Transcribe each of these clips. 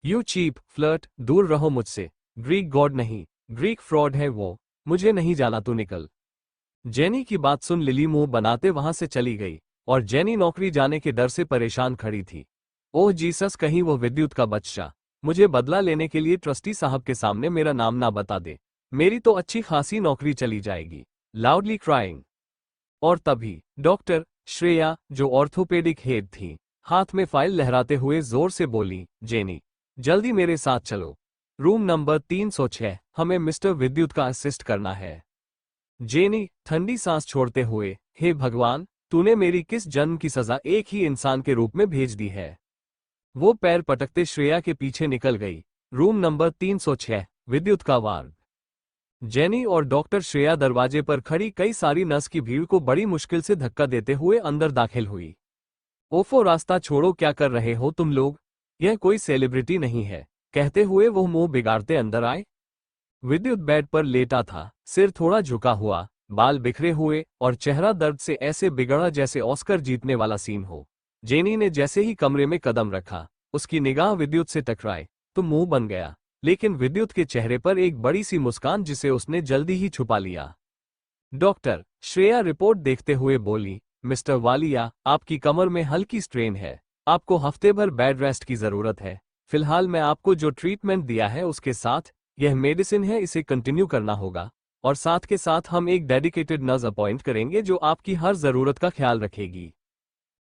You cheap flirt, दूर रहो मुझसे। ग्रीक गॉड नहीं, ग्रीक फ्रॉड है वो। मुझे नहीं जाना, तू निकल। जेनी की बात सुन लिली मुंह बनाते वहां से चली गई और जेनी नौकरी जाने के डर से परेशान खड़ी थी। ओह जीसस, कहीं वो विद्युत का बच्चा मुझे बदला लेने के लिए ट्रस्टी साहब के सामने मेरा नाम ना बता दे। मेरी तो अच्छी खासी नौकरी चली जाएगी। Loudly crying. और तभी डॉक्टर श्रेया, जो ऑर्थोपेडिक हेड थी, हाथ में फाइल लहराते हुए जोर से बोली, जेनी जल्दी मेरे साथ चलो। रूम नंबर 306, हमें मिस्टर विद्युत का असिस्ट करना है। जेनी ठंडी सांस छोड़ते हुए, हे भगवान, तूने मेरी किस जन्म की सजा एक ही इंसान के रूप में भेज दी है। वो पैर पटकते श्रेया के पीछे निकल गई। रूम नंबर 306, विद्युत का वार्ड। जेनी और डॉक्टर श्रेया दरवाजे पर खड़ी कई सारी नर्स की भीड़ को बड़ी मुश्किल से धक्का देते हुए अंदर दाखिल हुई। ओफो, रास्ता छोड़ो, क्या कर रहे हो तुम लोग? यह कोई सेलिब्रिटी नहीं है, कहते हुए वो मुंह बिगाड़ते अंदर आए। विद्युत बेड पर लेटा था, सिर थोड़ा झुका हुआ, बाल बिखरे हुए और चेहरा दर्द से ऐसे बिगड़ा जैसे ऑस्कर जीतने वाला सीन हो। जेनी ने जैसे ही कमरे में कदम रखा, उसकी निगाह विद्युत से टकराए तो मुंह बन गया, लेकिन विद्युत के चेहरे पर एक बड़ी सी मुस्कान जिसे उसने जल्दी ही छुपा लिया। डॉक्टर श्रेया रिपोर्ट देखते हुए बोली, मिस्टर वालिया, आपकी कमर में हल्की स्ट्रेन है। आपको हफ्ते भर बेड रेस्ट की जरूरत है। फिलहाल मैं आपको जो ट्रीटमेंट दिया है उसके साथ यह मेडिसिन है, इसे कंटिन्यू करना होगा। और साथ के साथ हम एक डेडिकेटेड नर्स अपॉइंट करेंगे जो आपकी हर जरूरत का ख्याल रखेगी।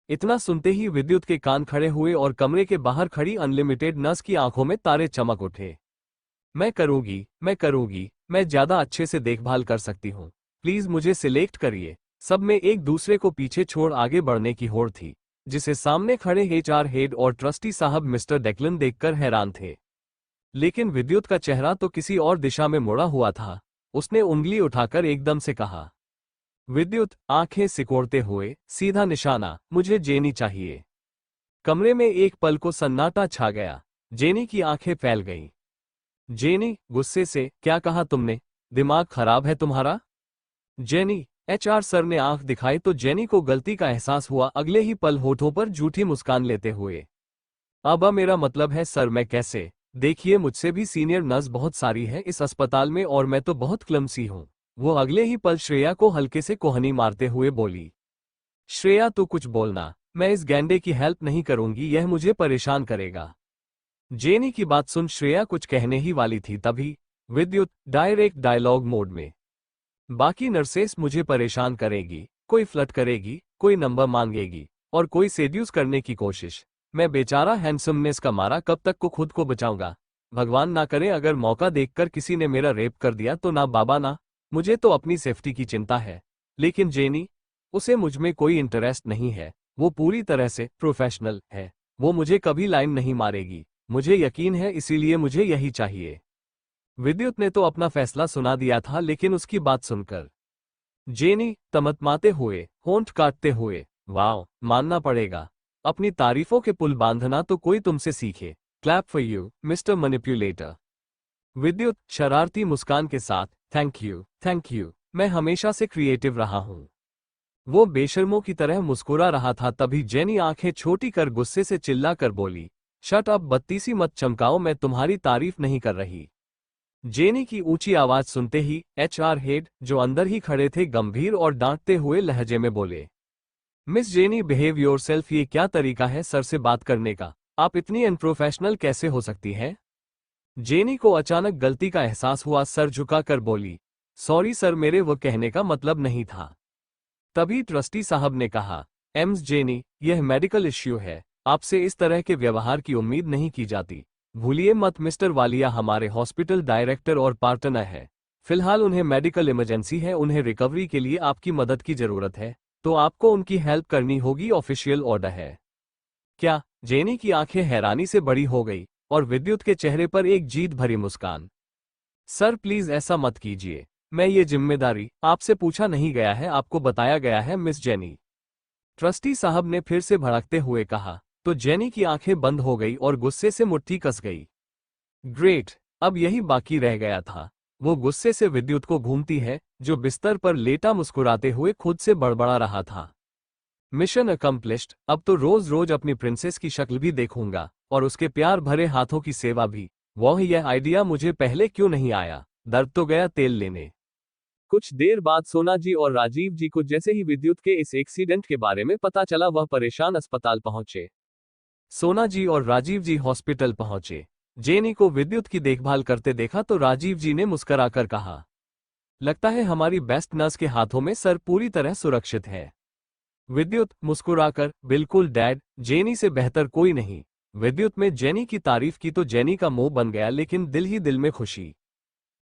इतना सुनते ही विद्युत के कान खड़े हुए और कमरे के बाहर खड़ी अनलिमिटेड नर्स की आंखों में तारे चमक उठे। मैं करूंगी, मैं करूंगी, मैं ज्यादा अच्छे से देखभाल कर सकती हूँ। प्लीज मुझे सिलेक्ट करिए। सब में एक दूसरे को पीछे छोड़ आगे बढ़ने की होड़ थी, जिसे सामने खड़े एचआर हेड और ट्रस्टी साहब मिस्टर डेक्लन देखकर हैरान थे। लेकिन विद्युत का चेहरा तो किसी और दिशा में मुड़ा हुआ था। उसने उंगली उठाकर एकदम से कहा, विद्युत, आंखें सिकोड़ते हुए, सीधा निशाना, मुझे जेनी चाहिए। कमरे में एक पल को सन्नाटा छा गया। जेनी की आंखें फैल गईं। जेनी गुस्से से, क्या कहा तुमने? दिमाग खराब है तुम्हारा? जेनी, एचआर सर ने आंख दिखाई तो जेनी को गलती का एहसास हुआ। अगले ही पल होठों पर झूठी मुस्कान लेते हुए, अब मेरा मतलब है सर, मैं कैसे? देखिए, मुझसे भी सीनियर नर्स बहुत सारी है इस अस्पताल में और मैं तो बहुत क्लमसी हूँ। वो अगले ही पल श्रेया को हल्के से कोहनी मारते हुए बोली, श्रेया तू कुछ बोलना, मैं इस गैंडे की हेल्प नहीं करूंगी, यह मुझे परेशान करेगा। जेनी की बात सुन श्रेया कुछ कहने ही वाली थी, तभी विद्युत डायरेक्ट डायलॉग मोड में, बाकी नर्सेस मुझे परेशान करेगी, कोई फ्लर्ट करेगी, कोई नंबर मांगेगी और कोई सेड्यूस करने की कोशिश। मैं बेचारा हैंडसमनेस का मारा कब तक को खुद को बचाऊंगा? भगवान ना करे अगर मौका देखकर किसी ने मेरा रेप कर दिया तो ना बाबा ना। मुझे तो अपनी सेफ्टी की चिंता है। लेकिन जेनी, उसे मुझ में कोई इंटरेस्ट नहीं है। वो पूरी तरह से प्रोफेशनल है। वो मुझे कभी लाइन नहीं मारेगी, मुझे यकीन है, इसीलिए मुझे यही चाहिए। विद्युत ने तो अपना फैसला सुना दिया था, लेकिन उसकी बात सुनकर जेनी तमतमाते हुए, होंठ काटते हुए, वाह, मानना पड़ेगा, अपनी तारीफों के पुल बांधना तो कोई तुमसे सीखे। Clap for you mister manipulator. विद्युत शरारती मुस्कान के साथ, थैंक यू, थैंक यू, मैं हमेशा से क्रिएटिव रहा हूं। वो बेशर्मों की तरह मुस्कुरा रहा था, तभी जेनी आंखें छोटी कर गुस्से से चिल्ला कर बोली, शट अप बत्तीसी मत चमकाओ, मैं तुम्हारी तारीफ नहीं कर रही। जेनी की ऊंची आवाज सुनते ही एचआर हेड, जो अंदर ही खड़े थे, गंभीर और डांटते हुए लहजे में बोले, मिस जेनी बिहेव योरसेल्फ, ये क्या तरीका है सर से बात करने का? आप इतनी अनप्रोफेशनल कैसे हो सकती हैं? जेनी को अचानक गलती का एहसास हुआ, सर झुकाकर बोली, सॉरी सर, मेरे वो कहने का मतलब नहीं था। तभी ट्रस्टी साहब ने कहा, एम्स जेनी, यह मेडिकल इश्यू है, आपसे इस तरह के व्यवहार की उम्मीद नहीं की जाती। भूलिए मत, मिस्टर वालिया हमारे हॉस्पिटल डायरेक्टर और पार्टनर है। फिलहाल उन्हें मेडिकल इमरजेंसी है, उन्हें रिकवरी के लिए आपकी मदद की जरूरत है, तो आपको उनकी हेल्प करनी होगी, ऑफिशियल ऑर्डर है। क्या? जेनी की आंखें हैरानी से बड़ी हो गई और विद्युत के चेहरे पर एक जीत भरी मुस्कान। सर प्लीज ऐसा मत कीजिए, मैं ये जिम्मेदारी आपसे पूछा नहीं गया है, आपको बताया गया है मिस जेनी। ट्रस्टी साहब ने फिर से भड़कते हुए कहा, तो जेनी की आंखें बंद हो गई और गुस्से से मुट्ठी कस गई। ग्रेट, अब यही बाकी रह गया था। वो गुस्से से विद्युत को घूमती है, जो बिस्तर पर लेटा मुस्कुराते हुए खुद से बड़बड़ा रहा था। Mission accomplished. अब तो रोज रोज अपनी प्रिंसेस की शक्ल भी देखूंगा और उसके प्यार भरे हाथों की सेवा भी। वह यह आइडिया मुझे पहले क्यों नहीं आया। दर्द तो गया तेल लेने। कुछ देर बाद सोना जी और राजीव जी को जैसे ही विद्युत के इस एक्सीडेंट के बारे में पता चला, वह परेशान अस्पताल पहुंचे। सोना जी और राजीव जी हॉस्पिटल पहुंचे। जेनी को विद्युत की देखभाल करते देखा तो राजीव जी ने मुस्कुराकर कहा, लगता है हमारी बेस्ट नर्स के हाथों में सर पूरी तरह सुरक्षित है। विद्युत मुस्कुराकर, बिल्कुल डैड, जेनी से बेहतर कोई नहीं। विद्युत में जेनी की तारीफ की तो जेनी का मुंह बन गया, लेकिन दिल ही दिल में खुशी।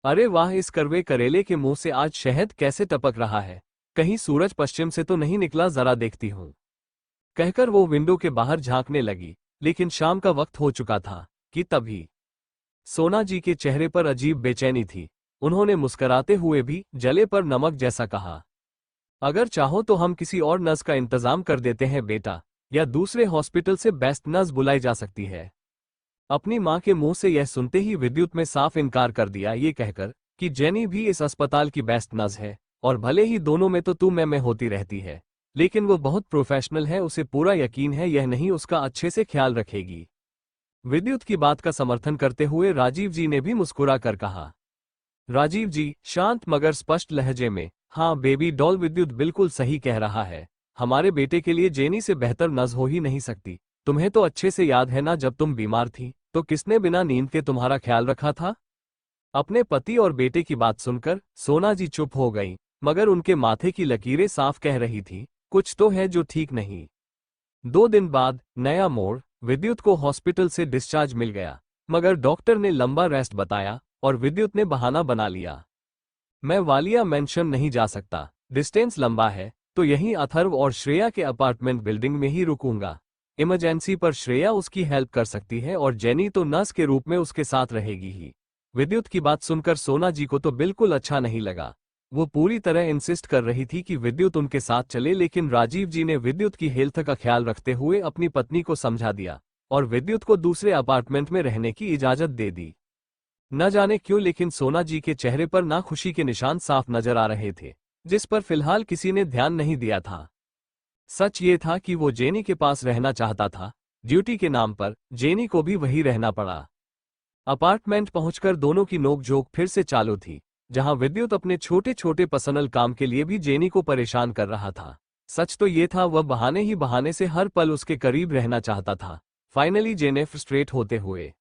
अरे वाह, इस कड़वे करेले के मुंह से आज शहद कैसे टपक रहा है। कहीं सूरज पश्चिम से तो नहीं निकला, जरा देखती हूं। कहकर वो विंडो के बाहर झांकने लगी, लेकिन शाम का वक्त हो चुका था कि तभी सोना जी के चेहरे पर अजीब बेचैनी थी। उन्होंने मुस्कुराते हुए भी जले पर नमक जैसा कहा, अगर चाहो तो हम किसी और नर्स का इंतजाम कर देते हैं बेटा, या दूसरे हॉस्पिटल से बेस्ट नर्स बुलाई जा सकती है। अपनी मां के मुंह से यह सुनते ही विद्युत में साफ इनकार कर दिया, ये कहकर कि जेनी भी इस अस्पताल की बेस्ट नर्स है, और भले ही दोनों में तो तू मैं होती रहती है, लेकिन वो बहुत प्रोफेशनल है, उसे पूरा यकीन है यह नहीं उसका अच्छे से ख्याल रखेगी। विद्युत की बात का समर्थन करते हुए राजीव जी ने भी मुस्कुरा कर कहा। राजीव जी शांत मगर स्पष्ट लहजे में, हाँ बेबी डॉल, विद्युत बिल्कुल सही कह रहा है। हमारे बेटे के लिए जेनी से बेहतर नर्स हो ही नहीं सकती। तुम्हें तो अच्छे से याद है ना, जब तुम बीमार थी तो किसने बिना नींद के तुम्हारा ख्याल रखा था। अपने पति और बेटे की बात सुनकर सोना जी चुप हो गई, मगर उनके माथे की लकीरें साफ कह रही थी, कुछ तो है जो ठीक नहीं। 2 दिन बाद नया मोड़। विद्युत को हॉस्पिटल से डिस्चार्ज मिल गया, मगर डॉक्टर ने लंबा रेस्ट बताया और विद्युत ने बहाना बना लिया, मैं वालिया मेंशन नहीं जा सकता, डिस्टेंस लंबा है, तो यहीं अथर्व और श्रेया के अपार्टमेंट बिल्डिंग में ही रुकूंगा। इमरजेंसी पर श्रेया उसकी हेल्प कर सकती है और जेनी तो नर्स के रूप में उसके साथ रहेगी ही। विद्युत की बात सुनकर सोना जी को तो बिल्कुल अच्छा नहीं लगा। वो पूरी तरह इंसिस्ट कर रही थी कि विद्युत उनके साथ चले, लेकिन राजीव जी ने विद्युत की हेल्थ का ख्याल रखते हुए अपनी पत्नी को समझा दिया और विद्युत को दूसरे अपार्टमेंट में रहने की इजाजत दे दी। न जाने क्यों, लेकिन सोना जी के चेहरे पर नाखुशी के निशान साफ नजर आ रहे थे, जिस पर फिलहाल किसी ने ध्यान नहीं दिया था। सच ये था कि वो जेनी के पास रहना चाहता था। ड्यूटी के नाम पर जेनी को भी वही रहना पड़ा। अपार्टमेंट पहुंचकर दोनों की नोकझोंक फिर से चालू थी, जहां विद्युत अपने छोटे छोटे पर्सनल काम के लिए भी जेनी को परेशान कर रहा था। सच तो ये था, वह बहाने ही बहाने से हर पल उसके करीब रहना चाहता था। फाइनली जेने फ्रस्ट्रेट होते हुए,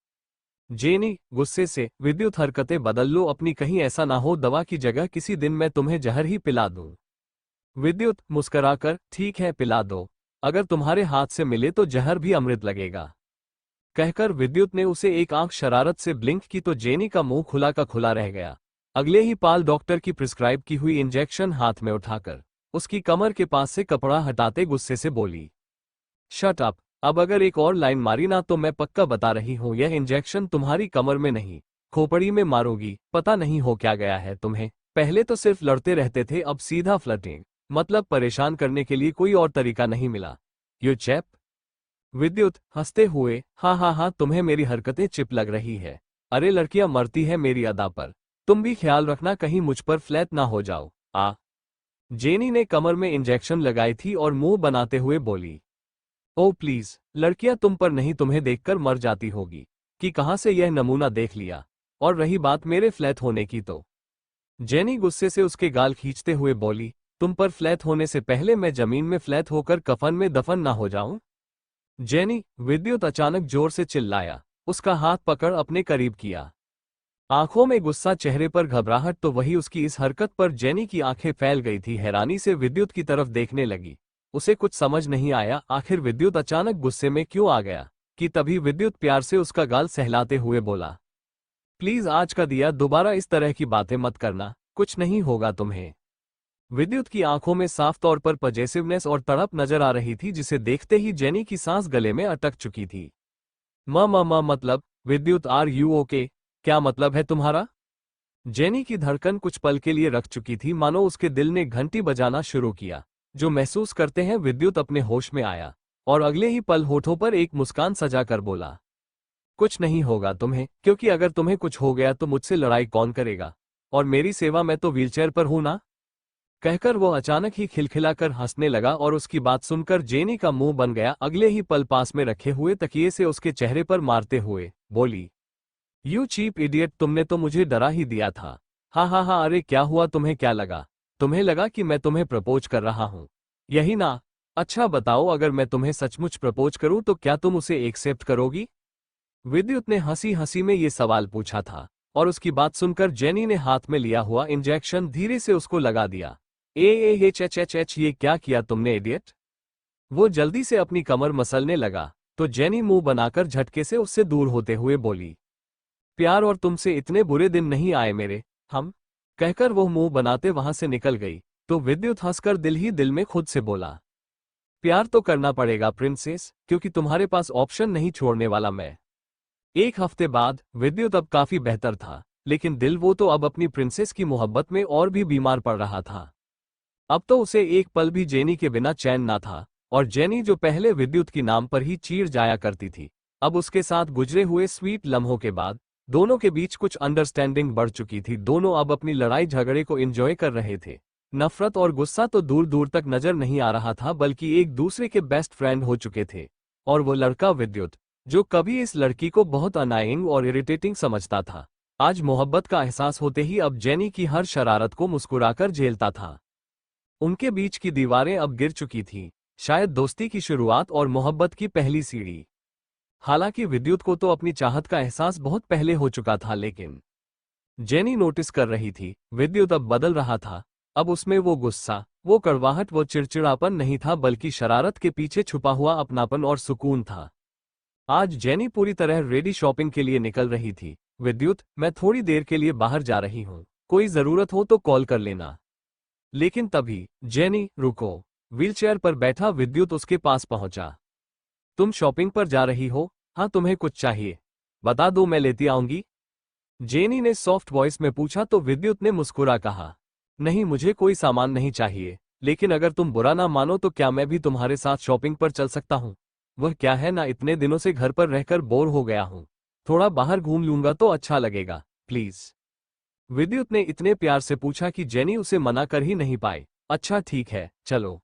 जेनी गुस्से से, विद्युत हरकतें बदल लो अपनी, कहीं ऐसा ना हो दवा की जगह किसी दिन मैं तुम्हें जहर ही पिला दूं। विद्युत मुस्कुराकर, ठीक है पिला दो, अगर तुम्हारे हाथ से मिले तो जहर भी अमृत लगेगा। कहकर विद्युत ने उसे एक आंख शरारत से ब्लिंक की तो जेनी का मुंह खुला का खुला रह गया। अगले ही पाल डॉक्टर की प्रिस्क्राइब की हुई इंजेक्शन हाथ में उठाकर उसकी कमर के पास से कपड़ा हटाते गुस्से से बोली, शट अप, अब अगर एक और लाइन मारी ना तो मैं पक्का बता रही हूं, यह इंजेक्शन तुम्हारी कमर में नहीं खोपड़ी में मारूंगी। पता नहीं हो क्या गया है तुम्हें, पहले तो सिर्फ लड़ते रहते थे, अब सीधा फ्लर्टिंग, मतलब परेशान करने के लिए कोई और तरीका नहीं मिला। You chap. विद्युत हंसते हुए, हाँ हाँ हाँ, तुम्हें मेरी हरकतें चिप लग रही है। अरे लड़कियां मरती है मेरी अदा पर, तुम भी ख्याल रखना कहीं मुझ पर फ्लैट ना हो जाओ। जेनी ने कमर में इंजेक्शन लगाई थी और मुंह बनाते हुए बोली, ओ प्लीज, लड़कियां तुम पर नहीं, तुम्हें देखकर मर जाती होगी कि कहां से यह नमूना देख लिया। और रही बात मेरे फ्लैट होने की तो जेनी गुस्से से उसके गाल खींचते हुए बोली, तुम पर फ्लैट होने से पहले मैं जमीन में फ्लैट होकर कफन में दफन ना हो जाऊं। जेनी, विद्युत अचानक जोर से चिल्लाया, उसका हाथ पकड़ अपने करीब किया। आंखों में गुस्सा, चेहरे पर घबराहट, तो वही उसकी इस हरकत पर जेनी की आंखें फैल गई थी। हैरानी से विद्युत की तरफ देखने लगी। उसे कुछ समझ नहीं आया आखिर विद्युत अचानक गुस्से में क्यों आ गया, कि तभी विद्युत प्यार से उसका गाल सहलाते हुए बोला, प्लीज आज का दिया दोबारा इस तरह की बातें मत करना, कुछ नहीं होगा तुम्हें। विद्युत की आंखों में साफ तौर पर पजेसिवनेस और तड़प नजर आ रही थी, जिसे देखते ही जेनी की सांस गले में अटक चुकी थी। मतलब विद्युत, आर यू ओके? क्या मतलब है तुम्हारा? जेनी की धड़कन कुछ पल के लिए रख चुकी थी, मानो उसके दिल ने घंटी बजाना शुरू किया। जो महसूस करते हैं विद्युत अपने होश में आया और अगले ही पल होठों पर एक मुस्कान सजाकर बोला, कुछ नहीं होगा तुम्हें, क्योंकि अगर तुम्हें कुछ हो गया तो मुझसे लड़ाई कौन करेगा, और मेरी सेवा में तो व्हीलचेयर पर हूं ना। कहकर वो अचानक ही खिलखिलाकर हंसने लगा और उसकी बात सुनकर जेनी का मुंह बन गया। अगले ही पल पास में रखे हुए तकिए से उसके चेहरे पर मारते हुए बोली, यू चीप इडियट, तुमने तो मुझे डरा ही दिया था। हाँ हाँ हाँ, अरे क्या हुआ, तुम्हें क्या लगा? तुम्हें लगा कि मैं तुम्हें प्रपोज कर रहा हूँ, यही ना? अच्छा बताओ, अगर मैं तुम्हें सचमुच प्रपोज करूं तो क्या तुम उसे एक्सेप्ट करोगी? विद्युत ने हंसी हंसी में ये सवाल पूछा था और उसकी बात सुनकर जेनी ने हाथ में लिया हुआ इंजेक्शन धीरे से उसको लगा दिया। एच, ये क्या किया तुमने इडियट? वो जल्दी से अपनी कमर मसलने लगा तो जेनी मुंह बनाकर झटके से उससे दूर होते हुए बोली, प्यार और तुमसे इतने बुरे दिन नहीं आए मेरे, हम। कहकर वो मुंह बनाते वहां से निकल गई तो विद्युत हंसकर दिल ही दिल में खुद से बोला, प्यार तो करना पड़ेगा प्रिंसेस, क्योंकि तुम्हारे पास ऑप्शन नहीं छोड़ने वाला मैं। एक हफ्ते बाद विद्युत अब काफी बेहतर था, लेकिन दिल वो तो अब अपनी प्रिंसेस की मोहब्बत में और भी बीमार पड़ रहा था। अब तो उसे एक पल भी जेनी के बिना चैन ना था, और जेनी जो पहले विद्युत की नाम पर ही चीर जाया करती थी, अब उसके साथ गुजरे हुए स्वीट लम्हों के बाद दोनों के बीच कुछ अंडरस्टैंडिंग बढ़ चुकी थी। दोनों अब अपनी लड़ाई झगड़े को एंजॉय कर रहे थे। नफरत और गुस्सा तो दूर दूर तक नजर नहीं आ रहा था, बल्कि एक दूसरे के बेस्ट फ्रेंड हो चुके थे। और वो लड़का विद्युत, जो कभी इस लड़की को बहुत अनाइंग और इरिटेटिंग समझता था, आज मोहब्बत का एहसास होते ही अब जेनी की हर शरारत को मुस्कुराकर झेलता था। उनके बीच की दीवारें अब गिर चुकी थीं, शायद दोस्ती की शुरुआत और मोहब्बत की पहली सीढ़ी। हालांकि विद्युत को तो अपनी चाहत का एहसास बहुत पहले हो चुका था, लेकिन जेनी नोटिस कर रही थी विद्युत अब बदल रहा था। अब उसमें वो गुस्सा, वो कड़वाहट, वो चिड़चिड़ापन नहीं था, बल्कि शरारत के पीछे छुपा हुआ अपनापन और सुकून था। आज जेनी पूरी तरह रेडी शॉपिंग के लिए निकल रही थी। विद्युत, मैं थोड़ी देर के लिए बाहर जा रही हूँ, कोई जरूरत हो तो कॉल कर लेना। लेकिन तभी जेनी, रुको। व्हीलचेयर पर बैठा विद्युत उसके पास पहुंचा। तुम शॉपिंग पर जा रही हो? हाँ, तुम्हें कुछ चाहिए? बता दो, मैं लेती आऊंगी। जेनी ने सॉफ्ट वॉइस में पूछा तो विद्युत ने मुस्कुरा कहा, नहीं, मुझे कोई सामान नहीं चाहिए, लेकिन अगर तुम बुरा ना मानो तो क्या मैं भी तुम्हारे साथ शॉपिंग पर चल सकता हूँ? वह क्या है ना, इतने दिनों से घर पर रहकर बोर हो गया हूँ, थोड़ा बाहर घूम लूंगा तो अच्छा लगेगा, प्लीज। विद्युत ने इतने प्यार से पूछा कि जेनी उसे मना कर ही नहीं पाई। अच्छा ठीक है, चलो।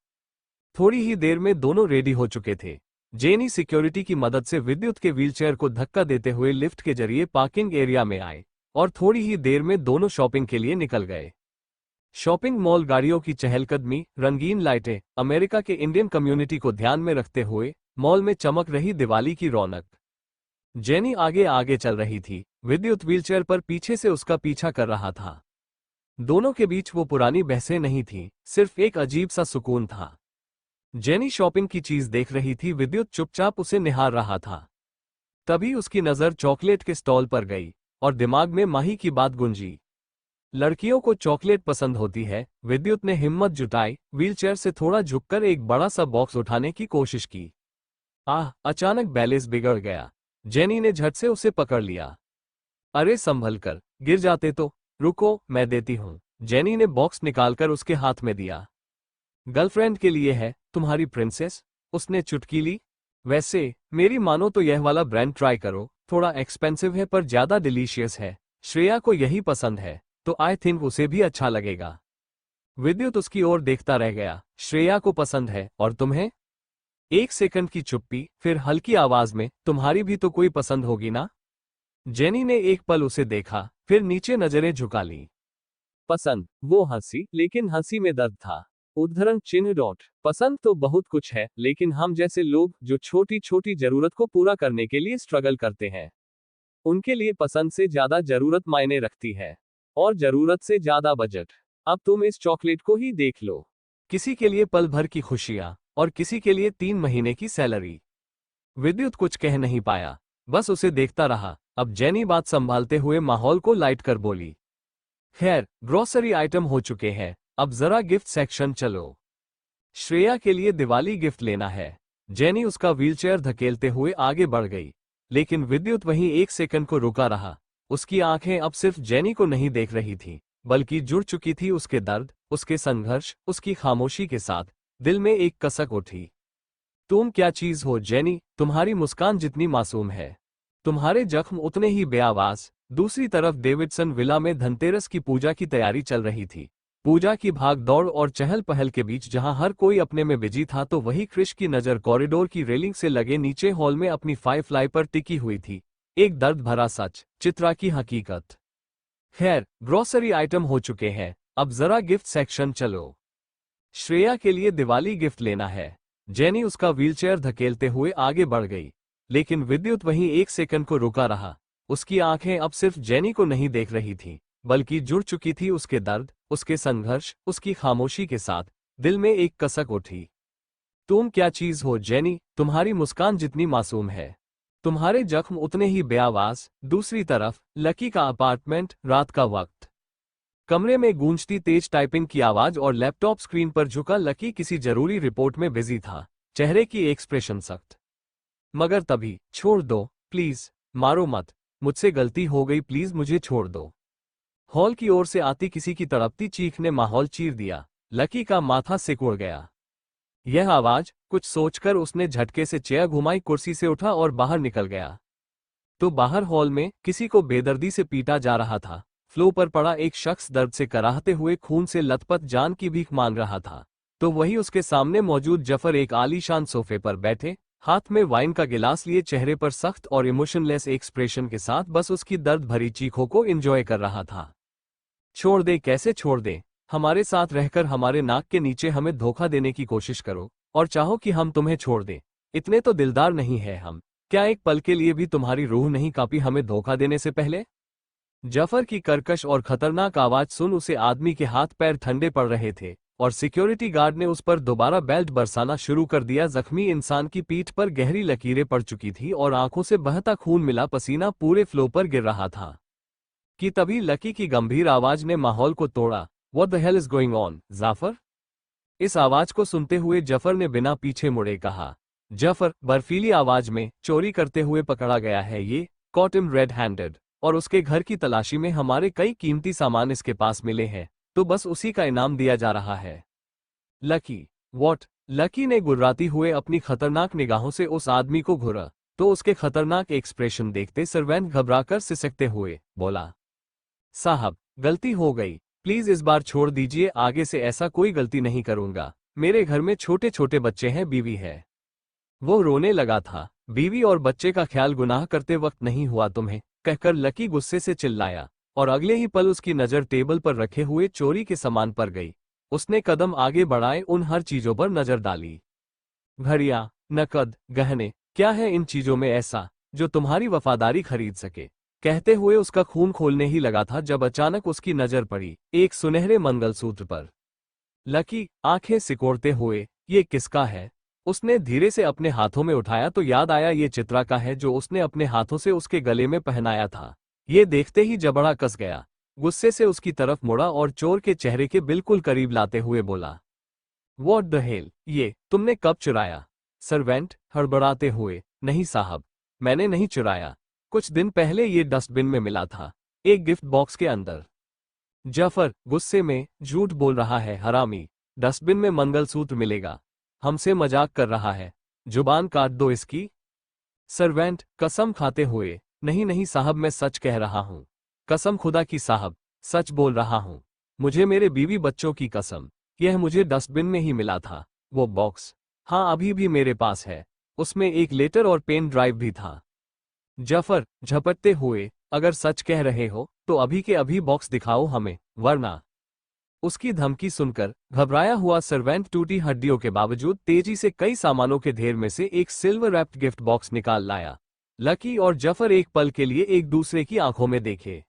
थोड़ी ही देर में दोनों रेडी हो चुके थे। जेनी सिक्योरिटी की मदद से विद्युत के व्हीलचेयर को धक्का देते हुए लिफ्ट के जरिए पार्किंग एरिया में आए और थोड़ी ही देर में दोनों शॉपिंग के लिए निकल गए। शॉपिंग मॉल, गाड़ियों की चहलकदमी, रंगीन लाइटें, अमेरिका के इंडियन कम्युनिटी को ध्यान में रखते हुए मॉल में चमक रही दिवाली की रौनक। जेनी आगे आगे चल रही थी, विद्युत व्हीलचेयर पर पीछे से उसका पीछा कर रहा था। दोनों के बीच वो पुरानी बहसें नहीं थीं, सिर्फ एक अजीब सा सुकून था। जेनी शॉपिंग की चीज देख रही थी, विद्युत चुपचाप उसे निहार रहा था। तभी उसकी नजर चॉकलेट के स्टॉल पर गई और दिमाग में माही की बात गूंजी। लड़कियों को चॉकलेट पसंद होती है। विद्युत ने हिम्मत जुटाई, व्हीलचेयर से थोड़ा झुककर एक बड़ा सा बॉक्स उठाने की कोशिश की। अचानक बैलेंस बिगड़ गया। जेनी ने झट से उसे पकड़ लिया। अरे संभल कर, गिर जाते तो। रुको, मैं देती हूँ। जेनी ने बॉक्स निकालकर उसके हाथ में दिया। गर्लफ्रेंड के लिए है, तुम्हारी प्रिंसेस। उसने चुटकी ली। वैसे मेरी मानो तो यह वाला ब्रांड ट्राई करो, थोड़ा एक्सपेंसिव है पर ज्यादा डिलीशियस है। श्रेया को यही पसंद है तो आई थिंक उसे भी अच्छा लगेगा। विद्युत उसकी ओर देखता रह गया। श्रेया को पसंद है और तुम्हें? एक सेकंड की चुप्पी, फिर हल्की आवाज में, तुम्हारी भी तो कोई पसंद होगी ना? जेनी ने एक पल उसे देखा, फिर नीचे नजरें झुका ली। पसंद? वो हंसी, लेकिन हंसी में दर्द था। उद्धरण चिन्ह डॉट। पसंद तो बहुत कुछ है, लेकिन हम जैसे लोग जो छोटी छोटी जरूरत को पूरा करने के लिए स्ट्रगल करते हैं, उनके लिए पसंद से ज्यादा जरूरत मायने रखती है। और जरूरत से ज्यादा बजट। अब तुम इस चॉकलेट को ही देख लो। किसी के लिए पल भर की खुशियां और किसी के लिए 3 महीने की सैलरी। विद्युत कुछ कह नहीं पाया, बस उसे देखता रहा। अब जेनी बात संभालते हुए माहौल को लाइट कर बोली, खैर, ग्रोसरी आइटम हो चुके हैं, अब जरा गिफ्ट सेक्शन चलो। श्रेया के लिए दिवाली गिफ्ट लेना है। जेनी उसका व्हीलचेयर धकेलते हुए आगे बढ़ गई, लेकिन विद्युत वहीं एक सेकंड को रुका रहा। उसकी आंखें अब सिर्फ जेनी को नहीं देख रही थीं, बल्कि जुड़ चुकी थी उसके दर्द, उसके संघर्ष, उसकी खामोशी के साथ। दिल में एक कसक उठी। तुम क्या चीज हो जेनी, तुम्हारी मुस्कान जितनी मासूम है, तुम्हारे जख्म उतने ही बेआवाज। दूसरी तरफ डेविडसन विला में धनतेरस की पूजा की तैयारी चल रही थी। पूजा की भाग दौड़ और चहल पहल के बीच जहां हर कोई अपने में बिजी था, तो वही क्रिश की नजर कॉरिडोर की रेलिंग से लगे नीचे हॉल में अपनी फाइव पर टिकी हुई थी। एक दर्द भरा सच, चित्रा की हकीकत। खैर, ग्रोसरी आइटम हो चुके हैं, अब जरा गिफ्ट सेक्शन चलो। श्रेया के लिए दिवाली गिफ्ट लेना है। जेनी उसका व्हीलचेयर धकेलते हुए आगे बढ़ गई, लेकिन विद्युत वहीं एक सेकंड को रुका रहा। उसकी आंखें अब सिर्फ जेनी को नहीं देख रही थी, बल्कि जुड़ चुकी थी उसके दर्द, उसके संघर्ष, उसकी खामोशी के साथ। दिल में एक कसक उठी। तुम क्या चीज हो जेनी, तुम्हारी मुस्कान जितनी मासूम है, तुम्हारे जख्म उतने ही बेआवाज। दूसरी तरफ लकी का अपार्टमेंट, रात का वक्त। कमरे में गूंजती तेज टाइपिंग की आवाज और लैपटॉप स्क्रीन पर झुका लकी किसी जरूरी रिपोर्ट में बिजी था। चेहरे की एक्सप्रेशन सख्त। मगर तभी, छोड़ दो प्लीज, मारो मत, मुझसे गलती हो गई, प्लीज मुझे छोड़ दो। हॉल की ओर से आती किसी की तड़पती चीख ने माहौल चीर दिया। लकी का माथा सिकुड़ गया। यह आवाज, कुछ सोचकर उसने झटके से चेयर घुमाई, कुर्सी से उठा और बाहर निकल गया। तो बाहर हॉल में किसी को बेदर्दी से पीटा जा रहा था। फ्लो पर पड़ा एक शख्स दर्द से कराहते हुए खून से लथपथ जान की भीख मांग रहा था। तो वही उसके सामने मौजूद जफर एक आलीशान सोफे पर बैठे, हाथ में वाइन का गिलास लिए, चेहरे पर सख्त और इमोशनलेस एक्सप्रेशन के साथ बस उसकी दर्द भरी चीखों को एंजॉय कर रहा था। छोड़ दे, कैसे छोड़ दे? हमारे साथ रहकर हमारे नाक के नीचे हमें धोखा देने की कोशिश करो और चाहो कि हम तुम्हें छोड़ दें। इतने तो दिलदार नहीं है हम। क्या एक पल के लिए भी तुम्हारी रूह नहीं कांपी हमें धोखा देने से पहले? जफर की कर्कश और खतरनाक आवाज सुन उसे आदमी के हाथ पैर ठंडे पड़ रहे थे और सिक्योरिटी गार्ड ने उस पर दोबारा बेल्ट बरसाना शुरू कर दिया। जख्मी इंसान की पीठ पर गहरी लकीरें पड़ चुकी थी और आंखों से बहता खून मिला पसीना पूरे फ्लो पर गिर रहा था कि तभी लकी की गंभीर आवाज ने माहौल को तोड़ा। What the hell is going on, Jafar? इस आवाज को सुनते हुए जफर ने बिना पीछे मुड़े कहा। जफर बर्फीली आवाज में, चोरी करते हुए पकड़ा गया है ये, caught him रेड हैंडेड, और उसके घर की तलाशी में हमारे कई कीमती सामान इसके पास मिले हैं, तो बस उसी का इनाम दिया जा रहा है। Lucky, what? लकी ने गुर्राती हुए अपनी खतरनाक निगाहों से उस आदमी को घूरा, तो उसके खतरनाक एक्सप्रेशन देखते सर्वेंट घबराकर सिसकते हुए बोला, साहब, गलती हो गई, प्लीज इस बार छोड़ दीजिए, आगे से ऐसा कोई गलती नहीं करूंगा। मेरे घर में छोटे छोटे बच्चे हैं, बीवी है। वो रोने लगा था। बीवी और बच्चे का ख्याल गुनाह करते वक्त नहीं हुआ तुम्हें, कहकर लकी गुस्से से चिल्लाया, और अगले ही पल उसकी नजर टेबल पर रखे हुए चोरी के सामान पर गई। उसने कदम आगे बढ़ाए, उन हर चीजों पर नजर डाली। घड़ियां, नकद, गहने, क्या है इन चीजों में ऐसा जो तुम्हारी वफादारी खरीद सके? कहते हुए उसका खून खोलने ही लगा था जब अचानक उसकी नजर पड़ी एक सुनहरे मंगलसूत्र पर। लकी, आंखें सिकोड़ते हुए, ये किसका है? उसने धीरे से अपने हाथों में उठाया तो याद आया ये चित्रा का है, जो उसने अपने हाथों से उसके गले में पहनाया था। ये देखते ही जबड़ा कस गया। गुस्से से उसकी तरफ मुड़ा और चोर के चेहरे के बिल्कुल करीब लाते हुए बोला, व्हाट द हेल, ये तुमने कब चुराया? सर्वेंट हड़बड़ाते हुए, नहीं साहब, मैंने नहीं चुराया, कुछ दिन पहले ये डस्टबिन में मिला था, एक गिफ्ट बॉक्स के अंदर। जफर गुस्से में, झूठ बोल रहा है हरामी, डस्टबिन में मंगलसूत्र मिलेगा? हमसे मजाक कर रहा है, जुबान काट दो इसकी। सर्वेंट कसम खाते हुए, नहीं नहीं साहब, मैं सच कह रहा हूं, कसम खुदा की साहब, सच बोल रहा हूं, मुझे मेरे बीवी बच्चों की कसम, यह मुझे डस्टबिन में ही मिला था। वो बॉक्स, हाँ अभी भी मेरे पास है, उसमें एक लेटर और पेन ड्राइव भी था। जफर झपटते हुए, अगर सच कह रहे हो तो अभी के अभी बॉक्स दिखाओ हमें, वरना। उसकी धमकी सुनकर घबराया हुआ सर्वेंट टूटी हड्डियों के बावजूद तेजी से कई सामानों के ढेर में से एक सिल्वर रैप्ड गिफ्ट बॉक्स निकाल लाया। लकी और जफर एक पल के लिए एक दूसरे की आंखों में देखे।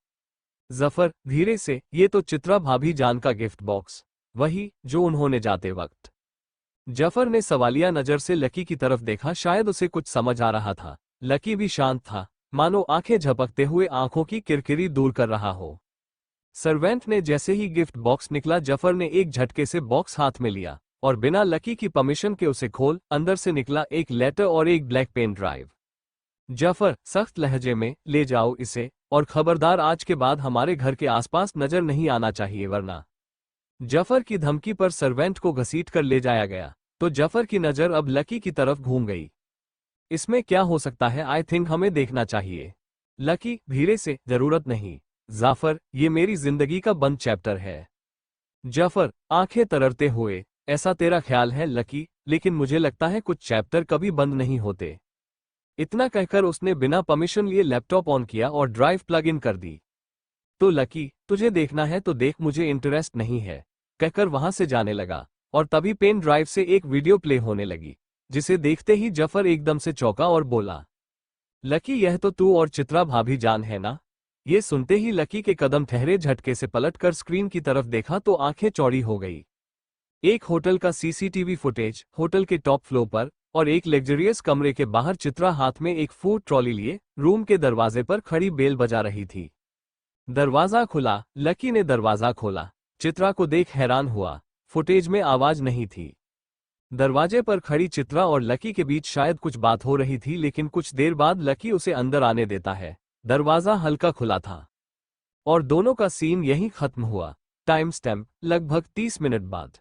जफर धीरे से, ये तो चित्रा भाभी जान का गिफ्ट बॉक्स, वही जो उन्होंने जाते वक्त। जफर ने सवालिया नजर से लकी की तरफ देखा, शायद उसे कुछ समझ आ रहा था। लकी भी शांत था, मानो आंखें झपकते हुए आंखों की किरकिरी दूर कर रहा हो। सर्वेंट ने जैसे ही गिफ्ट बॉक्स निकला, जफर ने एक झटके से बॉक्स हाथ में लिया और बिना लकी की परमिशन के उसे खोल अंदर से निकला एक लेटर और एक ब्लैक पेन ड्राइव। जफर सख्त लहजे में, ले जाओ इसे, और खबरदार आज के बाद हमारे घर के आसपास नजर नहीं आना चाहिए, वरना। जफर की धमकी पर सर्वेंट को घसीट कर ले जाया गया, तो जफर की नजर अब लकी की तरफ घूम गई। इसमें क्या हो सकता है, आई थिंक हमें देखना चाहिए। लकी धीरे से, जरूरत नहीं जाफर, ये मेरी जिंदगी का बंद चैप्टर है। जाफर आंखें तररते हुए, ऐसा तेरा ख्याल है लकी, लेकिन मुझे लगता है कुछ चैप्टर कभी बंद नहीं होते। इतना कहकर उसने बिना परमिशन लिए लैपटॉप ऑन किया और ड्राइव प्लग इन कर दी। तो लकी, तुझे देखना है तो देख, मुझे इंटरेस्ट नहीं है, कहकर वहां से जाने लगा। और तभी पेन ड्राइव से एक वीडियो प्ले होने लगी, जिसे देखते ही जफर एकदम से चौंका और बोला, लकी यह तो तू और चित्रा भाभी जान है ना? ये सुनते ही लकी के कदम ठहरे, झटके से पलटकर स्क्रीन की तरफ देखा तो आंखें चौड़ी हो गई। एक होटल का सीसीटीवी फुटेज, होटल के टॉप फ्लोर पर और एक लग्जरियस कमरे के बाहर चित्रा हाथ में एक फूड ट्रॉली लिए रूम के दरवाजे पर खड़ी बेल बजा रही थी। दरवाजा खुला, लकी ने दरवाजा खोला, चित्रा को देख हैरान हुआ, फुटेज में आवाज नहीं थी। दरवाजे पर खड़ी चित्रा और लकी के बीच शायद कुछ बात हो रही थी, लेकिन कुछ देर बाद लकी उसे अंदर आने देता है। दरवाजा हल्का खुला था और दोनों का सीन यहीं खत्म हुआ। टाइम स्टैम्प लगभग 30 मिनट बाद।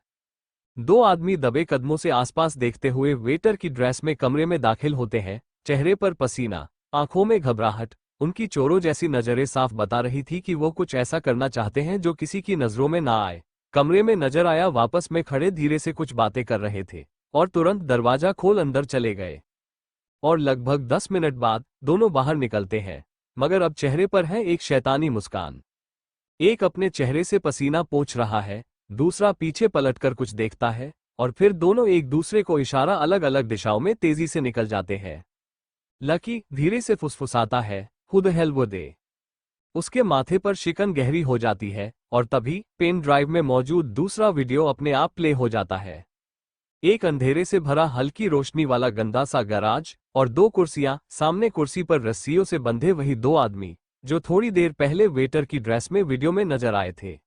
दो आदमी दबे कदमों से आसपास देखते हुए वेटर की ड्रेस में कमरे में दाखिल होते हैं, चेहरे पर पसीना, आंखों में घबराहट। उनकी चोरों जैसी नजरें साफ बता रही थी कि वो कुछ ऐसा करना चाहते हैं जो किसी की नजरों में ना आए। कमरे में नजर आया वापस में खड़े धीरे से कुछ बातें कर रहे थे और तुरंत दरवाजा खोल अंदर चले गए। और लगभग 10 मिनट बाद दोनों बाहर निकलते हैं, मगर अब चेहरे पर है एक शैतानी मुस्कान। एक अपने चेहरे से पसीना पोंछ रहा है, दूसरा पीछे पलटकर कुछ देखता है, और फिर दोनों एक दूसरे को इशारा अलग अलग दिशाओं में तेजी से निकल जाते हैं। लकी धीरे से फुसफुसाता है, हु द हेल वो दे। उसके माथे पर शिकन गहरी हो जाती है और तभी पेन ड्राइव में मौजूद दूसरा वीडियो अपने आप प्ले हो जाता है। एक अंधेरे से भरा हल्की रोशनी वाला गंदा सा गैराज और दो कुर्सियां, सामने कुर्सी पर रस्सियों से बंधे वही दो आदमी जो थोड़ी देर पहले वेटर की ड्रेस में वीडियो में नजर आए थे।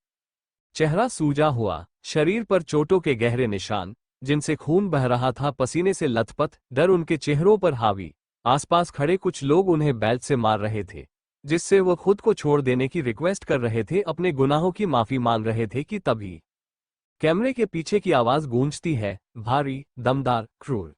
चेहरा सूजा हुआ, शरीर पर चोटों के गहरे निशान जिनसे खून बह रहा था, पसीने से लथपथ, डर उनके चेहरों पर हावी। आसपास खड़े कुछ लोग उन्हें बेल्ट से मार रहे थे, जिससे वो खुद को छोड़ देने की रिक्वेस्ट कर रहे थे, अपने गुनाहों की माफी मांग रहे थे कि तभी कैमरे के पीछे की आवाज गूंजती है, भारी, दमदार, क्रूर।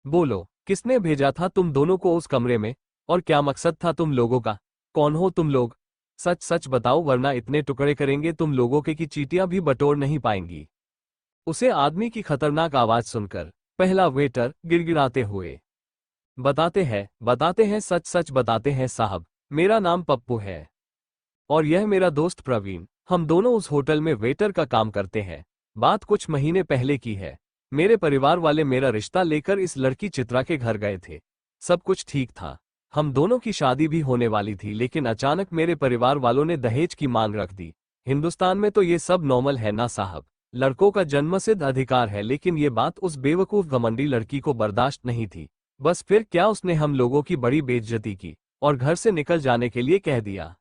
बोलो, किसने भेजा था तुम दोनों को उस कमरे में, और क्या मकसद था तुम लोगों का? कौन हो तुम लोग? सच सच बताओ, वरना इतने टुकड़े करेंगे तुम लोगों के कि चींटियां भी बटोर नहीं पाएंगी। उसे आदमी की खतरनाक आवाज सुनकर पहला वेटर गिड़गिड़ाते हुए, बताते हैं, सच सच बताते हैं साहब, मेरा नाम पप्पू है और यह मेरा दोस्त प्रवीण, हम दोनों उस होटल में वेटर का काम करते हैं। बात कुछ महीने पहले की है। मेरे परिवार वाले मेरा रिश्ता लेकर इस लड़की चित्रा के घर गए थे। सब कुछ ठीक था, हम दोनों की शादी भी होने वाली थी, लेकिन अचानक मेरे परिवार वालों ने दहेज की मांग रख दी। हिंदुस्तान में तो ये सब नॉर्मल है ना साहब, लड़कों का जन्मसिद्ध अधिकार है, लेकिन ये बात उस बेवकूफ घमंडी लड़की को बर्दाश्त नहीं थी। बस फिर क्या, उसने हम लोगों की बड़ी बेइज्जती की और घर से निकल जाने के लिए कह दिया।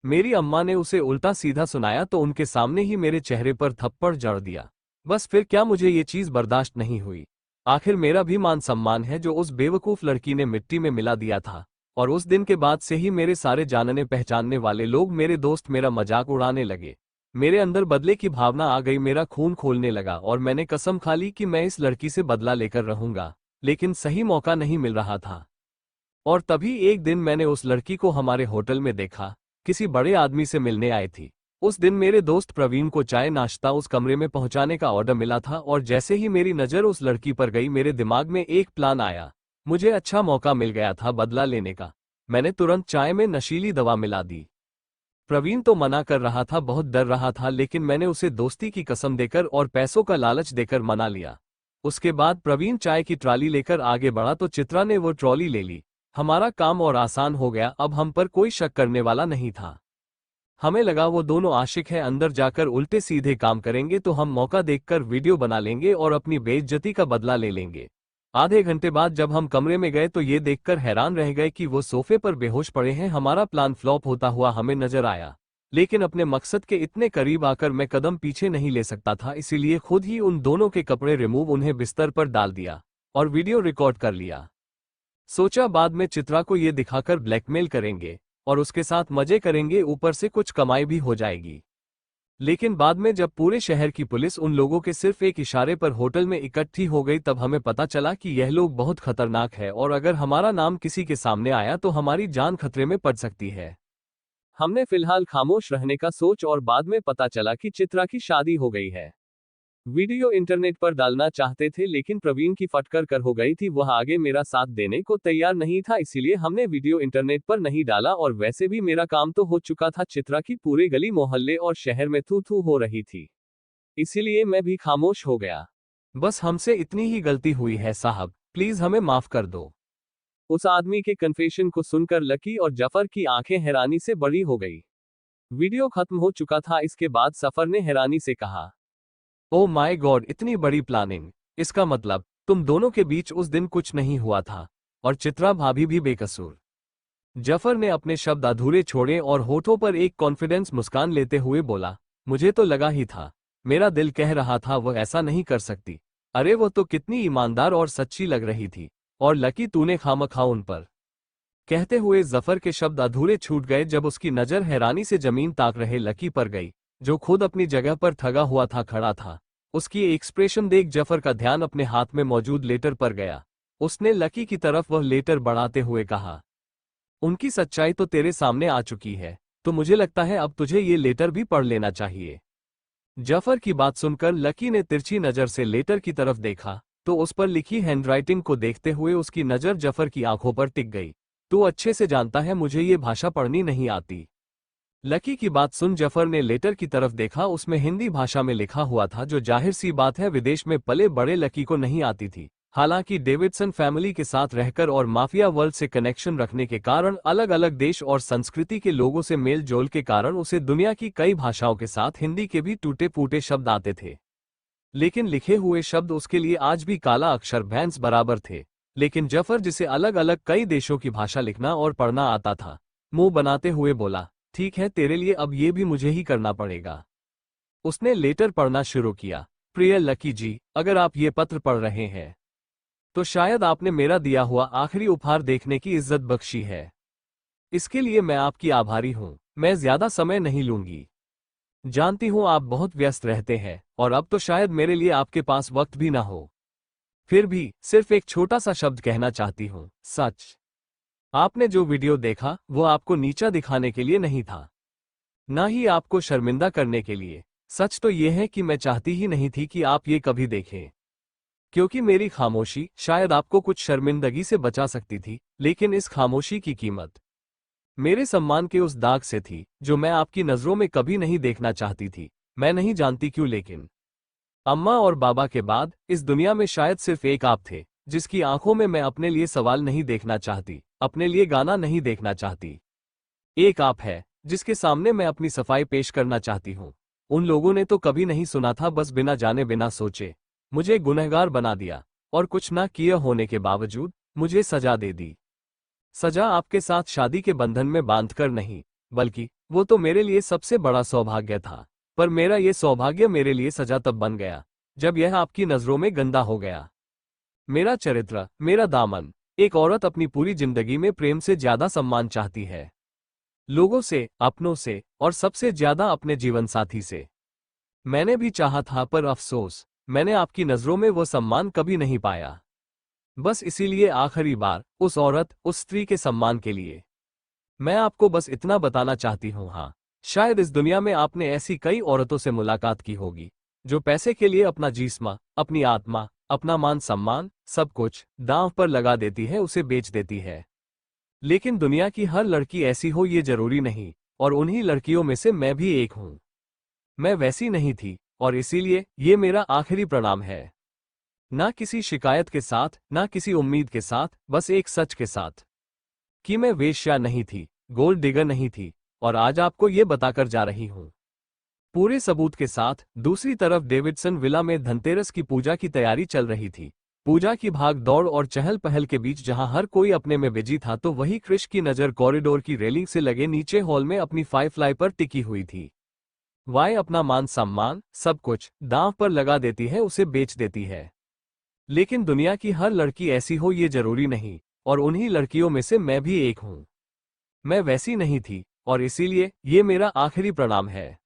मेरी अम्मा ने उसे उल्टा सीधा सुनाया तो उनके सामने ही मेरे चेहरे पर थप्पड़ जड़ दिया। बस फिर क्या, मुझे ये चीज बर्दाश्त नहीं हुई। आखिर मेरा भी मान सम्मान है जो उस बेवकूफ लड़की ने मिट्टी में मिला दिया था, और उस दिन के बाद से ही मेरे सारे जानने पहचानने वाले लोग, मेरे दोस्त, मेरा मजाक उड़ाने लगे। मेरे अंदर बदले की भावना आ गई, मेरा खून खोलने लगा और मैंने कसम खा ली कि मैं इस लड़की से बदला लेकर रहूंगा, लेकिन सही मौका नहीं मिल रहा था। और तभी एक दिन मैंने उस लड़की को हमारे होटल में देखा, किसी बड़े आदमी से मिलने आई थी। उस दिन मेरे दोस्त प्रवीण को चाय नाश्ता उस कमरे में पहुंचाने का ऑर्डर मिला था, और जैसे ही मेरी नज़र उस लड़की पर गई, मेरे दिमाग में एक प्लान आया। मुझे अच्छा मौका मिल गया था बदला लेने का। मैंने तुरंत चाय में नशीली दवा मिला दी। प्रवीण तो मना कर रहा था, बहुत डर रहा था, लेकिन मैंने उसे दोस्ती की कसम देकर और पैसों का लालच देकर मना लिया। उसके बाद प्रवीण चाय की ट्रॉली लेकर आगे बढ़ा तो चित्रा ने वो ट्रॉली ले ली। हमारा काम और आसान हो गया, अब हम पर कोई शक करने वाला नहीं था। हमें लगा वो दोनों आशिक हैं, अंदर जाकर उल्टे सीधे काम करेंगे तो हम मौका देखकर वीडियो बना लेंगे और अपनी बेइज्जती का बदला ले लेंगे। आधे घंटे बाद जब हम कमरे में गए तो ये देखकर हैरान रह गए कि वो सोफे पर बेहोश पड़े हैं। हमारा प्लान फ्लॉप होता हुआ हमें नजर आया, लेकिन अपने मकसद के इतने करीब आकर मैं कदम पीछे नहीं ले सकता था, इसीलिए खुद ही उन दोनों के कपड़े रिमूव, उन्हें बिस्तर पर डाल दिया और वीडियो रिकॉर्ड कर लिया। सोचा बाद में चित्रा को ये दिखाकर ब्लैकमेल करेंगे और उसके साथ मजे करेंगे, ऊपर से कुछ कमाई भी हो जाएगी। लेकिन बाद में जब पूरे शहर की पुलिस उन लोगों के सिर्फ एक इशारे पर होटल में इकट्ठी हो गई, तब हमें पता चला कि यह लोग बहुत खतरनाक है और अगर हमारा नाम किसी के सामने आया तो हमारी जान खतरे में पड़ सकती है। हमने फिलहाल खामोश रहने का सोच और बाद में पता चला कि चित्रा की शादी हो गई है। वीडियो इंटरनेट पर डालना चाहते थे लेकिन प्रवीण की फटकर कर हो गई थी, वह आगे मेरा साथ देने को तैयार नहीं था, इसीलिए हमने वीडियो इंटरनेट पर नहीं डाला और वैसे भी मेरा काम तो हो चुका था। चित्रा की पूरे गली मोहल्ले और शहर में थू थू हो रही थी, इसीलिए मैं भी खामोश हो गया। बस हमसे इतनी ही गलती हुई है साहब, प्लीज हमें माफ कर दो। उस आदमी के कन्फेशन को सुनकर लकी और जफर की आंखें हैरानी से बड़ी हो गई। वीडियो खत्म हो चुका था। इसके बाद सफर ने हैरानी से कहा, ओ माय गॉड, इतनी बड़ी प्लानिंग। इसका मतलब तुम दोनों के बीच उस दिन कुछ नहीं हुआ था और चित्रा भाभी भी बेकसूर। जफर ने अपने शब्द अधूरे छोड़े और होठों पर एक कॉन्फिडेंस मुस्कान लेते हुए बोला, मुझे तो लगा ही था, मेरा दिल कह रहा था वह ऐसा नहीं कर सकती। अरे वो तो कितनी ईमानदार और सच्ची लग रही थी, और लकी तूने खामखा उन पर। कहते हुए जफर के शब्द अधूरे छूट गए जब उसकी नजर हैरानी से जमीन ताक रहे लकी पर गई, जो खुद अपनी जगह पर ठगा हुआ था खड़ा था। उसकी एक्सप्रेशन देख जफर का ध्यान अपने हाथ में मौजूद लेटर पर गया। उसने लकी की तरफ वह लेटर बढ़ाते हुए कहा, उनकी सच्चाई तो तेरे सामने आ चुकी है, तो मुझे लगता है अब तुझे ये लेटर भी पढ़ लेना चाहिए। जफर की बात सुनकर लकी ने तिरछी नजर से लेटर की तरफ देखा तो उस पर लिखी हैंडराइटिंग को देखते हुए उसकी नजर जफर की आंखों पर टिक गई। तू अच्छे से जानता है मुझे ये भाषा पढ़नी नहीं आती। लकी की बात सुन जफर ने लेटर की तरफ देखा, उसमें हिंदी भाषा में लिखा हुआ था, जो जाहिर सी बात है विदेश में पले बड़े लकी को नहीं आती थी। हालांकि डेविडसन फैमिली के साथ रहकर और माफिया वर्ल्ड से कनेक्शन रखने के कारण, अलग अलग देश और संस्कृति के लोगों से मेल जोल के कारण उसे दुनिया की कई भाषाओं के साथ हिंदी के भी टूटे फूटे शब्द आते थे। लेकिन लिखे हुए शब्द उसके लिए आज भी काला अक्षर भैंस बराबर थे। लेकिन जफर, जिसे अलग अलग कई देशों की भाषा लिखना और पढ़ना आता था, मुंह बनाते हुए बोला, ठीक है, तेरे लिए अब ये भी मुझे ही करना पड़ेगा। उसने लेटर पढ़ना शुरू किया। प्रिय लकी जी, अगर आप ये पत्र पढ़ रहे हैं तो शायद आपने मेरा दिया हुआ आखिरी उपहार देखने की इज्जत बख्शी है। इसके लिए मैं आपकी आभारी हूं। मैं ज्यादा समय नहीं लूंगी। जानती हूं आप बहुत व्यस्त रहते हैं और अब तो शायद मेरे लिए आपके पास वक्त भी ना हो। फिर भी सिर्फ एक छोटा सा शब्द कहना चाहती हूं, सच। आपने जो वीडियो देखा वो आपको नीचा दिखाने के लिए नहीं था, ना ही आपको शर्मिंदा करने के लिए। सच तो यह है कि मैं चाहती ही नहीं थी कि आप ये कभी देखें, क्योंकि मेरी खामोशी शायद आपको कुछ शर्मिंदगी से बचा सकती थी, लेकिन इस खामोशी की कीमत मेरे सम्मान के उस दाग से थी जो मैं आपकी नजरों में कभी नहीं देखना चाहती थी। मैं नहीं जानती क्यों, लेकिन अम्मा और बाबा के बाद इस दुनिया में शायद सिर्फ एक आप थे जिसकी आंखों में मैं अपने लिए सवाल नहीं देखना चाहती, अपने लिए गाना नहीं देखना चाहती। एक आप है जिसके सामने मैं अपनी सफाई पेश करना चाहती हूँ। उन लोगों ने तो कभी नहीं सुना था, बस बिना जाने बिना सोचे मुझे गुनहगार बना दिया और कुछ ना किए होने के बावजूद मुझे सजा दे दी। सजा आपके साथ शादी के बंधन में बांधकर नहीं, बल्कि वो तो मेरे लिए सबसे बड़ा सौभाग्य था। पर मेरा ये सौभाग्य मेरे लिए सजा तब बन गया जब यह आपकी नजरों में गंदा हो गया। मेरा चरित्र, मेरा दामन। एक औरत अपनी पूरी जिंदगी में प्रेम से ज्यादा सम्मान चाहती है, लोगों से, अपनों से और सबसे ज्यादा अपने जीवनसाथी से। मैंने भी चाहा था, पर अफसोस मैंने आपकी नजरों में वो सम्मान कभी नहीं पाया। बस इसीलिए आखिरी बार उस औरत, उस स्त्री के सम्मान के लिए मैं आपको बस इतना बताना चाहती हूँ, हाँ, शायद इस दुनिया में आपने ऐसी कई औरतों से मुलाकात की होगी जो पैसे के लिए अपना जिस्म, अपनी आत्मा, अपना मान सम्मान, सब कुछ दांव पर लगा देती है, उसे बेच देती है। लेकिन दुनिया की हर लड़की ऐसी हो ये जरूरी नहीं, और उन्हीं लड़कियों में से मैं भी एक हूं। मैं वैसी नहीं थी और इसीलिए ये मेरा आखिरी प्रणाम है। ना किसी शिकायत के साथ, ना किसी उम्मीद के साथ, बस एक सच के साथ कि मैं वेश्या नहीं थी, गोल्ड डिगर नहीं थी, और आज आपको ये बताकर जा रही हूं, पूरे सबूत के साथ। दूसरी तरफ डेविडसन विला में धनतेरस की पूजा की तैयारी चल रही थी। पूजा की भाग दौड़ और चहल पहल के बीच जहां हर कोई अपने में बिजी था, तो वही क्रिश की नजर कॉरिडोर की रेलिंग से लगे नीचे हॉल में अपनी फाइवफ्लाई पर टिकी हुई थी। वाई अपना मान सम्मान, सब कुछ दांव पर लगा देती है, उसे बेच देती है। लेकिन दुनिया की हर लड़की ऐसी हो ये जरूरी नहीं, और उन्हीं लड़कियों में से मैं भी एक हूं। मैं वैसी नहीं थी और इसीलिए ये मेरा आखिरी प्रणाम है।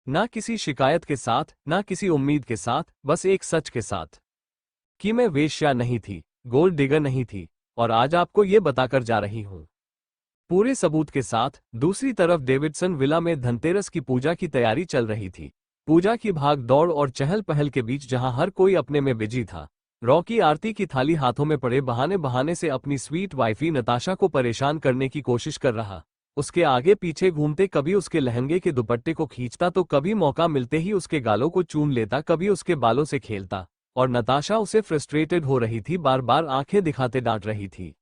ना किसी शिकायत के साथ, ना किसी उम्मीद के साथ, बस एक सच के साथ कि मैं वेश्या नहीं थी, गोल्ड डिगर नहीं थी, और आज आपको ये बताकर जा रही हूं। पूरे सबूत के साथ दूसरी तरफ डेविडसन विला में धनतेरस की पूजा की तैयारी चल रही थी। पूजा की भाग दौड़ और चहल पहल के बीच जहां हर कोई अपने में बिजी था, रॉकी आरती की थाली हाथों में पड़े बहाने बहाने से अपनी स्वीट वाइफी नताशा को परेशान करने की कोशिश कर रहा। उसके आगे पीछे घूमते, कभी उसके लहंगे के दुपट्टे को खींचता तो कभी मौका मिलते ही उसके गालों को चूम लेता, कभी उसके बालों से खेलता। और नताशा उसे फ्रस्ट्रेटेड हो रही थी, बार बार आंखें दिखाते डांट रही थी।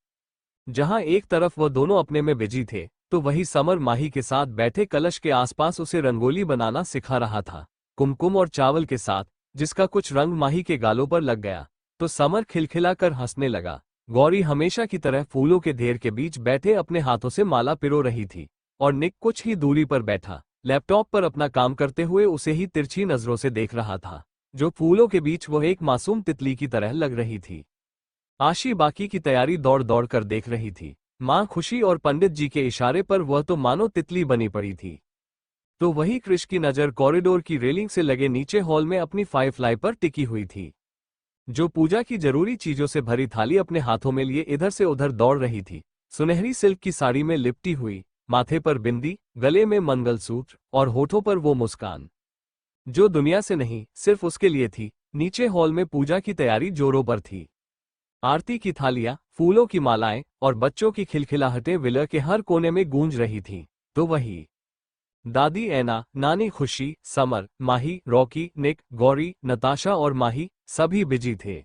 जहां एक तरफ वह दोनों अपने में बिजी थे, तो वही समर माही के साथ बैठे कलश के आसपास उसे रंगोली बनाना सिखा रहा था, कुमकुम और चावल के साथ, जिसका कुछ रंग माही के गालों पर लग गया तो समर खिलखिलाकर हंसने लगा। गौरी हमेशा की तरह फूलों के ढेर के बीच बैठे अपने हाथों से माला पिरो रही थी, और निक कुछ ही दूरी पर बैठा लैपटॉप पर अपना काम करते हुए उसे ही तिरछी नजरों से देख रहा था, जो फूलों के बीच वह एक मासूम तितली की तरह लग रही थी। आशी बाकी की तैयारी दौड़ दौड़ कर देख रही थी। मां खुशी और पंडित जी के इशारे पर वह तो मानो तितली बनी पड़ी थी। तो वही कृष की नजर कॉरिडोर की रेलिंग से लगे नीचे हॉल में अपनी फायरफ्लाई पर टिकी हुई थी, जो पूजा की जरूरी चीजों से भरी थाली अपने हाथों में लिए इधर से उधर दौड़ रही थी। सुनहरी सिल्क की साड़ी में लिपटी हुई, माथे पर बिंदी, गले में मंगलसूत्र और होठों पर वो मुस्कान जो दुनिया से नहीं, सिर्फ उसके लिए थी। नीचे हॉल में पूजा की तैयारी जोरों पर थी। आरती की थालियां, फूलों की मालाएं और बच्चों की खिलखिलाहटें विला के हर कोने में गूंज रही थीं। तो वही दादी ऐना, नानी खुशी, समर, माही, रॉकी, निक, गौरी, नताशा और माही सभी बिजी थे,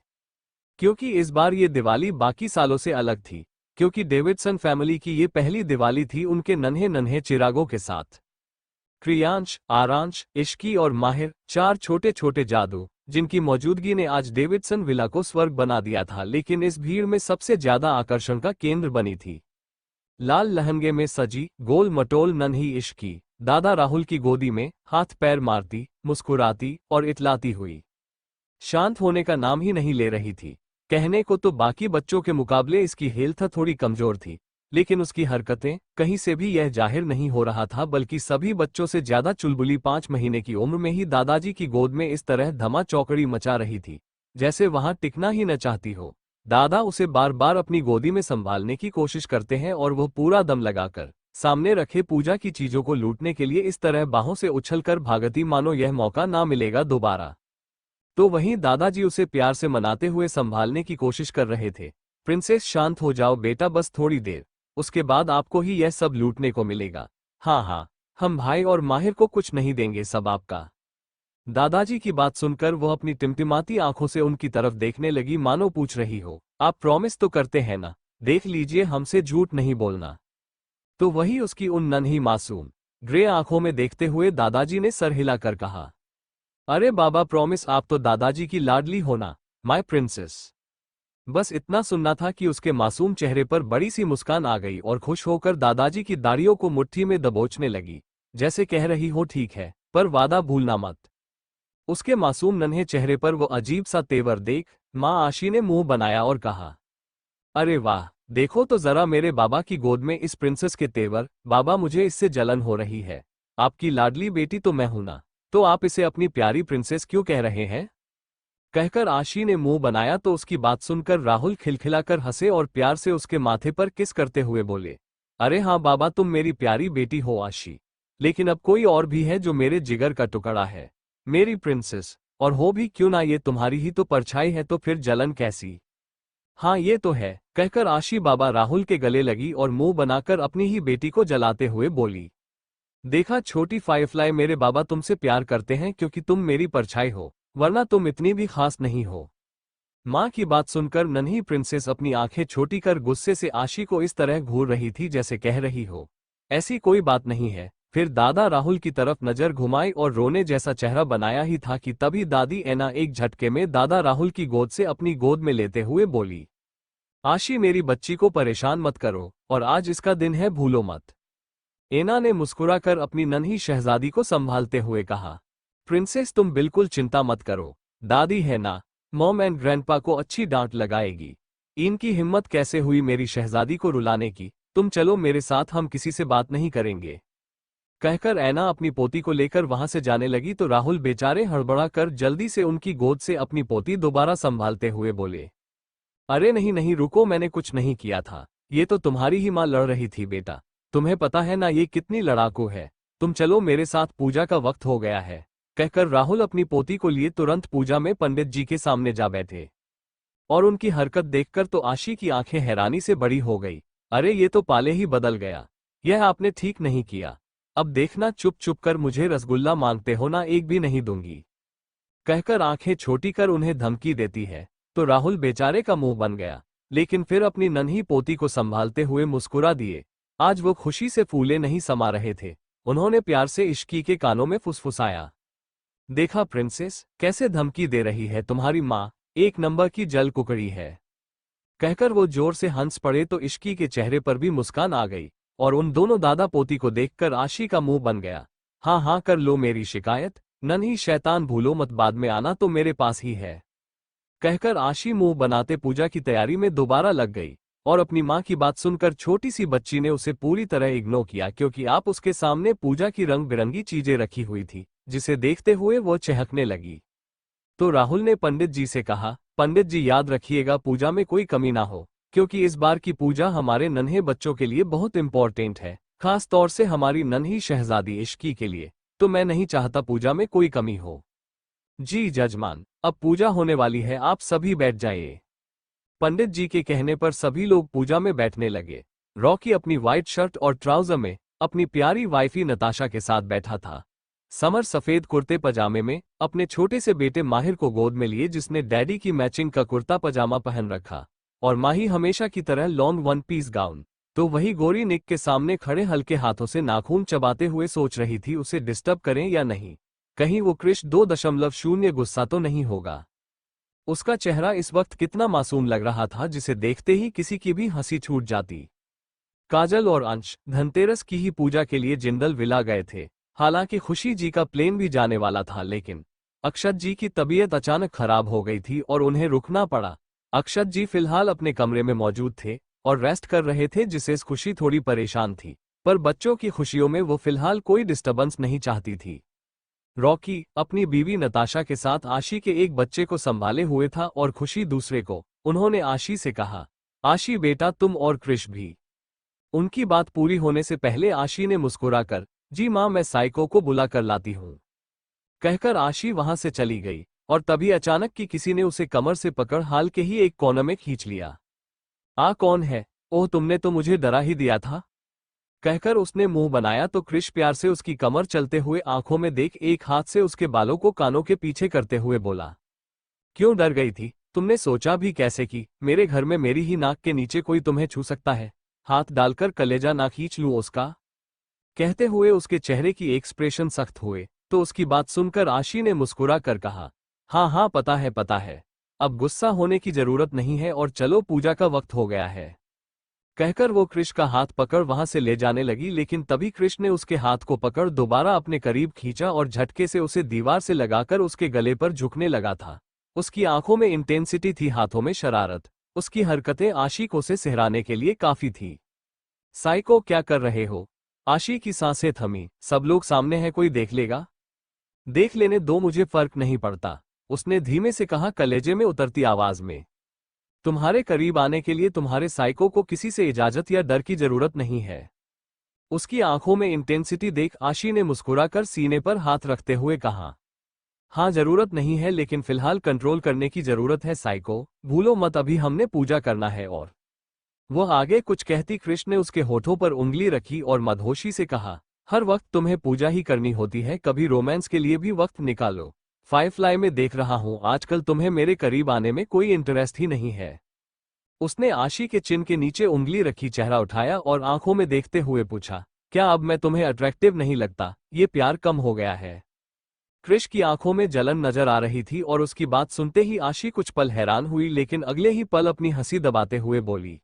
क्योंकि इस बार ये दिवाली बाकी सालों से अलग थी, क्योंकि डेविडसन फैमिली की ये पहली दिवाली थी उनके नन्हे नन्हे चिरागों के साथ। क्रियांश, आरांश, इश्की और माहिर, चार छोटे छोटे जादू, जिनकी मौजूदगी ने आज डेविडसन विला को स्वर्ग बना दिया था, लेकिन इस भीड़ में सबसे ज्यादा आकर्षण का केंद्र बनी थी। लाल लहंगे में सजी गोल मटोल नन्ही इश्की दादा राहुल की गोदी में हाथ पैर मारती, मुस्कुराती और इतलाती हुई शांत होने का नाम ही नहीं ले रही थी। कहने को तो बाकी बच्चों के मुकाबले इसकी हेल्थ थोड़ी कमजोर थी, लेकिन उसकी हरकतें कहीं से भी यह जाहिर नहीं हो रहा था, बल्कि सभी बच्चों से ज्यादा चुलबुली 5 महीने की उम्र में ही दादाजी की गोद में इस तरह धमा चौकड़ी मचा रही थी, जैसे वहां टिकना ही न चाहती हो। दादा उसे बार बार अपनी गोदी में संभालने की कोशिश करते हैं और वह पूरा दम लगाकर सामने रखे पूजा की चीजों को लूटने के लिए इस तरह बाहों से उछलकर भागती मानो यह मौका ना मिलेगा दोबारा। तो वहीं दादाजी उसे प्यार से मनाते हुए संभालने की कोशिश कर रहे थे। प्रिंसेस शांत हो जाओ बेटा, बस थोड़ी देर, उसके बाद आपको ही यह सब लूटने को मिलेगा। हाँ हाँ, हम भाई और माहिर को कुछ नहीं देंगे, सब आपका। दादाजी की बात सुनकर वह अपनी टिमटिमाती आंखों से उनकी तरफ देखने लगी, मानो पूछ रही हो, आप प्रॉमिस तो करते हैं ना? देख लीजिए, हमसे झूठ नहीं बोलना। तो वही उसकी उन नन्ही मासूम ग्रे आंखों में देखते हुए दादाजी ने सर हिलाकर कहा, अरे बाबा प्रॉमिस, आप तो दादाजी की लाडली होना, माय प्रिंसेस। बस इतना सुनना था कि उसके मासूम चेहरे पर बड़ी सी मुस्कान आ गई और खुश होकर दादाजी की दाढ़ियों को मुट्ठी में दबोचने लगी, जैसे कह रही हो ठीक है, पर वादा भूलना मत। उसके मासूम नन्हे चेहरे पर वो अजीब सा तेवर देख मां आशी ने मुंह बनाया और कहा, अरे वाह, देखो तो जरा मेरे बाबा की गोद में इस प्रिंसेस के तेवर। बाबा, मुझे इससे जलन हो रही है। आपकी लाडली बेटी तो मैं हूं ना, तो आप इसे अपनी प्यारी प्रिंसेस क्यों कह रहे हैं? कहकर आशी ने मुंह बनाया तो उसकी बात सुनकर राहुल खिलखिलाकर हंसे और प्यार से उसके माथे पर किस करते हुए बोले, अरे हाँ बाबा, तुम मेरी प्यारी बेटी हो आशी, लेकिन अब कोई और भी है जो मेरे जिगर का टुकड़ा है, मेरी प्रिंसेस। और हो भी क्यों ना, ये तुम्हारी ही तो परछाई है, तो फिर जलन कैसी? हाँ ये तो है, कहकर आशी बाबा राहुल के गले लगी और मुंह बनाकर अपनी ही बेटी को जलाते हुए बोली, देखा छोटी फायरफ्लाई, मेरे बाबा तुमसे प्यार करते हैं क्योंकि तुम मेरी परछाई हो, वरना तुम इतनी भी खास नहीं हो। मां की बात सुनकर नन्ही प्रिंसेस अपनी आंखें छोटी कर गुस्से से आशी को इस तरह घूर रही थी जैसे कह रही हो, ऐसी कोई बात नहीं है। फिर दादा राहुल की तरफ नजर घुमाई और रोने जैसा चेहरा बनाया ही था कि तभी दादी ऐना एक झटके में दादा राहुल की गोद से अपनी गोद में लेते हुए बोली, आशी मेरी बच्ची को परेशान मत करो, और आज इसका दिन है, भूलो मत। ऐना ने मुस्कुराकर अपनी नन्ही शहजादी को संभालते हुए कहा, प्रिंसेस तुम बिल्कुल चिंता मत करो, दादी है ना, मॉम एंड ग्रैंडपा को अच्छी डांट लगाएगी। इनकी हिम्मत कैसे हुई मेरी शहजादी को रुलाने की, तुम चलो मेरे साथ, हम किसी से बात नहीं करेंगे। कहकर ऐना अपनी पोती को लेकर वहां से जाने लगी तो राहुल बेचारे हड़बड़ा कर जल्दी से उनकी गोद से अपनी पोती दोबारा संभालते हुए बोले, अरे नहीं नहीं रुको, मैंने कुछ नहीं किया था, ये तो तुम्हारी ही मां लड़ रही थी बेटा, तुम्हें पता है ना ये कितनी लड़ाकू है। तुम चलो मेरे साथ, पूजा का वक्त हो गया है। कहकर राहुल अपनी पोती को लिए तुरंत पूजा में पंडित जी के सामने जा बैठे। और उनकी हरकत देखकर तो आशी की आंखें हैरानी से बड़ी हो गई। अरे ये तो पाले ही बदल गया। यह आपने ठीक नहीं किया। अब देखना, चुप चुप कर मुझे रसगुल्ला मांगते हो ना, एक भी नहीं दूंगी। कहकर आंखें छोटी कर उन्हें धमकी देती है। तो राहुल बेचारे का मुंह बन गया, लेकिन फिर अपनी नन्ही पोती को संभालते हुए मुस्कुरा दिए। आज वो खुशी से फूले नहीं समा रहे थे। उन्होंने प्यार से इश्की के कानों में फुसफुसाया। देखा प्रिंसेस, कैसे धमकी दे रही है तुम्हारी माँ, एक नंबर की जल कुकड़ी है। कहकर वो जोर से हंस पड़े तो इश्की के चेहरे पर भी मुस्कान आ गई, और उन दोनों दादा पोती को देखकर आशी का मुंह बन गया। हाँ हाँ कर लो मेरी शिकायत, नन्ही शैतान, भूलो मत बाद में आना तो मेरे पास ही है। कहकर आशी मुंह बनाते पूजा की तैयारी में दोबारा लग गई। और अपनी माँ की बात सुनकर छोटी सी बच्ची ने उसे पूरी तरह इग्नोर किया, क्योंकि आप उसके सामने पूजा की रंग बिरंगी चीजें रखी हुई थी, जिसे देखते हुए वो चहकने लगी। तो राहुल ने पंडित जी से कहा, पंडित जी याद रखिएगा पूजा में कोई कमी ना हो, क्योंकि इस बार की पूजा हमारे नन्हे बच्चों के लिए बहुत इंपॉर्टेंट है, खास तौर से हमारी नन्ही शहजादी इश्की के लिए। तो मैं नहीं चाहता पूजा में कोई कमी हो। जी जजमान, अब पूजा होने वाली है, आप सभी बैठ जाइए। पंडित जी के कहने पर सभी लोग पूजा में बैठने लगे। रॉकी अपनी व्हाइट शर्ट और ट्राउजर में अपनी प्यारी वाइफी नताशा के साथ बैठा था। समर सफेद कुर्ते पजामे में अपने छोटे से बेटे माहिर को गोद में लिए, जिसने डैडी की मैचिंग का कुर्ता पजामा पहन रखा, और माही हमेशा की तरह लॉन्ग वन पीस गाउन। तो वही गोरी निक के सामने खड़े हल्के हाथों से नाखून चबाते हुए सोच रही थी उसे डिस्टर्ब करें या नहीं, कहीं वो क्रिश 2.0 गुस्सा तो नहीं होगा। उसका चेहरा इस वक्त कितना मासूम लग रहा था, जिसे देखते ही किसी की भी हंसी छूट जाती। काजल और अंश धनतेरस की ही पूजा के लिए जिंदल विला गए थे। हालांकि खुशी जी का प्लेन भी जाने वाला था, लेकिन अक्षत जी की तबीयत अचानक खराब हो गई थी और उन्हें रुकना पड़ा। अक्षत जी फिलहाल अपने कमरे में मौजूद थे और रेस्ट कर रहे थे, जिससे खुशी थोड़ी परेशान थी, पर बच्चों की खुशियों में वो फिलहाल कोई डिस्टर्बेंस नहीं चाहती थी। रॉकी अपनी बीवी नताशा के साथ आशी के एक बच्चे को संभाले हुए था और खुशी दूसरे को। उन्होंने आशी से कहा, आशी बेटा तुम और क्रिश भी। उनकी बात पूरी होने से पहले आशी ने मुस्कुराकर, जी मां मैं साइको को बुला कर लाती हूं, कहकर आशी वहां से चली गई। और तभी अचानक की किसी ने उसे कमर से पकड़ हाल के ही एक कोने में खींच लिया। आ कौन है? ओह तुमने तो मुझे डरा ही दिया था, कहकर उसने मुंह बनाया तो क्रिश प्यार से उसकी कमर चलते हुए आंखों में देख एक हाथ से उसके बालों को कानों के पीछे करते हुए बोला, क्यों डर गई थी? तुमने सोचा भी कैसे कि मेरे घर में मेरी ही नाक के नीचे कोई तुम्हें छू सकता है? हाथ डालकर कलेजा ना खींच लूं उसका? कहते हुए उसके चेहरे की एक्सप्रेशन सख्त हुए। तो उसकी बात सुनकर आशी ने मुस्कुरा कर कहा, हाँ हाँ पता है पता है, अब गुस्सा होने की जरूरत नहीं है और चलो पूजा का वक्त हो गया है। कहकर वो क्रिश का हाथ पकड़ वहां से ले जाने लगी, लेकिन तभी क्रिश ने उसके हाथ को पकड़ दोबारा अपने करीब खींचा और झटके से उसे दीवार से लगाकर उसके गले पर झुकने लगा था। उसकी आंखों में इंटेंसिटी थी, हाथों में शरारत। उसकी हरकतें आशी को से सहराने के लिए काफी थी। साइको क्या कर रहे हो? आशी की सांसें थमी। सब लोग सामने हैं, कोई देख लेगा? देख लेने दो, मुझे फर्क नहीं पड़ता, उसने धीमे से कहा कलेजे में उतरती आवाज में। तुम्हारे करीब आने के लिए तुम्हारे साइको को किसी से इजाजत या डर की जरूरत नहीं है। उसकी आंखों में इंटेंसिटी देख आशी ने मुस्कुराकर सीने पर हाथ रखते हुए कहा, हाँ जरूरत नहीं है, लेकिन फिलहाल कंट्रोल करने की जरूरत है साइको, भूलो मत अभी हमने पूजा करना है। और वह आगे कुछ कहती क्रिश ने उसके होठों पर उंगली रखी और मदहोशी से कहा, हर वक्त तुम्हें पूजा ही करनी होती है, कभी रोमांस के लिए भी वक्त निकालो। फायरफ्लाई में देख रहा हूं आजकल तुम्हें मेरे करीब आने में कोई इंटरेस्ट ही नहीं है। उसने आशी के चिन के नीचे उंगली रखी, चेहरा उठाया और आंखों में देखते हुए पूछा, क्या अब मैं तुम्हें अट्रैक्टिव नहीं लगता? ये प्यार कम हो गया है? क्रिश की आंखों में जलन नजर आ रही थी और उसकी बात सुनते ही आशी कुछ पल हैरान हुई, लेकिन अगले ही पल अपनी हंसी दबाते हुए बोली,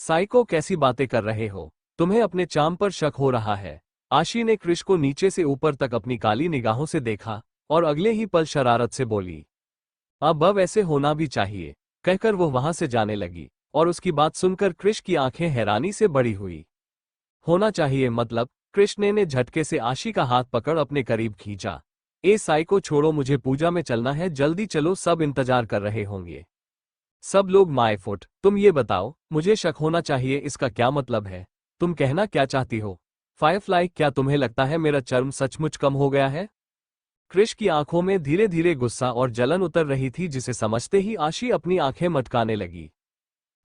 साइको कैसी बातें कर रहे हो? तुम्हें अपने चार्म पर शक हो रहा है? आशी ने क्रिश को नीचे से ऊपर तक अपनी काली निगाहों से देखा और अगले ही पल शरारत से बोली, अब ऐसे होना भी चाहिए, कहकर वो वहां से जाने लगी। और उसकी बात सुनकर क्रिश की आंखें हैरानी से बड़ी हुई। होना चाहिए मतलब? कृष्ण ने झटके से आशी का हाथ पकड़ अपने करीब खींचा। ए साइको छोड़ो, मुझे पूजा में चलना है, जल्दी चलो, सब इंतजार कर रहे होंगे। सब लोग माय फुट। तुम ये बताओ, मुझे शक होना चाहिए इसका क्या मतलब है? तुम कहना क्या चाहती हो? फायरफ्लाई, क्या तुम्हें लगता है मेरा चर्म सचमुच कम हो गया है? क्रिश की आंखों में धीरे धीरे गुस्सा और जलन उतर रही थी, जिसे समझते ही आशी अपनी आंखें मटकाने लगी।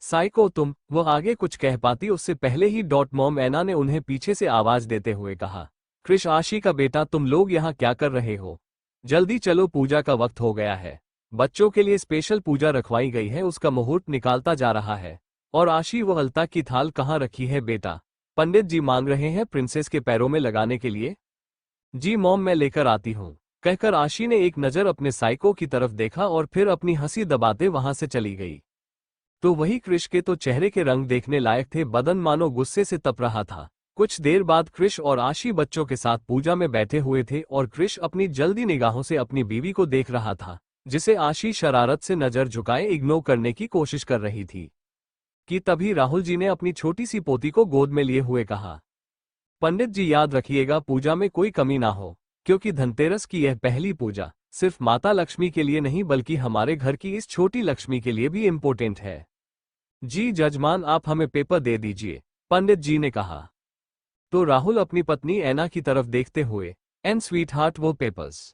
साइको तुम, वह आगे कुछ कह पाती उससे पहले ही मॉम एना ने उन्हें पीछे से आवाज देते हुए कहा, क्रिश, आशी का बेटा, तुम लोग यहाँ क्या कर रहे हो? जल्दी चलो, पूजा का वक्त हो गया है। बच्चों के लिए स्पेशल पूजा रखवाई गई है, उसका मुहूर्त निकालता जा रहा है। और आशी, वो अलता की थाल कहाँ रखी है बेटा? पंडित जी मांग रहे हैं प्रिंसेस के पैरों में लगाने के लिए। जी मॉम, मैं लेकर आती हूँ, कहकर आशी ने एक नज़र अपने साइको की तरफ देखा और फिर अपनी हंसी दबाते वहां से चली गई। तो वही क्रिश के तो चेहरे के रंग देखने लायक थे, बदन मानो गुस्से से तप रहा था। कुछ देर बाद क्रिश और आशी बच्चों के साथ पूजा में बैठे हुए थे और क्रिश अपनी जल्दी निगाहों से अपनी बीवी को देख रहा था, जिसे आशी शरारत से नजर झुकाए इग्नोर करने की कोशिश कर रही थी। कि तभी राहुल जी ने अपनी छोटी सी पोती को गोद में लिए हुए कहा, पंडित जी याद रखिएगा पूजा में कोई कमी ना हो, क्योंकि धनतेरस की यह पहली पूजा सिर्फ माता लक्ष्मी के लिए नहीं बल्कि हमारे घर की इस छोटी लक्ष्मी के लिए भी इम्पोर्टेंट है। जी जजमान, आप हमें पेपर दे दीजिए, पंडित जी ने कहा। तो राहुल अपनी पत्नी ऐना की तरफ देखते हुए, एन स्वीट हार्ट, वो पेपर्स?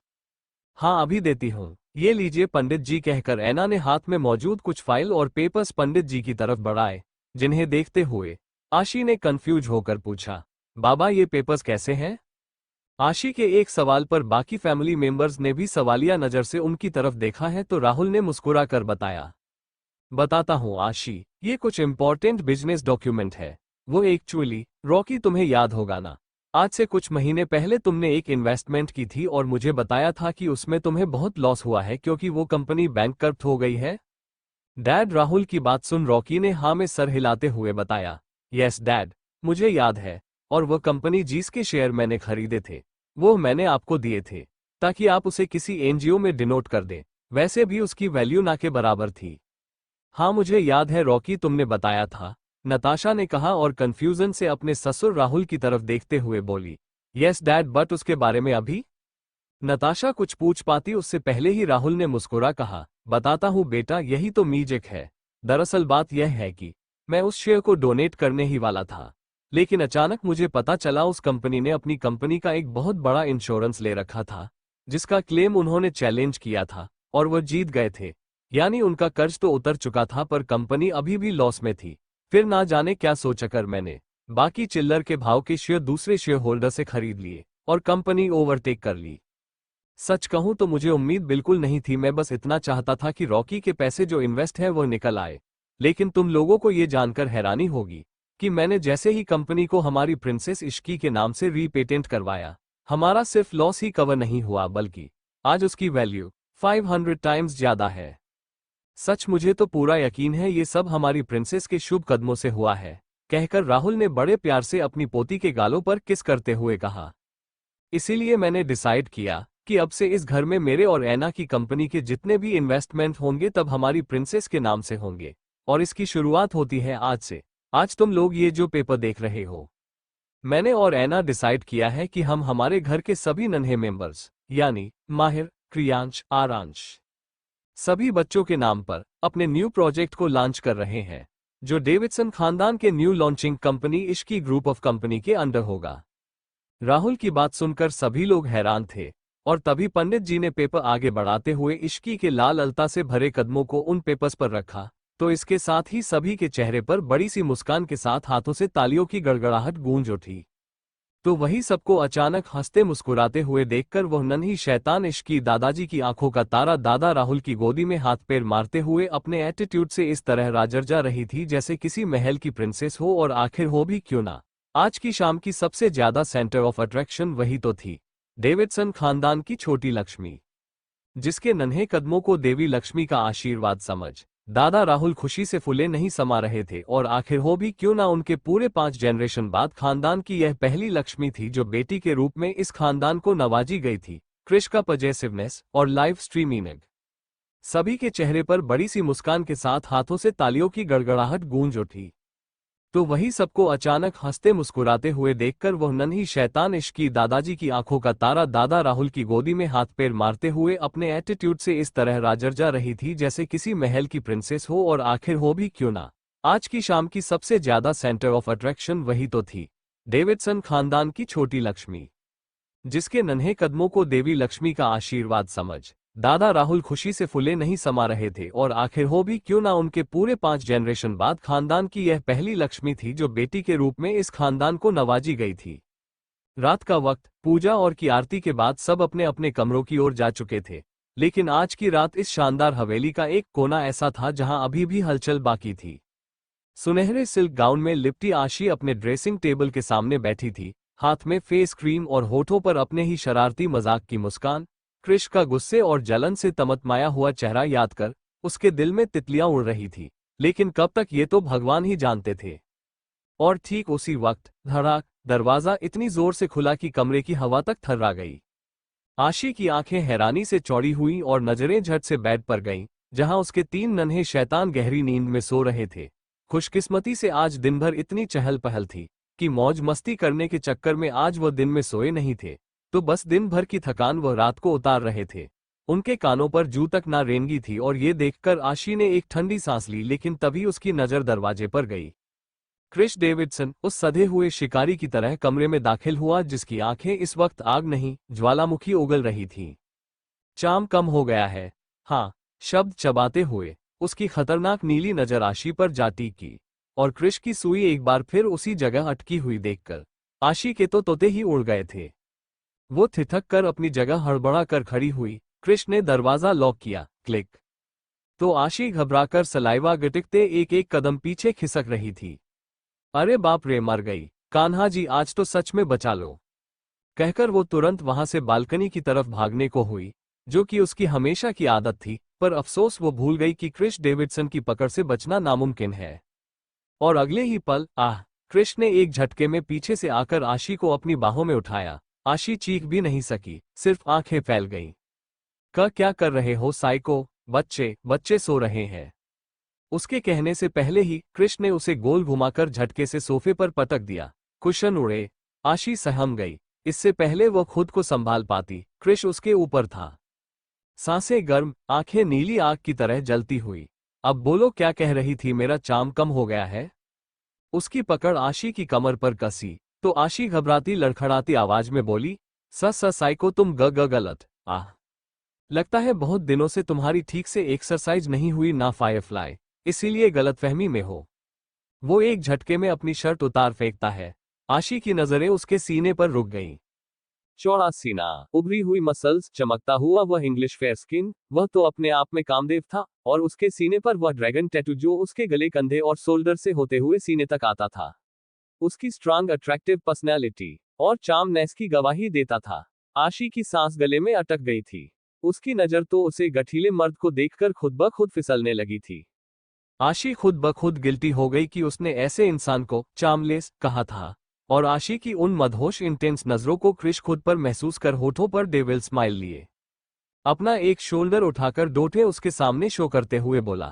हाँ अभी देती हूँ, ये लीजिए पंडित जी, कहकर ऐना ने हाथ में मौजूद कुछ फाइल और पेपर्स पंडित जी की तरफ बढ़ाए, जिन्हें देखते हुए आशी ने कंफ्यूज होकर पूछा, बाबा ये पेपर्स कैसे हैं? आशी के एक सवाल पर बाकी फैमिली मेंबर्स ने भी सवालिया नजर से उनकी तरफ देखा है, तो राहुल ने मुस्कुराकर बताया, बताता हूँ आशी, ये कुछ इंपॉर्टेंट बिजनेस डॉक्यूमेंट है। वो एक्चुअली, रॉकी तुम्हें याद होगा ना, आज से कुछ महीने पहले तुमने एक इन्वेस्टमेंट की थी और मुझे बताया था कि उसमें तुम्हें बहुत लॉस हुआ है क्योंकि वो कंपनी बैंकक्रप्ट हो गई है। डैड, राहुल की बात सुन रॉकी ने हाँ में सर हिलाते हुए बताया, यस डैड, मुझे याद है, और वह कंपनी जिसके शेयर मैंने खरीदे थे वो मैंने आपको दिए थे ताकि आप उसे किसी एनजीओ में डिनोट कर दें, वैसे भी उसकी वैल्यू ना के बराबर थी। हाँ मुझे याद है रॉकी, तुमने बताया था, नताशा ने कहा और कंफ्यूजन से अपने ससुर राहुल की तरफ देखते हुए बोली, यस डैड, बट उसके बारे में अभी? नताशा कुछ पूछ पाती उससे पहले ही राहुल ने मुस्कुरा कहा, बताता हूँ बेटा, यही तो मीजिक है। दरअसल बात यह है कि मैं उस शेयर को डोनेट करने ही वाला था, लेकिन अचानक मुझे पता चला उस कंपनी ने अपनी कंपनी का एक बहुत बड़ा इंश्योरेंस ले रखा था, जिसका क्लेम उन्होंने चैलेंज किया था और वह जीत गए थे। यानी उनका कर्ज तो उतर चुका था पर कंपनी अभी भी लॉस में थी। फिर ना जाने क्या सोचकर मैंने बाकी चिल्लर के भाव के शेयर दूसरे शेयर होल्डर से खरीद लिए और कंपनी ओवरटेक कर ली। सच कहूं तो मुझे उम्मीद बिल्कुल नहीं थी, मैं बस इतना चाहता था कि रॉकी के पैसे जो इन्वेस्ट है वो निकल आए। लेकिन तुम लोगों को ये जानकर हैरानी होगी कि मैंने जैसे ही कंपनी को हमारी प्रिंसेस इश्की के नाम से रीपेटेंट करवाया, हमारा सिर्फ लॉस ही कवर नहीं हुआ बल्कि आज उसकी वैल्यू 500 टाइम्स ज्यादा है। सच, मुझे तो पूरा यकीन है ये सब हमारी प्रिंसेस के शुभ कदमों से हुआ है, कहकर राहुल ने बड़े प्यार से अपनी पोती के गालों पर किस करते हुए कहा। इसीलिए मैंने डिसाइड किया कि अब से इस घर में मेरे और ऐना की कंपनी के जितने भी इन्वेस्टमेंट होंगे तब हमारी प्रिंसेस के नाम से होंगे, और इसकी शुरुआत होती है आज से। आज तुम लोग ये जो पेपर देख रहे हो, मैंने और ऐना डिसाइड किया है कि हम हमारे घर के सभी नन्हे मेंबर्स यानी माहिर, क्रियांश, आरांश, सभी बच्चों के नाम पर अपने न्यू प्रोजेक्ट को लॉन्च कर रहे हैं, जो डेविडसन खानदान के new launching company Ishki group of company के अंडर होगा। राहुल की बात सुनकर सभी लोग हैरान थे और तभी पंडित जी ने पेपर आगे बढ़ाते हुए इश्की के लाल अलता से भरे कदमों को उन पेपर्स पर रखा, तो इसके साथ ही सभी के चेहरे पर बड़ी सी मुस्कान के साथ हाथों से तालियों की गड़गड़ाहट गूंज उठी। तो वही सबको अचानक हंसते मुस्कुराते हुए देखकर वह नन्ही शैतान इश्की दादाजी की आंखों का तारा दादा राहुल की गोदी में हाथ पैर मारते हुए अपने एटीट्यूड से इस तरह राजर्जा रही थी जैसे किसी महल की प्रिंसेस हो, और आखिर हो भी क्यों ना, आज की शाम की सबसे ज्यादा सेंटर ऑफ अट्रैक्शन वही तो थी, डेविडसन खानदान की छोटी लक्ष्मी, जिसके नन्हे कदमों को देवी लक्ष्मी का आशीर्वाद समझ दादा राहुल खुशी से फूले नहीं समा रहे थे। और आखिर हो भी क्यों ना, उनके पूरे 5 जनरेशन बाद खानदान की यह पहली लक्ष्मी थी जो बेटी के रूप में इस खानदान को नवाजी गई थी। क्रिश का पजेसिवनेस और लाइव स्ट्रीमिंग, सभी के चेहरे पर बड़ी सी मुस्कान के साथ हाथों से तालियों की गड़गड़ाहट गूंज उठी। तो वही सबको अचानक हंसते मुस्कुराते हुए देखकर वह नन्ही शैतान इश्की दादाजी की आंखों का तारा दादा राहुल की गोदी में हाथ पैर मारते हुए अपने एटीट्यूड से इस तरह राजर्जा रही थी जैसे किसी महल की प्रिंसेस हो, और आखिर हो भी क्यों ना, आज की शाम की सबसे ज्यादा सेंटर ऑफ अट्रैक्शन वही तो थी, डेविडसन खानदान की छोटी लक्ष्मी, जिसके नन्हे कदमों को देवी लक्ष्मी का आशीर्वाद समझ दादा राहुल खुशी से फूले नहीं समा रहे थे। और आखिर हो भी क्यों ना, उनके पूरे 5 जनरेशन बाद खानदान की यह पहली लक्ष्मी थी जो बेटी के रूप में इस खानदान को नवाजी गई थी। रात का वक्त, पूजा और की आरती के बाद सब अपने अपने कमरों की ओर जा चुके थे, लेकिन आज की रात इस शानदार हवेली का एक कोना ऐसा था जहां अभी भी हलचल बाकी थी। सुनहरे सिल्क गाउन में लिपटी आशी अपने ड्रेसिंग टेबल के सामने बैठी थी, हाथ में फेस क्रीम और होठों पर अपने ही शरारती मजाक की मुस्कान। क्रिश का गुस्से और जलन से तमतमाया हुआ चेहरा याद कर उसके दिल में तितलियां उड़ रही थी, लेकिन कब तक ये तो भगवान ही जानते थे। और ठीक उसी वक्त धड़ाक, दरवाजा इतनी जोर से खुला कि कमरे की हवा तक थर्रा गई। आशी की आंखें हैरानी से चौड़ी हुई और नजरें झट से बेड पर गईं, जहां उसके 3 नन्हे शैतान गहरी नींद में सो रहे थे। खुशकिस्मती से आज दिन भर इतनी चहल पहल थी कि मौज मस्ती करने के चक्कर में आज वह दिन में सोए नहीं थे, तो बस दिन भर की थकान वह रात को उतार रहे थे। उनके कानों पर जू तक ना रेंगी थी और ये देखकर आशी ने एक ठंडी सांस ली, लेकिन तभी उसकी नजर दरवाजे पर गई। क्रिश डेविडसन उस सधे हुए शिकारी की तरह कमरे में दाखिल हुआ, जिसकी आंखें इस वक्त आग नहीं ज्वालामुखी उगल रही थीं। चाम कम हो गया है, हाँ, शब्द चबाते हुए उसकी खतरनाक नीली नजर आशी पर जा टिकी, और क्रिश की सुई एक बार फिर उसी जगह अटकी हुई देखकर आशी के तो तोते ही उड़ गए थे। वो थिठक कर अपनी जगह हड़बड़ा कर खड़ी हुई। क्रिश ने दरवाजा लॉक किया, क्लिक। तो आशी घबराकर सलाइवा गटिकते एक एक कदम पीछे खिसक रही थी। अरे बाप रे, मर गई, कान्हा जी आज तो सच में बचा लो, कहकर वो तुरंत वहां से बालकनी की तरफ भागने को हुई, जो कि उसकी हमेशा की आदत थी। पर अफसोस वो भूल गई कि क्रिश डेविडसन की पकड़ से बचना नामुमकिन है। और अगले ही पल, क्रिश ने एक झटके में पीछे से आकर आशी को अपनी बाहों में उठाया। आशी चीख भी नहीं सकी, सिर्फ आंखें फैल गईं। क्या कर रहे हो साइको, बच्चे बच्चे सो रहे हैं। उसके कहने से पहले ही क्रिश ने उसे गोल घुमाकर झटके से सोफे पर पटक दिया। कुशन उड़े। आशी सहम गई। इससे पहले वह खुद को संभाल पाती, क्रिश उसके ऊपर था। सांसें गर्म, आंखें नीली आग की तरह जलती हुई। अब बोलो, क्या कह रही थी? मेरा चाम कम हो गया है? उसकी पकड़ आशी की कमर पर कसी तो आशी घबराती लड़खड़ाती आवाज में बोली, साइको, तुम गलत। लगता है बहुत दिनों से तुम्हारी ठीक से एक्सरसाइज नहीं हुई ना फायरफ्लाई, इसीलिए गलतफहमी में हो। वो एक झटके में अपनी शर्ट उतार फेंकता है। आशी की नजरें उसके सीने पर रुक गईं। चौड़ा सीना, उभरी हुई मसल्स, चमकता हुआ वह इंग्लिश फेयर स्किन, वह तो अपने आप में कामदेव था। और उसके सीने पर वह ड्रैगन टैटू जो उसके गले, कंधे और शोल्डर से होते हुए सीने तक आता था। उसकी स्ट्रांग अट्रैक्टिव पर्सनैलिटी और चार्मनेस की गवाही देता था। आशी की सांस गले में अटक गई थी। उसकी नजर तो उसे गठीले मर्द को देखकर खुद ब खुद फिसलने लगी थी। आशी खुद ब खुद गिल्टी हो गई कि उसने ऐसे इंसान को चार्मलेस कहा था। और आशी की उन मदहोश इंटेंस नजरों को क्रिश खुद पर महसूस कर होठों पर डेविल स्माइल लिए अपना एक शोल्डर उठाकर डोटे उसके सामने शो करते हुए बोला।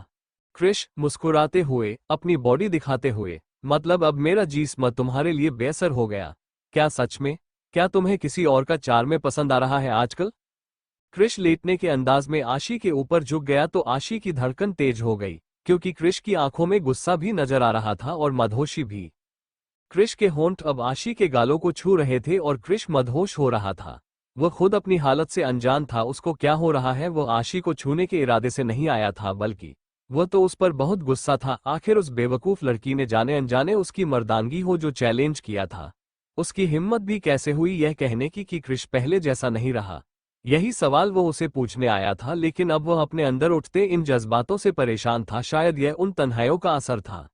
क्रिश मुस्कुराते हुए, अपनी बॉडी दिखाते हुए, मतलब अब मेरा जिस्म तुम्हारे लिए बेअसर हो गया क्या? सच में? क्या तुम्हें किसी और का चार्म पसंद आ रहा है आजकल? क्रिश लेटने के अंदाज में आशी के ऊपर झुक गया तो आशी की धड़कन तेज हो गई, क्योंकि क्रिश की आंखों में गुस्सा भी नजर आ रहा था और मदहोशी भी। क्रिश के होंठ अब आशी के गालों को छू रहे थे और क्रिश मदहोश हो रहा था। वह खुद अपनी हालत से अनजान था। उसको क्या हो रहा है? वह आशी को छूने के इरादे से नहीं आया था, बल्कि वह तो उस पर बहुत गुस्सा था। आखिर उस बेवकूफ लड़की ने जाने अनजाने उसकी मर्दानगी हो जो चैलेंज किया था, उसकी हिम्मत भी कैसे हुई यह कहने की कि क्रिश पहले जैसा नहीं रहा। यही सवाल वो उसे पूछने आया था, लेकिन अब वह अपने अंदर उठते इन जज्बातों से परेशान था। शायद यह उन तन्हाइयों का असर था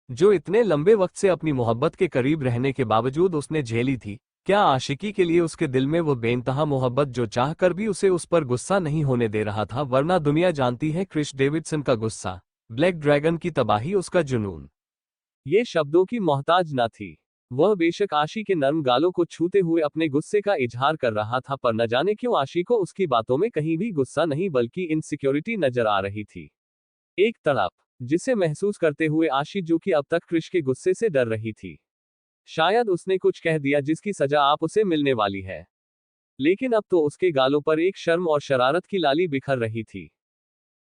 जो इतने लंबे वक्त से अपनी मोहब्बत के करीब रहने के बावजूद उसने झेली थी। क्या आशिकी के लिए उसके दिल में वो बेइंतहा मोहब्बत जो चाह कर भी उसे उस पर गुस्सा नहीं होने दे रहा था? वरना दुनिया जानती है क्रिश डेविडसन का गुस्सा, ब्लैक ड्रैगन की तबाही, उसका जुनून ये शब्दों की मोहताज न थी। वह बेशक आशी के नर्म गालों को छूते हुए अपने गुस्से का इजहार कर रहा था, पर न जाने क्यों आशी को उसकी बातों में कहीं भी गुस्सा नहीं बल्कि इनसिक्योरिटी नजर आ रही थी। एक तड़प जिसे महसूस करते हुए आशी, जो कि अब तक क्रिश के गुस्से से डर रही थी, शायद उसने कुछ कह दिया जिसकी सजा आप उसे मिलने वाली है। लेकिन अब तो उसके गालों पर एक शर्म और शरारत की लाली बिखर रही थी।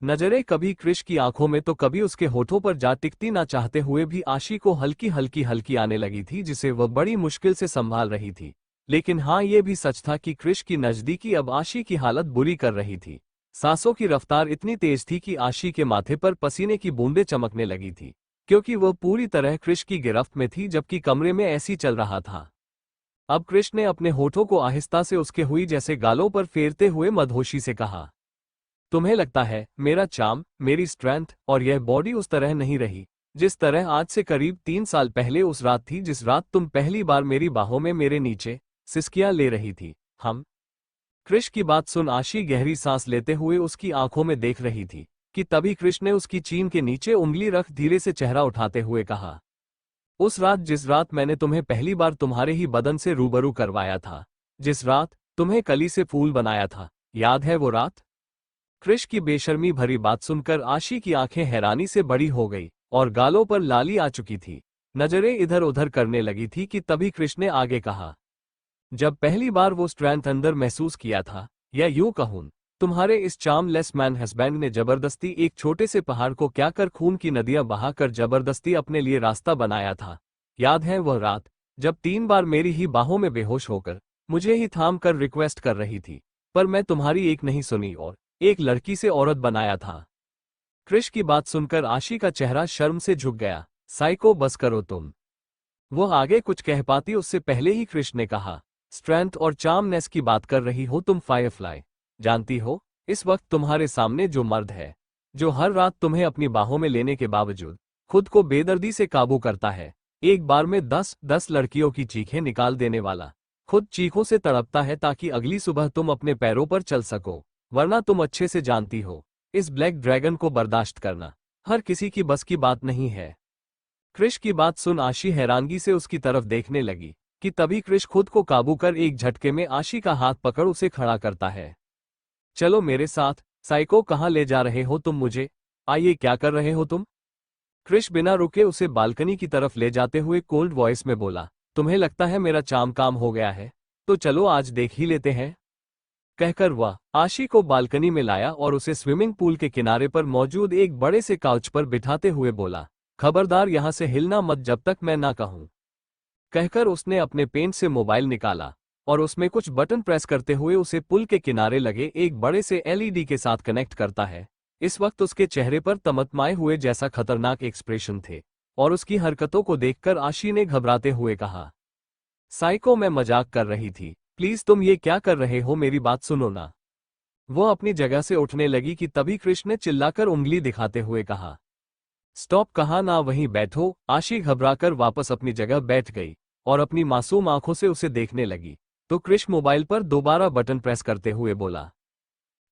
नजरें कभी कृष की आंखों में तो कभी उसके होठों पर जा टिकती ना चाहते हुए भी आशी को हल्की हल्की आने लगी थी, जिसे वह बड़ी मुश्किल से संभाल रही थी। लेकिन हाँ, ये भी सच था कि कृष की नजदीकी अब आशी की हालत बुरी कर रही थी। सांसों की रफ्तार इतनी तेज थी कि आशी के माथे पर पसीने की बूंदें चमकने लगी थी, क्योंकि वह पूरी तरह कृष की गिरफ्त में थी, जबकि कमरे में ऐसी चल रहा था। अब कृष ने अपने होठों को आहिस्ता से उसके हुई जैसे गालों पर फेरते हुए मदहोशी से कहा, तुम्हें लगता है मेरा चार्म, मेरी स्ट्रेंथ और यह बॉडी उस तरह नहीं रही जिस तरह आज से करीब 3 साल पहले उस रात थी, जिस रात तुम पहली बार मेरी बाहों में मेरे नीचे सिसकियां ले रही थी। हम कृष की बात सुन आशी गहरी सांस लेते हुए उसकी आंखों में देख रही थी कि तभी कृष ने उसकी चीन के नीचे उंगली रख धीरे से चेहरा उठाते हुए कहा, उस रात, जिस रात मैंने तुम्हें पहली बार तुम्हारे ही बदन से रूबरू करवाया था, जिस रात तुम्हें कली से फूल बनाया था, याद है वो रात? कृष की बेशर्मी भरी बात सुनकर आशी की आंखें हैरानी से बड़ी हो गई और गालों पर लाली आ चुकी थी। नजरें इधर उधर करने लगी थी कि तभी कृष ने आगे कहा, जब पहली बार वो स्ट्रेंथ अंदर महसूस किया था, या यूं कहूं, तुम्हारे इस चार्मलेस मैन हस्बैंड ने जबरदस्ती एक छोटे से पहाड़ को क्या कर खून की नदियां बहाकर जबरदस्ती अपने लिए रास्ता बनाया था। याद है वह रात जब 3 बार मेरी ही बाहों में बेहोश होकर मुझे ही थाम कर रिक्वेस्ट कर रही थी, पर मैं तुम्हारी एक नहीं सुनी और एक लड़की से औरत बनाया था। कृष की बात सुनकर आशी का चेहरा शर्म से झुक गया। साइको, बस करो तुम। वो आगे कुछ कह पाती उससे पहले ही कृष ने कहा, स्ट्रेंथ और चार्मनेस की बात कर रही हो तुम फायरफ्लाई? जानती हो, इस वक्त तुम्हारे सामने जो मर्द है, जो हर रात तुम्हें अपनी बाहों में लेने के बावजूद खुद को बेदर्दी से काबू करता है, एक बार में 10-10 लड़कियों की चीखें निकाल देने वाला, खुद चीखों से तड़पता है ताकि अगली सुबह तुम अपने पैरों पर चल सको, वरना तुम अच्छे से जानती हो, इस ब्लैक ड्रैगन को बर्दाश्त करना हर किसी की बस की बात नहीं है। कृष की बात सुन आशी हैरानगी से उसकी तरफ देखने लगी कि तभी कृष खुद को काबू कर एक झटके में आशी का हाथ पकड़ उसे खड़ा करता है। चलो मेरे साथ। साइको, कहाँ ले जा रहे हो तुम मुझे? आइए, क्या कर रहे हो तुम? कृष बिना रुके उसे बालकनी की तरफ ले जाते हुए कोल्ड वॉइस में बोला, तुम्हें लगता है मेरा चाम काम हो गया है? तो चलो आज देख ही लेते हैं। कहकर वह आशी को बालकनी में लाया और उसे स्विमिंग पूल के किनारे पर मौजूद एक बड़े से काउच पर बिठाते हुए बोला, खबरदार यहां से हिलना मत जब तक मैं ना कहूं। कहकर उसने अपने पेन से मोबाइल निकाला और उसमें कुछ बटन प्रेस करते हुए उसे पुल के किनारे लगे एक बड़े से एलईडी के साथ कनेक्ट करता है। इस वक्त उसके चेहरे पर तमतमाए हुए जैसा खतरनाक एक्सप्रेशन थे और उसकी हरकतों को देखकर आशी ने घबराते हुए कहा, साइको, मैं मजाक कर रही थी, प्लीज तुम ये क्या कर रहे हो, मेरी बात सुनो ना। वो अपनी जगह से उठने लगी कि तभी कृष ने चिल्लाकर उंगली दिखाते हुए कहा, स्टॉप, कहा ना वहीं बैठो। आशी घबराकर वापस अपनी जगह बैठ गई और अपनी मासूम आंखों से उसे देखने लगी तो कृष मोबाइल पर दोबारा बटन प्रेस करते हुए बोला,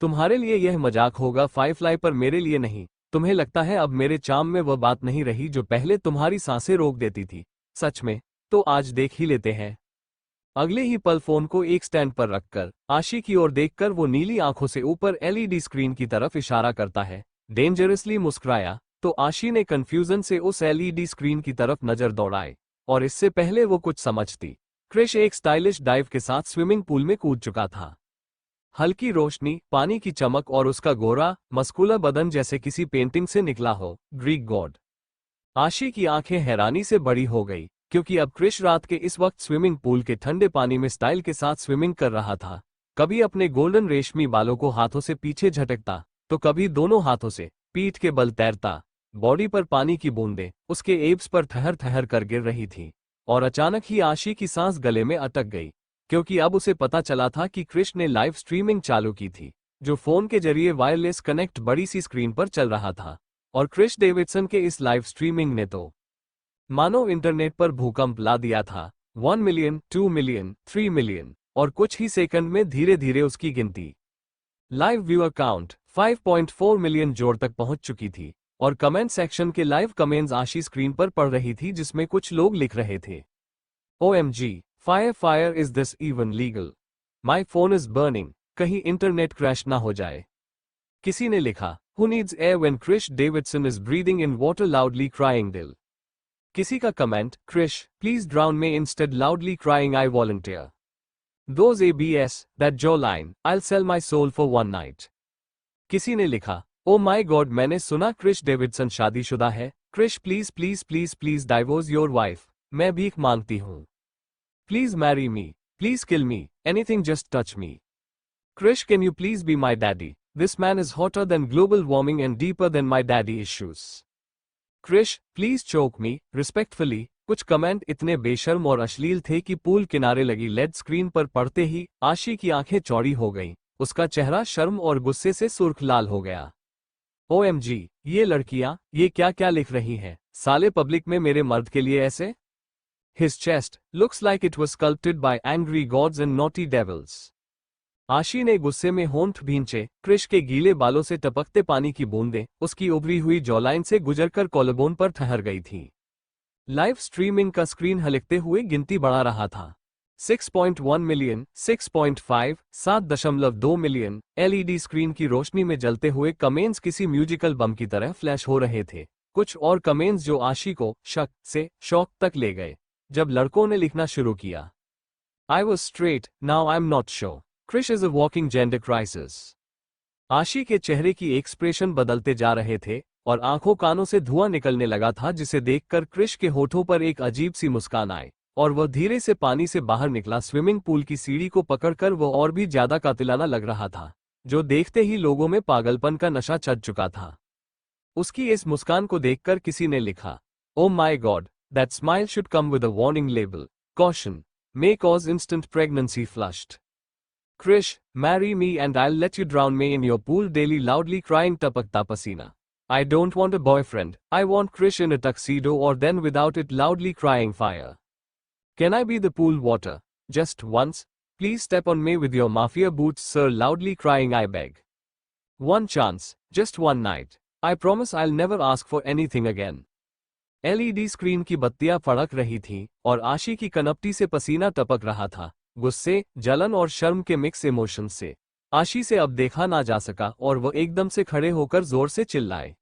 तुम्हारे लिए यह मजाक होगा फायरफ्लाई, पर मेरे लिए नहीं। तुम्हें लगता है अब मेरे चाम में वह बात नहीं रही जो पहले तुम्हारी सांसें रोक देती थी? सच में? तो आज देख ही लेते हैं। अगले ही पल फोन को एक स्टैंड पर रखकर आशी की ओर देखकर वो नीली आंखों से ऊपर एलईडी स्क्रीन की तरफ इशारा करता है। डेंजरसली मुस्कुराया तो आशी ने कंफ्यूजन से उस एलईडी स्क्रीन की तरफ नजर दौड़ाई और इससे पहले वो कुछ समझती, कृष एक स्टाइलिश डाइव के साथ स्विमिंग पूल में कूद चुका था। हल्की रोशनी, पानी की चमक और उसका गोरा मस्कुलर बदन जैसे किसी पेंटिंग से निकला हो, ग्रीक गॉड। आशी की आंखें हैरानी से बड़ी हो गई क्योंकि अब कृष रात के इस वक्त स्विमिंग पूल के ठंडे पानी में स्टाइल के साथ स्विमिंग कर रहा था। कभी अपने गोल्डन रेशमी बालों को हाथों से पीछे झटकता तो कभी दोनों हाथों से पीठ के बल तैरता। बॉडी पर पानी की बूंदें उसके एब्स पर ठहर ठहर कर गिर रही थी और अचानक ही आशी की सांस गले में अटक गई क्योंकि अब उसे पता चला था कि कृष ने लाइव स्ट्रीमिंग चालू की थी जो फोन के जरिए वायरलेस कनेक्ट बड़ी सी स्क्रीन पर चल रहा था। और क्रिस डेविडसन के इस लाइव स्ट्रीमिंग ने तो मानो इंटरनेट पर भूकंप ला दिया था। 1 मिलियन, 2 मिलियन, 3 मिलियन और कुछ ही सेकंड में धीरे धीरे उसकी गिनती लाइव व्यूअर काउंट 5.4 मिलियन जोड़ तक पहुंच चुकी थी और कमेंट सेक्शन के लाइव कमेंट्स आशी स्क्रीन पर पढ़ रही थी जिसमें कुछ लोग लिख रहे थे, OMG, fire is this even legal? My phone is burning, कहीं इंटरनेट क्रैश ना हो जाए। किसी ने लिखा, Who needs air when Krish Davidson is breathing in water loudly crying dill? किसी का comment, Krish, please drown me instead loudly crying I volunteer. Those ABS, that jawline, I'll sell my soul for one night. किसी ने लिखा, oh my God, मैंने सुना Krrish Davidson शादीशुदा है। Krish please please please please divorce your wife. मैं भीख मांगती हूँ। Please marry me, please kill me, anything just touch me. Krish can you please be my daddy? This man is hotter than global warming and deeper than my daddy issues. Krish please choke me respectfully. कुछ comment इतने बेशर्म और अश्लील थे कि pool किनारे लगी lead screen पर पड़ते ही आशी की आंखें चौड़ी हो गईं। उसका चेहरा शर्म और गुस्से से सुर्ख लाल हो गया। OMG, ये लड़कियां ये क्या क्या लिख रही हैं? साले पब्लिक में मेरे मर्द के लिए ऐसे? His chest looks like it was sculpted by angry gods and naughty devils. आशी ने गुस्से में होंठ भींचे। क्रिश के गीले बालों से टपकते पानी की बूंदें उसकी उभरी हुई जॉलाइन से गुजरकर कॉलरबोन पर ठहर गई थीं। लाइव स्ट्रीमिंग का स्क्रीन हलकते हुए गिनती बढ़ा रहा था। 6.1 मिलियन, 6.5, 7.2 मिलियन। LED स्क्रीन की रोशनी में जलते हुए कमेंट्स किसी म्यूजिकल बम की तरह फ्लैश हो रहे थे। कुछ और कमेंट्स जो आशी को शक से शौक तक ले गए। जब लड़कों ने लिखना शुरू किया, I was straight, now I'm not sure. Krish is a walking gender crisis. आशी के चेहरे की एक्सप्रेशन बदलते जा रहे थे और आंखों कानों से धुआं निकलने लगा था, जिसे देखकर क्रिश के होठों पर एक अजीब सी मुस्कान आई और वह धीरे से पानी से बाहर निकला। स्विमिंग पूल की सीढ़ी को पकड़कर वह और भी ज्यादा कातिलाना लग रहा था, जो देखते ही लोगों में पागलपन का नशा चढ़ चुका था। उसकी इस मुस्कान को देखकर किसी ने लिखा, Oh my God, that smile should come with a warning label. Caution, may cause instant pregnancy flushed. Krish, marry me and I'll let you drown me in your pool daily, loudly crying tapakta pasina. I don't want a boyfriend, I want Krish in a tuxedo or then without it, loudly crying fire. Can I be the pool water? Just once? Please step on me with your mafia boots, sir, loudly crying I beg. One chance, just one night. I promise I'll never ask for anything again. LED screen की बत्तियां फड़क रही थीं और आशी की कनपटी से पसीना टपक रहा था। गुस्से, जलन और शर्म के मिक्स इमोशंस से आशी से अब देखा ना जा सका और वह एकदम से खड़े होकर जोर से चिल्लाए।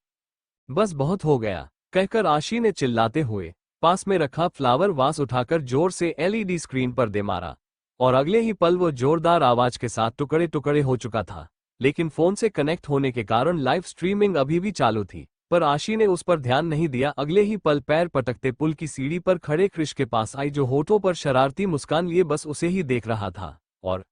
बस बहुत हो गया, कहकर आशी ने चिल्लाते हुए पास में रखा फ्लावर वास उठाकर जोर से LED स्क्रीन पर दे मारा और अगले ही पल वो जोरदार आवाज के साथ टुकड़े टुकड़े हो चुका था। लेकिन फोन से कनेक्ट होने के कारण लाइव स्ट्रीमिंग अभी भी चालू थी, पर आशी ने उस पर ध्यान नहीं दिया। अगले ही पल पैर पटकते पुल की सीढ़ी पर खड़े क्रिश के पास आई, जो होठों पर शरारती मुस्कान लिए बस उसे ही देख रहा था और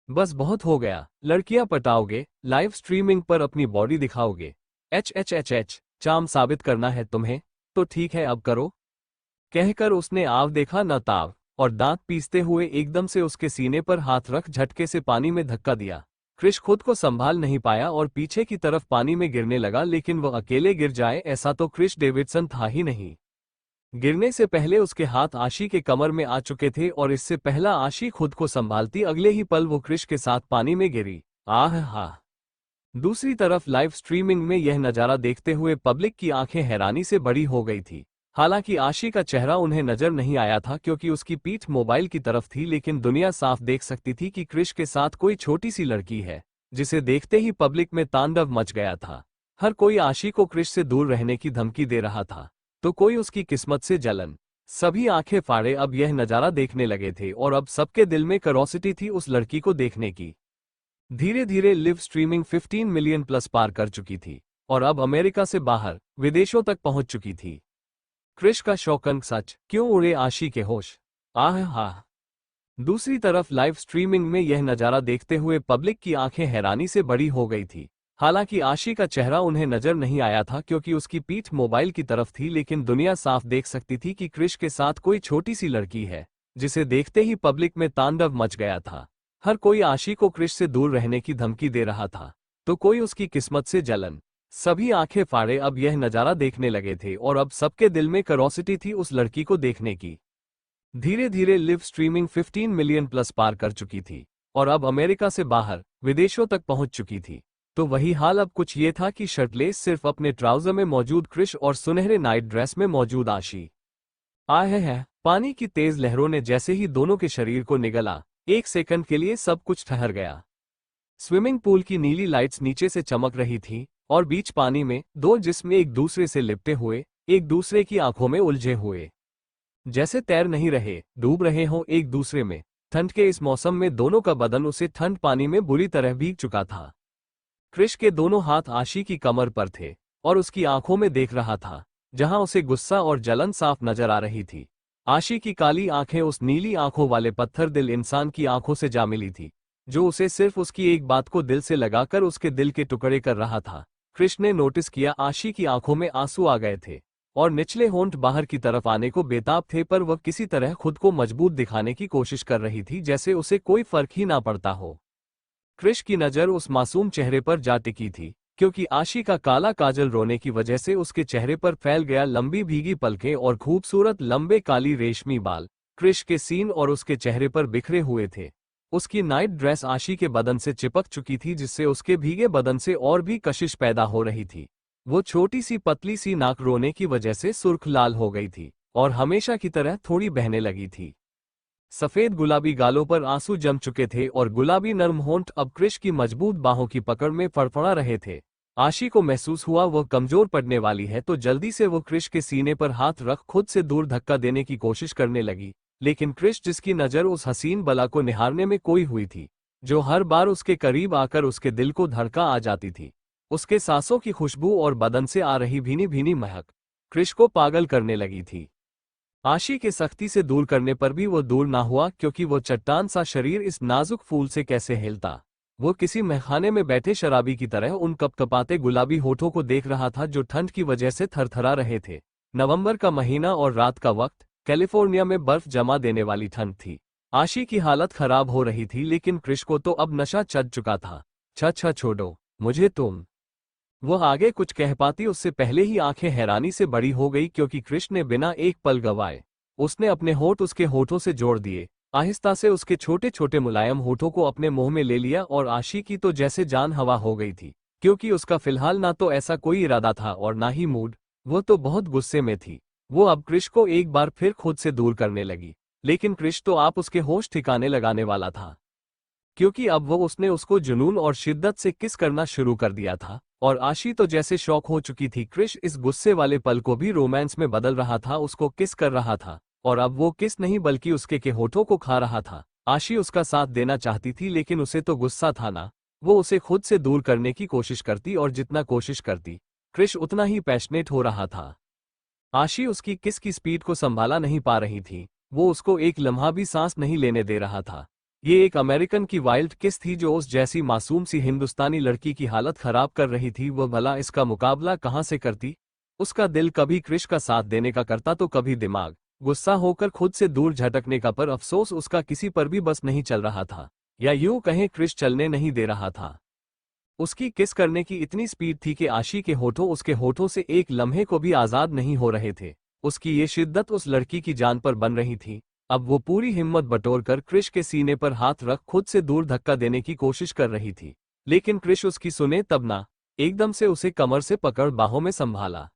बस बहुत हो गया, लड़कियां पटाओगे, लाइव स्ट्रीमिंग पर अपनी बॉडी दिखाओगे, HHHH, चाम साबित करना है तुम्हें, तो ठीक है अब करो, कहकर उसने आव देखा न ताव और दांत पीसते हुए एकदम से उसके सीने पर हाथ रख झटके से पानी में धक्का दिया। क्रिश खुद को संभाल नहीं पाया और पीछे की तरफ पानी में गिरने लगा, लेकिन वह अकेले गिर जाए ऐसा तो क्रिश डेविडसन था ही नहीं। गिरने से पहले उसके हाथ आशी के कमर में आ चुके थे और इससे पहला आशी खुद को संभालती अगले ही पल वो क्रिश के साथ पानी में गिरी। आह हा। दूसरी तरफ लाइव स्ट्रीमिंग में यह नजारा देखते हुए पब्लिक की आंखें हैरानी से बड़ी हो गई थी। हालांकि आशी का चेहरा उन्हें नजर नहीं आया था क्योंकि उसकी पीठ मोबाइल की तरफ थी, लेकिन दुनिया साफ देख सकती थी कि क्रिश के साथ कोई छोटी सी लड़की है, जिसे देखते ही पब्लिक में तांडव मच गया था। हर कोई आशी को क्रिश से दूर रहने की धमकी दे रहा था, तो कोई उसकी किस्मत से जलन। सभी आंखें फाड़े अब यह नजारा देखने लगे थे और अब सबके दिल में क्यूरोसिटी थी उस लड़की को देखने की। धीरे धीरे लिव स्ट्रीमिंग 15 मिलियन प्लस पार कर चुकी थी और अब अमेरिका से बाहर विदेशों तक पहुंच चुकी थी। क्रिश का शौकन सच, क्यों उड़े आशी के होश, आह हा। दूसरी तरफ लाइव स्ट्रीमिंग में यह नजारा देखते हुए पब्लिक की आंखें हैरानी से बड़ी हो गई थी। हालांकि आशी का चेहरा उन्हें नजर नहीं आया था क्योंकि उसकी पीठ मोबाइल की तरफ थी, लेकिन दुनिया साफ देख सकती थी कि क्रिश के साथ कोई छोटी सी लड़की है, जिसे देखते ही पब्लिक में तांडव मच गया था। हर कोई आशी को क्रिश से दूर रहने की धमकी दे रहा था, तो कोई उसकी किस्मत से जलन। सभी आंखें फाड़े अब यह नजारा देखने लगे थे और अब सबके दिल में क्यूरोसिटी थी उस लड़की को देखने की। धीरे धीरे लिव स्ट्रीमिंग 15 मिलियन प्लस पार कर चुकी थी और अब अमेरिका से बाहर विदेशों तक पहुंच चुकी थी। तो वही हाल अब कुछ ये था कि शर्टलेस सिर्फ अपने ट्राउजर में मौजूद क्रिश और सुनहरे नाइट ड्रेस में मौजूद आशी। आए है, पानी की तेज लहरों ने जैसे ही दोनों के शरीर को निगला, एक सेकंड के लिए सब कुछ ठहर गया। स्विमिंग पूल की नीली लाइट्स नीचे से चमक रही थी और बीच पानी में दो जिस्म एक दूसरे से लिपटे हुए, एक दूसरे की आंखों में उलझे हुए, जैसे तैर नहीं रहे, डूब रहे हों एक दूसरे में। ठंड के इस मौसम में दोनों का बदन उसे ठंड पानी में बुरी तरह भीग चुका था। क्रिश के दोनों हाथ आशी की कमर पर थे और उसकी आंखों में देख रहा था, जहां उसे गुस्सा और जलन साफ नजर आ रही थी। आशी की काली आंखें उस नीली आंखों वाले पत्थर दिल इंसान की आंखों से जा मिली थी, जो उसे सिर्फ उसकी एक बात को दिल से लगाकर उसके दिल के टुकड़े कर रहा था। क्रिश ने नोटिस किया आशी की आंखों में आंसू आ गए थे और निचले होंठ बाहर की तरफ आने को बेताब थे, पर वह किसी तरह खुद को मजबूत दिखाने की कोशिश कर रही थी, जैसे उसे कोई फर्क ही ना पड़ता हो। क्रिश की नज़र उस मासूम चेहरे पर जा टिकी थी, क्योंकि आशी का काला काजल रोने की वजह से उसके चेहरे पर फैल गया, लंबी भीगी पलकें और खूबसूरत लंबे काली रेशमी बाल क्रिश के सीन और उसके चेहरे पर बिखरे हुए थे। उसकी नाइट ड्रेस आशी के बदन से चिपक चुकी थी, जिससे उसके भीगे बदन से और भी कशिश पैदा हो रही थी। वो छोटी सी पतली सी नाक रोने की वजह से सुर्ख लाल हो गई थी और हमेशा की तरह थोड़ी बहने लगी थी। सफेद गुलाबी गालों पर आंसू जम चुके थे और गुलाबी नर्म होंठ अब क्रिश की मजबूत बाहों की पकड़ में फड़फड़ा रहे थे। आशी को महसूस हुआ वह कमजोर पड़ने वाली है, तो जल्दी से वो क्रिश के सीने पर हाथ रख खुद से दूर धक्का देने की कोशिश करने लगी। लेकिन क्रिश, जिसकी नज़र उस हसीन बला को निहारने में कोई हुई थी, जो हर बार उसके करीब आकर उसके दिल को धड़का आ जाती थी, उसके सांसों की खुशबू और बदन से आ रही भीनी भीनी महक क्रिश को पागल करने लगी थी। आशी के सख्ती से दूर करने पर भी वो दूर ना हुआ, क्योंकि वो चट्टान सा शरीर इस नाजुक फूल से कैसे हिलता। वो किसी महखाने में बैठे शराबी की तरह उन कपकपाते गुलाबी होठों को देख रहा था, जो ठंड की वजह से थरथरा रहे थे। नवंबर का महीना और रात का वक्त, कैलिफोर्निया में बर्फ जमा देने वाली ठंड थी। आशी की हालत खराब हो रही थी, लेकिन क्रिश को तो अब नशा चढ़ चुका था। छा छोड़ो मुझे तुम। वह आगे कुछ कह पाती उससे पहले ही आंखें हैरानी से बड़ी हो गई, क्योंकि क्रिश ने बिना एक पल गवाए उसने अपने होठ उसके होठों से जोड़ दिए, आहिस्ता से उसके छोटे छोटे मुलायम होठों को अपने मुंह में ले लिया। और आशी की तो जैसे जान हवा हो गई थी, क्योंकि उसका फिलहाल ना तो ऐसा कोई इरादा था और ना ही मूड। वो तो बहुत गुस्से में थी। वो अब क्रिश को एक बार फिर खुद से दूर करने लगी, लेकिन क्रिश तो आप उसके होश ठिकाने लगाने वाला था, क्योंकि अब वो उसने उसको जुनून और शिद्दत से किस करना शुरू कर दिया था। और आशी तो जैसे शौक हो चुकी थी। क्रिश इस गुस्से वाले पल को भी रोमांस में बदल रहा था, उसको किस कर रहा था, और अब वो किस नहीं बल्कि उसके के होठों को खा रहा था। आशी उसका साथ देना चाहती थी, लेकिन उसे तो गुस्सा था ना। वो उसे खुद से दूर करने की कोशिश करती, और जितना कोशिश करती क्रिश उतना ही पैशनेट हो रहा था। आशी उसकी किस की स्पीड को संभाला नहीं पा रही थी। वो उसको एक लम्हा भी सांस नहीं लेने दे रहा था। ये एक अमेरिकन की वाइल्ड किस थी, जो उस जैसी मासूम सी हिंदुस्तानी लड़की की हालत खराब कर रही थी। वह भला इसका मुकाबला कहाँ से करती। उसका दिल कभी क्रिश का साथ देने का करता, तो कभी दिमाग गुस्सा होकर खुद से दूर झटकने का, पर अफसोस उसका किसी पर भी बस नहीं चल रहा था, या यूं कहें क्रिश चलने नहीं दे रहा था। उसकी किस करने की इतनी स्पीड थी कि आशी के होठों उसके होठों से एक लम्हे को भी आजाद नहीं हो रहे थे। उसकी ये शिद्दत उस लड़की की जान पर बन रही थी। अब वो पूरी हिम्मत बटोरकर क्रिश के सीने पर हाथ रख खुद से दूर धक्का देने की कोशिश कर रही थी, लेकिन क्रिश उसकी सुने तब ना। एकदम से उसे कमर से पकड़ बाहों में संभाला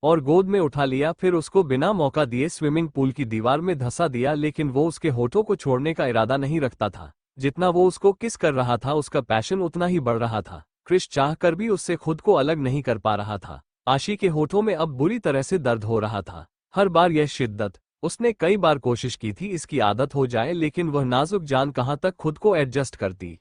और गोद में उठा लिया, फिर उसको बिना मौका दिए स्विमिंग पूल की दीवार में धंसा दिया। लेकिन वो उसके होठों को छोड़ने का इरादा नहीं रखता था। जितना वो उसको किस कर रहा था, उसका पैशन उतना ही बढ़ रहा था। क्रिश चाहकर भी उससे खुद को अलग नहीं कर पा रहा था। आशी के होठों में अब बुरी तरह से दर्द हो रहा था। हर बार यह शिद्दत, उसने कई बार कोशिश की थी इसकी आदत हो जाए, लेकिन वह नाजुक जान कहाँ तक खुद को एडजस्ट करती।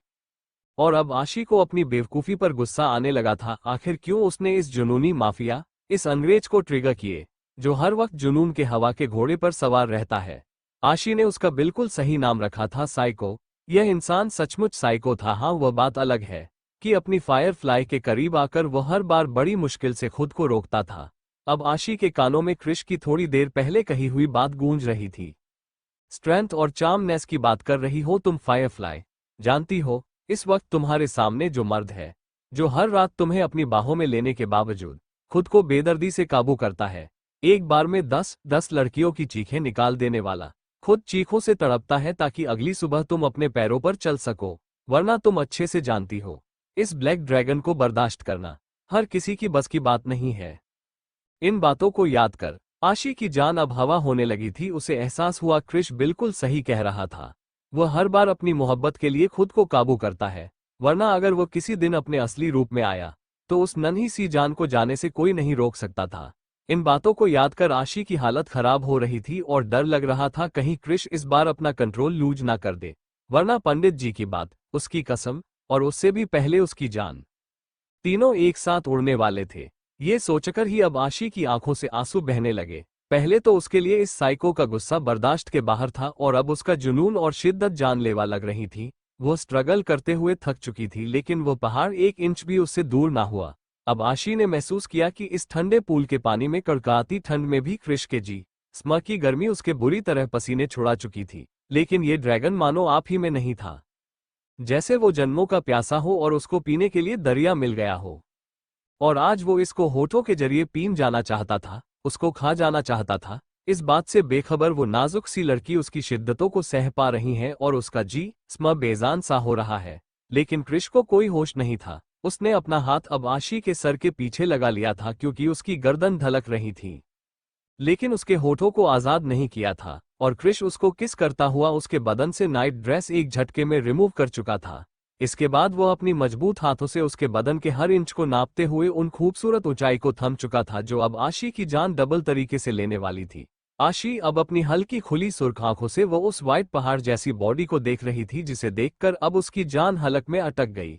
और अब आशी को अपनी बेवकूफ़ी पर गुस्सा आने लगा था। आखिर क्यों उसने इस जुनूनी माफिया, इस अंग्रेज को ट्रिगर किए, जो हर वक्त जुनून के हवा के घोड़े पर सवार रहता है। आशी ने उसका बिल्कुल सही नाम रखा था, साइको। यह इंसान सचमुच साइको था। हाँ, वह बात अलग है कि अपनी फायरफ्लाई के करीब आकर वह हर बार बड़ी मुश्किल से खुद को रोकता था। अब आशी के कानों में क्रिश की थोड़ी देर पहले कही हुई बात गूंज रही थी। स्ट्रेंथ और चार्मनेस की बात कर रही हो तुम फायरफ्लाई। जानती हो, इस वक्त तुम्हारे सामने जो मर्द है, जो हर रात तुम्हें अपनी बाहों में लेने के बावजूद खुद को बेदर्दी से काबू करता है, एक बार में 10 लड़कियों की चीखें निकाल देने वाला, खुद चीखों से तड़पता है ताकि अगली सुबह तुम अपने पैरों पर चल सको। वरना तुम अच्छे से जानती हो, इस ब्लैक ड्रैगन को बर्दाश्त करना हर किसी की बस की बात नहीं है। इन बातों को याद कर आशी की जान अब हवा होने लगी थी। उसे एहसास हुआ क्रिश बिल्कुल सही कह रहा था। वह हर बार अपनी मोहब्बत के लिए खुद को काबू करता है, वरना अगर वह किसी दिन अपने असली रूप में आया, तो उस नन्ही सी जान को जाने से कोई नहीं रोक सकता था। इन बातों को याद कर आशी की हालत खराब हो रही थी और डर लग रहा था कहीं क्रिश इस बार अपना कंट्रोल लूज ना कर दे, वरना पंडित जी की बात, उसकी कसम, और उससे भी पहले उसकी जान। तीनों एक साथ उड़ने वाले थे। ये सोचकर ही अब आशी की आंखों से आंसू बहने लगे। पहले तो उसके लिए इस साइको का गुस्सा बर्दाश्त के बाहर था और अब उसका जुनून और शिद्दत जानलेवा लग रही थी। वो स्ट्रगल करते हुए थक चुकी थी, लेकिन वो पहाड़ 1 इंच भी उससे दूर ना हुआ। अब आशी ने महसूस किया कि इस ठंडे पूल के पानी में कड़काती ठंड में भी क्रिश के जी स्म की गर्मी उसके बुरी तरह पसीने छुड़ा चुकी थी। लेकिन ये ड्रैगन मानो आप ही में नहीं था। जैसे वो जन्मों का प्यासा हो और उसको पीने के लिए दरिया मिल गया हो। और आज वो इसको होठों के जरिए पीन जाना चाहता था, उसको खा जाना चाहता था। इस बात से बेखबर वो नाजुक सी लड़की उसकी शिद्दतों को सह पा रही है और उसका जी स्म बेजान सा हो रहा है। लेकिन क्रिश को कोई होश नहीं था। उसने अपना हाथ अब आशी के सर के पीछे लगा लिया था क्योंकि उसकी गर्दन धलक रही थी, लेकिन उसके होठों को आजाद नहीं किया था। और क्रिश उसको किस करता हुआ उसके बदन से नाइट ड्रेस एक झटके में रिमूव कर चुका था। इसके बाद वो अपनी मजबूत हाथों से उसके बदन के हर इंच को नापते हुए उन खूबसूरत ऊंचाई को थम चुका था जो अब आशी की जान डबल तरीके से लेने वाली थी। आशी अब अपनी हल्की खुली सुर्ख आंखों से वो उस व्हाइट पहाड़ जैसी बॉडी को देख रही थी जिसे देखकर अब उसकी जान हलक में अटक गई।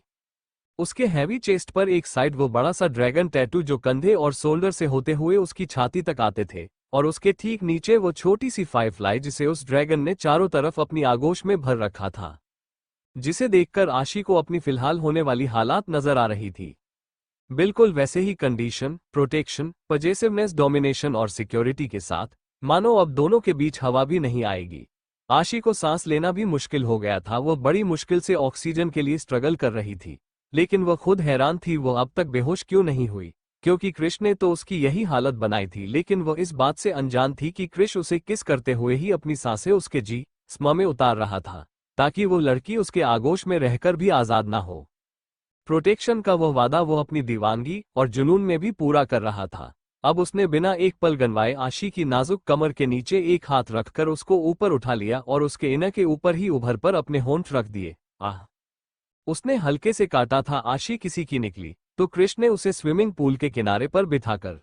उसके हैवी चेस्ट पर एक साइड वो बड़ा सा ड्रैगन टैटू जो कंधे और शोल्डर से होते हुए उसकी छाती तक आते थे, और उसके ठीक नीचे वो छोटी सी फायरफ्लाई जिसे उस ड्रैगन ने चारों तरफ अपनी आगोश में भर रखा था, जिसे देखकर आशी को अपनी फिलहाल होने वाली हालात नजर आ रही थी। बिल्कुल वैसे ही कंडीशन, प्रोटेक्शन, पजेसिवनेस, डोमिनेशन और सिक्योरिटी के साथ, मानो अब दोनों के बीच हवा भी नहीं आएगी। आशी को सांस लेना भी मुश्किल हो गया था। वो बड़ी मुश्किल से ऑक्सीजन के लिए स्ट्रगल कर रही थी, लेकिन वह खुद हैरान थी वो अब तक बेहोश क्यों नहीं हुई, क्योंकि क्रिश ने तो उसकी यही हालत बनाई थी। लेकिन वह इस बात से अनजान थी कि क्रिश उसे किस करते हुए ही अपनी सांसें उसके जी स्म में उतार रहा था, ताकि वो लड़की उसके आगोश में रहकर भी आजाद ना हो। प्रोटेक्शन का वह वादा वो अपनी दीवानगी और जुनून में भी पूरा कर रहा था। अब उसने बिना एक पल गंवाए आशी की नाजुक कमर के नीचे एक हाथ रखकर उसको ऊपर उठा लिया और उसके इना के ऊपर ही उभर पर अपने होंठ रख दिए। आह! उसने हल्के से काटा था आशी किसी की निकली, तो क्रिश ने उसे स्विमिंग पूल के किनारे पर बिठाकर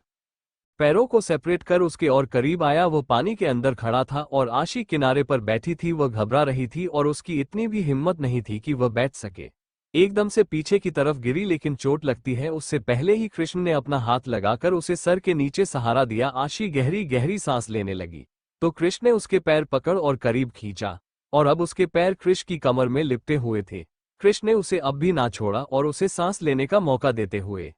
पैरों को सेपरेट कर उसके और करीब आया। वो पानी के अंदर खड़ा था और आशी किनारे पर बैठी थी। वह घबरा रही थी और उसकी इतनी भी हिम्मत नहीं थी कि वह बैठ सके। एकदम से पीछे की तरफ गिरी, लेकिन चोट लगती है उससे पहले ही कृष्ण ने अपना हाथ लगाकर उसे सर के नीचे सहारा दिया। आशी गहरी गहरी सांस लेने लगी, तो कृष्ण ने उसके पैर पकड़ और करीब खींचा, और अब उसके पैर कृष्ण की कमर में लिपटे हुए थे। कृष्ण ने उसे अब भी ना छोड़ा और उसे सांस लेने का मौका देते हुए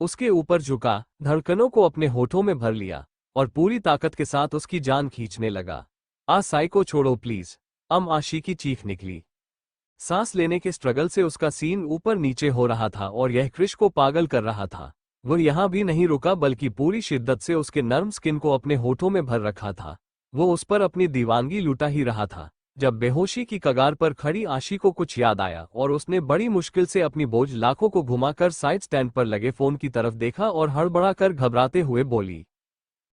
उसके ऊपर झुका, धड़कनों को अपने होठों में भर लिया और पूरी ताकत के साथ उसकी जान खींचने लगा। साई को छोड़ो प्लीज, आशी की चीख निकली। सांस लेने के स्ट्रगल से उसका सीन ऊपर नीचे हो रहा था और यह कृष को पागल कर रहा था। वो यहां भी नहीं रुका, बल्कि पूरी शिद्दत से उसके नर्म स्किन को अपने होठों में भर रखा था। वो उस पर अपनी दीवानगी लुटा ही रहा था जब बेहोशी की कगार पर खड़ी आशी को कुछ याद आया और उसने बड़ी मुश्किल से अपनी बोझ लाखों को घुमाकर साइड स्टैंड पर लगे फोन की तरफ देखा और हड़बड़ाकर घबराते हुए बोली,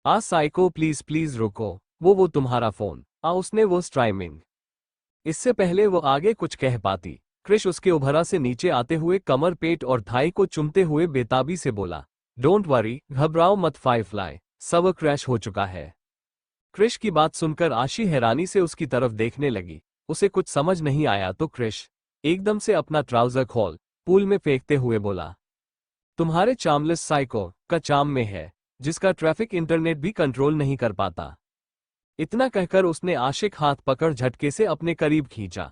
साइको प्लीज प्लीज रुको, वो तुम्हारा फोन। उसने वो स्ट्राइमिंग। इससे पहले वो आगे कुछ कह पाती, कृष उसके उभरा से नीचे आते हुए कमर, पेट और थाई को चुमते हुए बेताबी से बोला, डोंट वरी, घबराओ मत फायरफ्लाई, सब क्रैश हो चुका है। कृष की बात सुनकर आशी हैरानी से उसकी तरफ देखने लगी। उसे कुछ समझ नहीं आया तो कृष एकदम से अपना ट्राउजर खोल पूल में फेंकते हुए बोला, तुम्हारे चार्मलेस साइको का चार्म में है, जिसका ट्रैफिक इंटरनेट भी कंट्रोल नहीं कर पाता। इतना कहकर उसने आशिक हाथ पकड़ झटके से अपने करीब खींचा।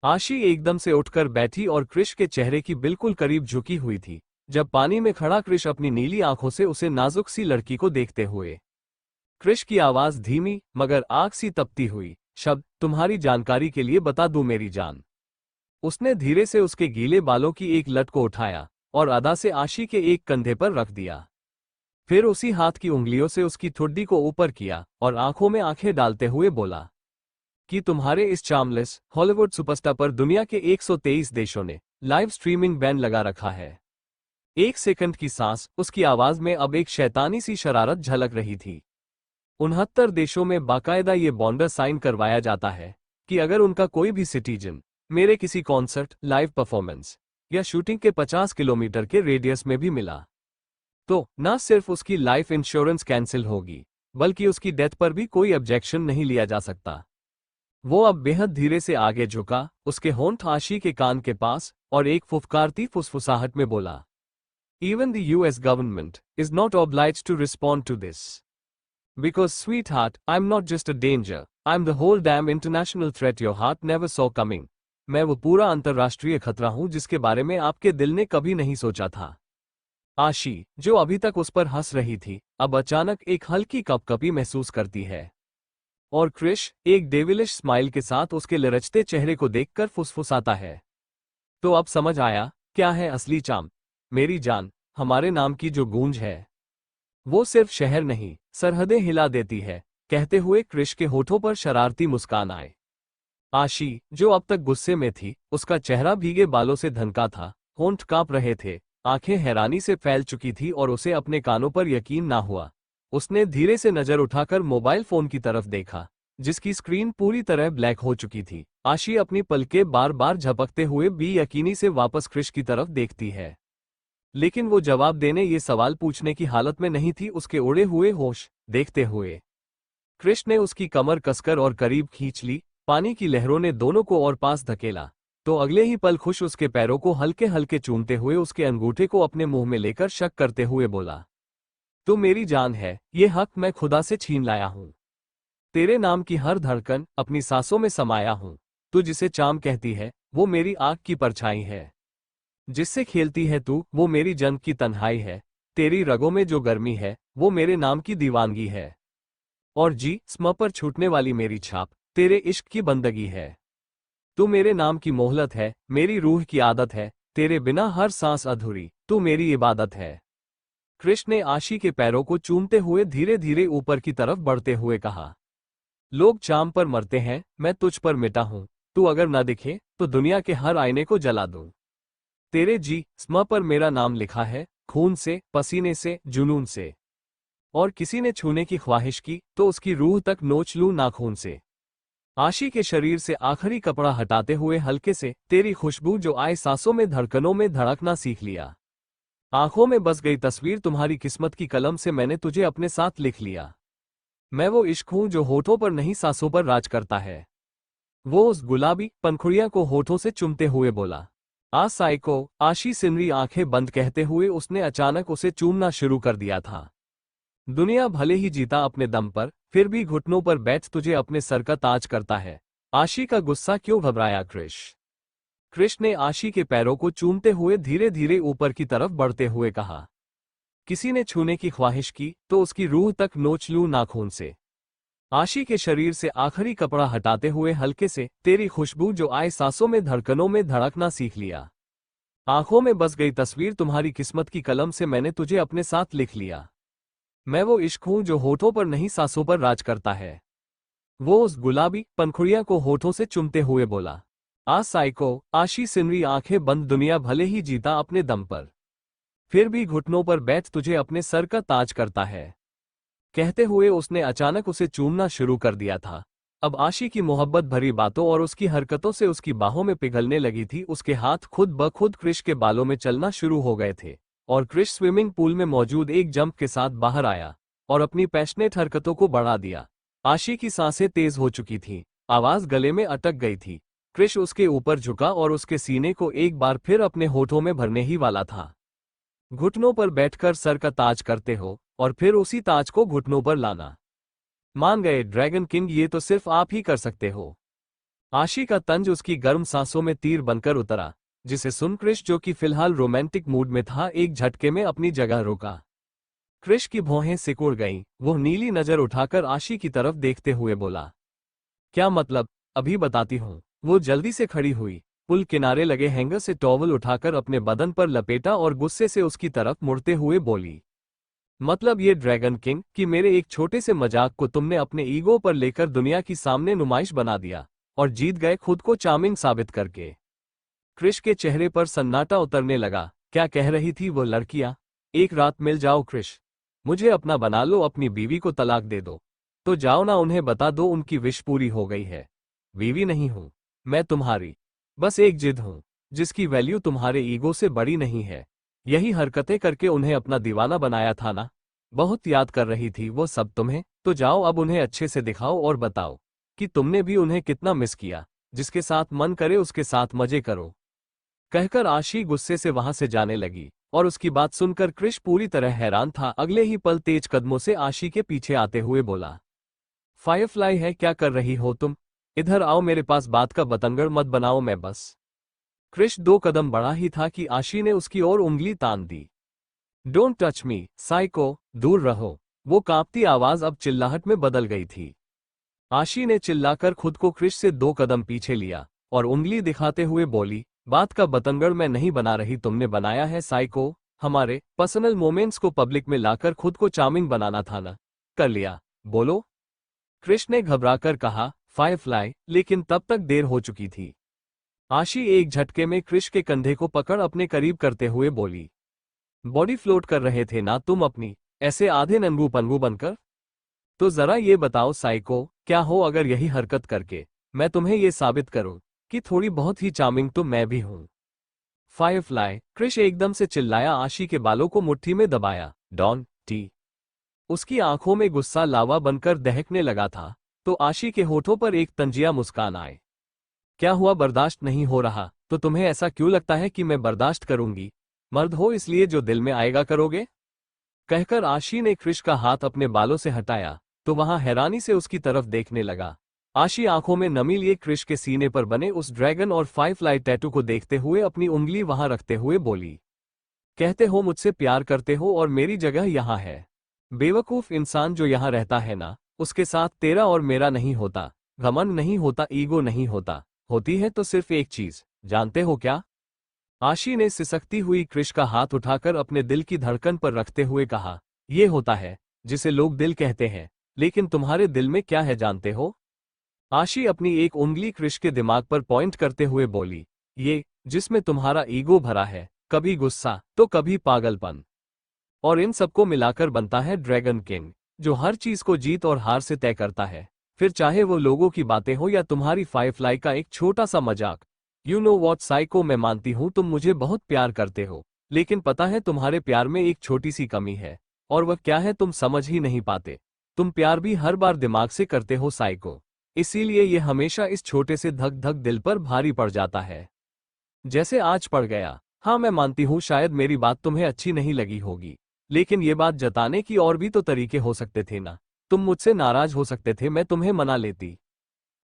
आशी एकदम से उठकर बैठी और कृष के चेहरे की बिल्कुल करीब झुकी हुई थी जब पानी में खड़ा कृष अपनी नीली आंखों से उसे नाजुक सी लड़की को देखते हुए। कृष की आवाज धीमी मगर आग सी तपती हुई, शब्द, तुम्हारी जानकारी के लिए बता दूं मेरी जान। उसने धीरे से उसके गीले बालों की एक लट को उठाया और अदा से आशी के एक कंधे पर रख दिया। फिर उसी हाथ की उंगलियों से उसकी ठुड्डी को ऊपर किया और आंखों में आंखें डालते हुए बोला कि तुम्हारे इस चार्मलेस हॉलीवुड सुपरस्टार पर दुनिया के 123 देशों ने लाइव स्ट्रीमिंग बैन लगा रखा है। 1 सेकंड की सांस, उसकी आवाज में अब एक शैतानी सी शरारत झलक रही थी। 69 देशों में बाकायदा ये बॉन्डर साइन करवाया जाता है कि अगर उनका कोई भी सिटीजन मेरे किसी कॉन्सर्ट, लाइव परफॉर्मेंस या शूटिंग के 50 किलोमीटर के रेडियस में भी मिला तो न सिर्फ उसकी लाइफ इंश्योरेंस कैंसिल होगी, बल्कि उसकी डेथ पर भी कोई ऑब्जेक्शन नहीं लिया जा सकता। वो अब बेहद धीरे से आगे झुका, उसके होंठ आशी के कान के पास, और एक फुफकारती फुसफुसाहट में बोला, Even the US government is not obliged to respond to this. Because sweetheart, I'm not just a danger, I'm the whole damn international threat your heart never saw coming. मैं वो पूरा अंतर्राष्ट्रीय खतरा हूं जिसके बारे में आपके दिल ने कभी नहीं सोचा था। आशी, जो अभी तक उस पर हंस रही थी, अब अचानक एक हल्की कपकपी महसूस करती है। और क्रिश एक डेविलिश स्माइल के साथ उसके लरचते चेहरे को देखकर फुसफुसाता है। तो अब समझ आया क्या है असली चाम? मेरी जान, हमारे नाम की जो गूंज है वो सिर्फ शहर नहीं, सरहदें हिला देती है। कहते हुए क्रिश के होठों पर शरारती मुस्कान आए। आशी, जो अब तक गुस्से में थी, उसका चेहरा भीगे बालों से धनका था, होंठ कांप रहे थे, आंखें हैरानी से फैल चुकी थी और उसे अपने कानों पर यकीन ना हुआ। उसने धीरे से नजर उठाकर मोबाइल फोन की तरफ देखा, जिसकी स्क्रीन पूरी तरह ब्लैक हो चुकी थी। आशी अपनी पलकें बार बार झपकते हुए बेयकीनी से वापस क्रिश की तरफ देखती है, लेकिन वो जवाब देने ये सवाल पूछने की हालत में नहीं थी। उसके उड़े हुए होश देखते हुए क्रिश ने उसकी कमर कसकर और करीब खींच ली। पानी की लहरों ने दोनों को और पास धकेला, तो अगले ही पल खुश उसके पैरों को हल्के हल्के चूमते हुए उसके अंगूठे को अपने मुंह में लेकर शक करते हुए बोला, तू मेरी जान है, ये हक मैं खुदा से छीन लाया हूं। तेरे नाम की हर धड़कन अपनी सांसों में समाया हूं। तू जिसे चाम कहती है वो मेरी आंख की परछाई है, जिससे खेलती है तू वो मेरी जन्म की तन्हाई है। तेरी रगों में जो गर्मी है वो मेरे नाम की दीवानगी है, और जी स्म पर छूटने वाली मेरी छाप तेरे इश्क की बंदगी है। तू मेरे नाम की मोहलत है, मेरी रूह की आदत है, तेरे बिना हर सांस अधूरी, तू मेरी इबादत है। क्रिश ने आशी के पैरों को चूमते हुए धीरे धीरे ऊपर की तरफ बढ़ते हुए कहा, लोग चाम पर मरते हैं, मैं तुझ पर मिटा हूं। तू अगर न दिखे तो दुनिया के हर आईने को जला दूं। तेरे जी स्म पर मेरा नाम लिखा है, खून से, पसीने से, जुनून से। और किसी ने छूने की ख्वाहिश की तो उसकी रूह तक नोच लूं नाखून से। आशी के शरीर से आखिरी कपड़ा हटाते हुए हल्के से तेरी खुशबू जो आए सांसों में धड़कनों में धड़कना सीख लिया। आंखों में बस गई तस्वीर तुम्हारी किस्मत की कलम से मैंने तुझे अपने साथ लिख लिया। मैं वो इश्क हूं जो होठों पर नहीं सांसों पर राज करता है। वो उस गुलाबी पंखुड़ियां को होठों से चुमते हुए बोला। साइको, आशी सिनरी आंखें बंद कहते हुए उसने अचानक उसे चूमना शुरू कर दिया था। दुनिया भले ही जीता अपने दम पर, फिर भी घुटनों पर बैठ तुझे अपने सर का ताज करता है। आशी का गुस्सा क्यों घबराया क्रिश? क्रिश ने आशी के पैरों को चूमते हुए धीरे धीरे ऊपर की तरफ बढ़ते हुए कहा, किसी ने छूने की ख्वाहिश की तो उसकी रूह तक नोच लूं नाखून से। आशी के शरीर से आखिरी कपड़ा हटाते हुए हल्के से तेरी खुशबू जो आए सांसों में धड़कनों में धड़कना सीख लिया। आंखों में बस गई तस्वीर तुम्हारी किस्मत की कलम से मैंने तुझे अपने साथ लिख लिया। मैं वो इश्क हूं जो होठों पर नहीं सांसों पर राज करता है। वो उस गुलाबी पंखुड़ियां को होठों से चुमते हुए बोला। साइको, आशी सिनरी आंखें बंद दुनिया भले ही जीता अपने दम पर, फिर भी घुटनों पर बैठ तुझे अपने सर का ताज करता है। कहते हुए उसने अचानक उसे चूमना शुरू कर दिया था। अब आशी की मोहब्बत भरी बातों और उसकी हरकतों से उसकी बाहों में पिघलने लगी थी। उसके हाथ खुद ब खुद क्रिश के बालों में चलना शुरू हो गए थे, और क्रिश स्विमिंग पूल में मौजूद एक जंप के साथ बाहर आया और अपनी पैशनेट हरकतों को बढ़ा दिया। आशी की सांसें तेज हो चुकी थीं, आवाज गले में अटक गई थी। क्रिश उसके ऊपर झुका और उसके सीने को एक बार फिर अपने होठों में भरने ही वाला था। घुटनों पर बैठकर सर का ताज करते हो और फिर उसी ताज को घुटनों पर लाना। मान गए ड्रैगन किंग, ये तो सिर्फ आप ही कर सकते हो। आशी का तंज उसकी गर्म सांसों में तीर बनकर उतरा, जिसे सुन क्रिश, जो कि फिलहाल रोमांटिक मूड में था, एक झटके में अपनी जगह रुका। क्रिश की भौहें सिकुड़ गईं। वो नीली नजर उठाकर आशी की तरफ देखते हुए बोला, क्या मतलब? अभी बताती हूँ। वो जल्दी से खड़ी हुई, पुल किनारे लगे हैंगर से टॉवल उठाकर अपने बदन पर लपेटा और गुस्से से उसकी तरफ मुड़ते हुए बोली, मतलब ये ड्रैगन किंग कि मेरे एक छोटे से मजाक को तुमने अपने ईगो पर लेकर दुनिया की सामने नुमाइश बना दिया और जीत गए खुद को चार्मिंग साबित करके। क्रिश के चेहरे पर सन्नाटा उतरने लगा। क्या कह रही थी वो लड़कियां? एक रात मिल जाओ क्रिश, मुझे अपना बना लो, अपनी बीवी को तलाक दे दो, तो जाओ ना, उन्हें बता दो उनकी विश पूरी हो गई है। बीवी नहीं हूं मैं तुम्हारी, बस एक जिद हूं जिसकी वैल्यू तुम्हारे ईगो से बड़ी नहीं है। यही हरकतें करके उन्हें अपना दीवाना बनाया था ना? बहुत याद कर रही थी वो सब तुम्हें, तो जाओ अब उन्हें अच्छे से दिखाओ और बताओ कि तुमने भी उन्हें कितना मिस किया। जिसके साथ मन करे उसके साथ मजे करो। कहकर आशी गुस्से से वहां से जाने लगी और उसकी बात सुनकर क्रिश पूरी तरह हैरान था। अगले ही पल तेज कदमों से आशी के पीछे आते हुए बोला, फायरफ्लाई है, क्या कर रही हो तुम? इधर आओ, मेरे पास बात का बतंगड़ मत बनाओ, मैं बस। क्रिश 2 कदम बढ़ा ही था कि आशी ने उसकी ओर उंगली तान दी। डोंट टच मी, साइको, दूर रहो। वो कांपती आवाज अब चिल्लाहट में बदल गई थी। आशी ने चिल्लाकर खुद को क्रिश से 2 कदम पीछे लिया और उंगली दिखाते हुए बोली, बात का बतंगड़ मैं नहीं बना रही, तुमने बनाया है साइको। हमारे पर्सनल मोमेंट्स को पब्लिक में लाकर खुद को चार्मिंग बनाना था ना? कर लिया। बोलो, क्रिश ने घबराकर कहा। फायरफ्लाई, लेकिन तब तक देर हो चुकी थी। आशी एक झटके में क्रिश के कंधे को पकड़ अपने करीब करते हुए बोली, बॉडी फ्लोट कर रहे थे ना तुम अपनी, ऐसे आधे नंगू पंगू बनकर? तो जरा ये बताओ साइको, क्या हो अगर यही हरकत करके मैं तुम्हें ये साबित करूं कि थोड़ी बहुत ही चार्मिंग तो मैं भी हूं? फायरफ्लाई, क्रिश एकदम से चिल्लाया। आशी के बालों को मुट्ठी में दबाया। Don't. उसकी आंखों में गुस्सा लावा बनकर दहकने लगा था तो आशी के होठों पर एक तंजिया मुस्कान आए। क्या हुआ, बर्दाश्त नहीं हो रहा? तो तुम्हें ऐसा क्यों लगता है कि मैं बर्दाश्त करूंगी? मर्द हो इसलिए जो दिल में आएगा करोगे? कहकर आशी ने क्रिश का हाथ अपने बालों से हटाया तो वहां हैरानी से उसकी तरफ देखने लगा। आशी आंखों में नमी लिए क्रिश के सीने पर बने उस ड्रैगन और फायरफ्लाई टैटू को देखते हुए अपनी उंगली वहां रखते हुए बोली, कहते हो मुझसे प्यार करते हो और मेरी जगह यहां है। बेवकूफ इंसान जो यहां रहता है ना, उसके साथ तेरा और मेरा नहीं होता, घमंड नहीं होता, ईगो नहीं होता, होती है तो सिर्फ एक चीज, जानते हो क्या? आशी ने सिसकती हुई क्रिश का हाथ उठाकर अपने दिल की धड़कन पर रखते हुए कहा, ये होता है जिसे लोग दिल कहते हैं, लेकिन तुम्हारे दिल में क्या है जानते हो? आशी अपनी एक उंगली क्रिश के दिमाग पर पॉइंट करते हुए बोली, ये जिसमें तुम्हारा ईगो भरा है, कभी गुस्सा तो कभी पागलपन, और इन सबको मिलाकर बनता है ड्रैगन किंग, जो हर चीज को जीत और हार से तय करता है, फिर चाहे वो लोगों की बातें हो या तुम्हारी फायरफ्लाई का एक छोटा सा मजाक। यू नो वॉट साइको, मैं मानती हूं तुम मुझे बहुत प्यार करते हो, लेकिन पता है तुम्हारे प्यार में एक छोटी सी कमी है, और वह क्या है तुम समझ ही नहीं पाते। तुम प्यार भी हर बार दिमाग से करते हो साइको, इसीलिए ये हमेशा इस छोटे से धक धक दिल पर भारी पड़ जाता है, जैसे आज पड़ गया। हाँ मैं मानती हूँ शायद मेरी बात तुम्हें अच्छी नहीं लगी होगी, लेकिन ये बात जताने की और भी तो तरीके हो सकते थे ना। तुम मुझसे नाराज हो सकते थे, मैं तुम्हें मना लेती,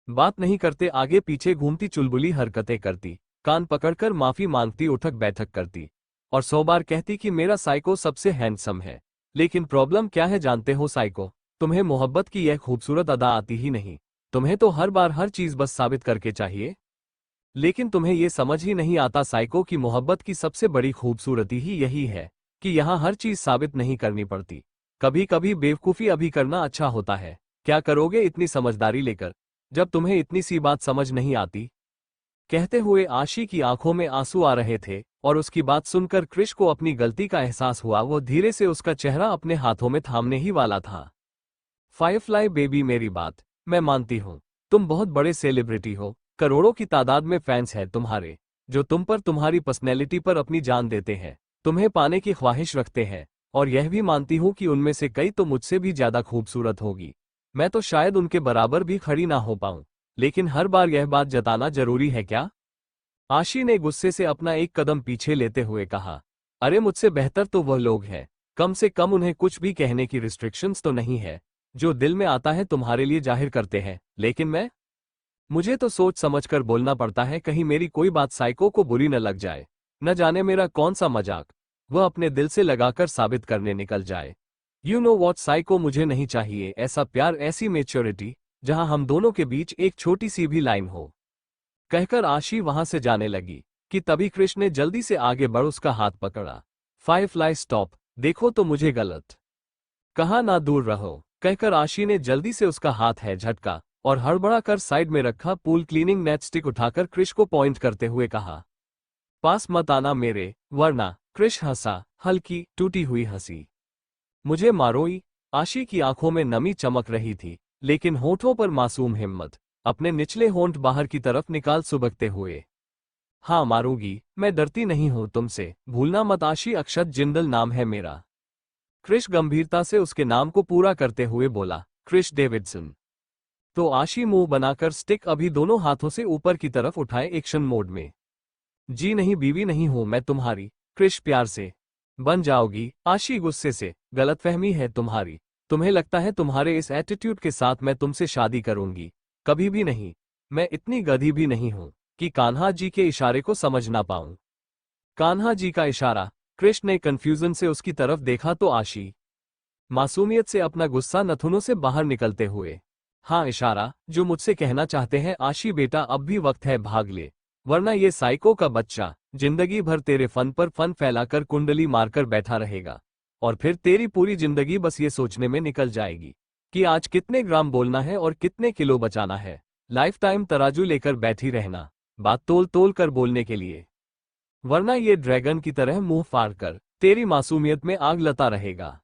बात नहीं करते, आगे पीछे घूमती, चुलबुली हरकतें करती, कान पकड़कर माफी मांगती, उठक बैठक करती, और 100 बार कहती कि मेरा साइको सबसे हैंडसम है। लेकिन प्रॉब्लम क्या है जानते हो साइको? तुम्हें मोहब्बत की यह खूबसूरत अदा आती ही नहीं। तुम्हें तो हर बार हर चीज बस साबित करके चाहिए, लेकिन तुम्हें यह समझ ही नहीं आता साइको कि मोहब्बत की सबसे बड़ी खूबसूरती ही यही है कि यहाँ हर चीज साबित नहीं करनी पड़ती। कभी कभी बेवकूफी अभी करना अच्छा होता है। क्या करोगे इतनी समझदारी लेकर, जब तुम्हें इतनी सी बात समझ नहीं आती? कहते हुए आशी की आंखों में आंसू आ रहे थे और उसकी बात सुनकर क्रिश को अपनी गलती का एहसास हुआ। वो धीरे से उसका चेहरा अपने हाथों में थामने ही वाला था। फायरफ्लाई बेबी, मेरी बात मैं मानती हूँ, तुम बहुत बड़े सेलिब्रिटी हो, करोड़ों की तादाद में फैंस हैं तुम्हारे, जो तुम पर, तुम्हारी पर्सनैलिटी पर अपनी जान देते हैं, तुम्हें पाने की ख्वाहिश रखते हैं, और यह भी मानती हूँ कि उनमें से कई तो मुझसे भी ज्यादा खूबसूरत होगी। मैं तो शायद उनके बराबर भी खड़ी ना हो पाऊं, लेकिन हर बार यह बात जताना जरूरी है क्या? आशी ने गुस्से से अपना एक कदम पीछे लेते हुए कहा, अरे मुझसे बेहतर तो वह लोग हैं, कम से कम उन्हें कुछ भी कहने की रिस्ट्रिक्शंस तो नहीं है, जो दिल में आता है तुम्हारे लिए जाहिर करते हैं, लेकिन मुझे तो सोच समझकर बोलना पड़ता है, कहीं मेरी कोई बात साइको को बुरी न लग जाए, न जाने मेरा कौन सा मजाक वह अपने दिल से लगाकर साबित करने निकल जाए। यू नो वॉट साइको, मुझे नहीं चाहिए ऐसा प्यार, ऐसी मेच्योरिटी, जहां हम दोनों के बीच एक छोटी सी भी लाइन हो। कहकर आशी वहां से जाने लगी कि तभी क्रिश ने जल्दी से आगे बढ़ उसका हाथ पकड़ा। फायरफ्लाई स्टॉप, देखो तो मुझे गलत कहा ना, दूर रहो। कहकर आशी ने जल्दी से उसका हाथ है झटका और हड़बड़ा कर साइड में रखा पूल क्लीनिंग नेट स्टिक उठाकर क्रिश को पॉइंट करते हुए कहा, पास मत आना मेरे, वरना। क्रिश हंसा, हल्की टूटी हुई हंसी। मुझे मारोई? आशी की आंखों में नमी चमक रही थी, लेकिन होठों पर मासूम हिम्मत, अपने निचले होंठ बाहर की तरफ निकाल सुबकते हुए। हाँ मारूंगी, मैं डरती नहीं हूं तुमसे, भूलना मत। आशी अक्षत जिंदल नाम है मेरा। क्रिश गंभीरता से उसके नाम को पूरा करते हुए बोला, क्रिश डेविडसन। तो आशी मुंह बनाकर स्टिक अभी दोनों हाथों से ऊपर की तरफ उठाए एक्शन मोड में। जी नहीं, बीवी नहीं हूं मैं तुम्हारी। क्रिश प्यार से। बन जाओगी? आशी गुस्से से। गलतफहमी है तुम्हारी। तुम्हें लगता है तुम्हारे इस एटीट्यूड के साथ मैं तुमसे शादी करूंगी? कभी भी नहीं। मैं इतनी गधी भी नहीं हूं कि कान्हा जी के इशारे को समझ ना पाऊं। कान्हा जी का इशारा? कृष्ण ने कंफ्यूजन से उसकी तरफ देखा तो आशी मासूमियत से अपना गुस्सा नथुनों से बाहर निकलते हुए, हाँ इशारा, जो मुझसे कहना चाहते हैं आशी बेटा अब भी वक्त है भाग ले, वरना ये साइको का बच्चा जिंदगी भर तेरे फन पर फन फैलाकर कुंडली मारकर बैठा रहेगा और फिर तेरी पूरी जिंदगी बस ये सोचने में निकल जाएगी कि आज कितने ग्राम बोलना है और कितने किलो बचाना है। लाइफ टाइम तराजू लेकर बैठी रहना, बात तोल तोल कर बोलने के लिए, वरना ये ड्रैगन की तरह मुंह फाड़ कर तेरी मासूमियत में आग लता रहेगा।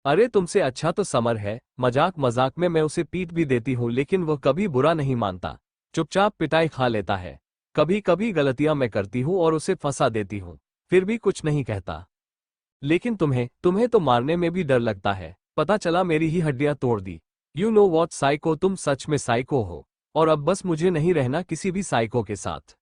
अरे तुमसे अच्छा तो समर है, मजाक मजाक में मैं उसे पीट भी देती हूँ लेकिन वह कभी बुरा नहीं मानता, चुपचाप पिटाई खा लेता है। कभी कभी गलतियां मैं करती हूँ और उसे फंसा देती हूँ, फिर भी कुछ नहीं कहता। लेकिन तुम्हें तुम्हें तो मारने में भी डर लगता है, पता चला मेरी ही हड्डियां तोड़ दी। यू नो वॉट साइको, तुम सच में साइको हो। और अब बस मुझे नहीं रहना किसी भी साइको के साथ।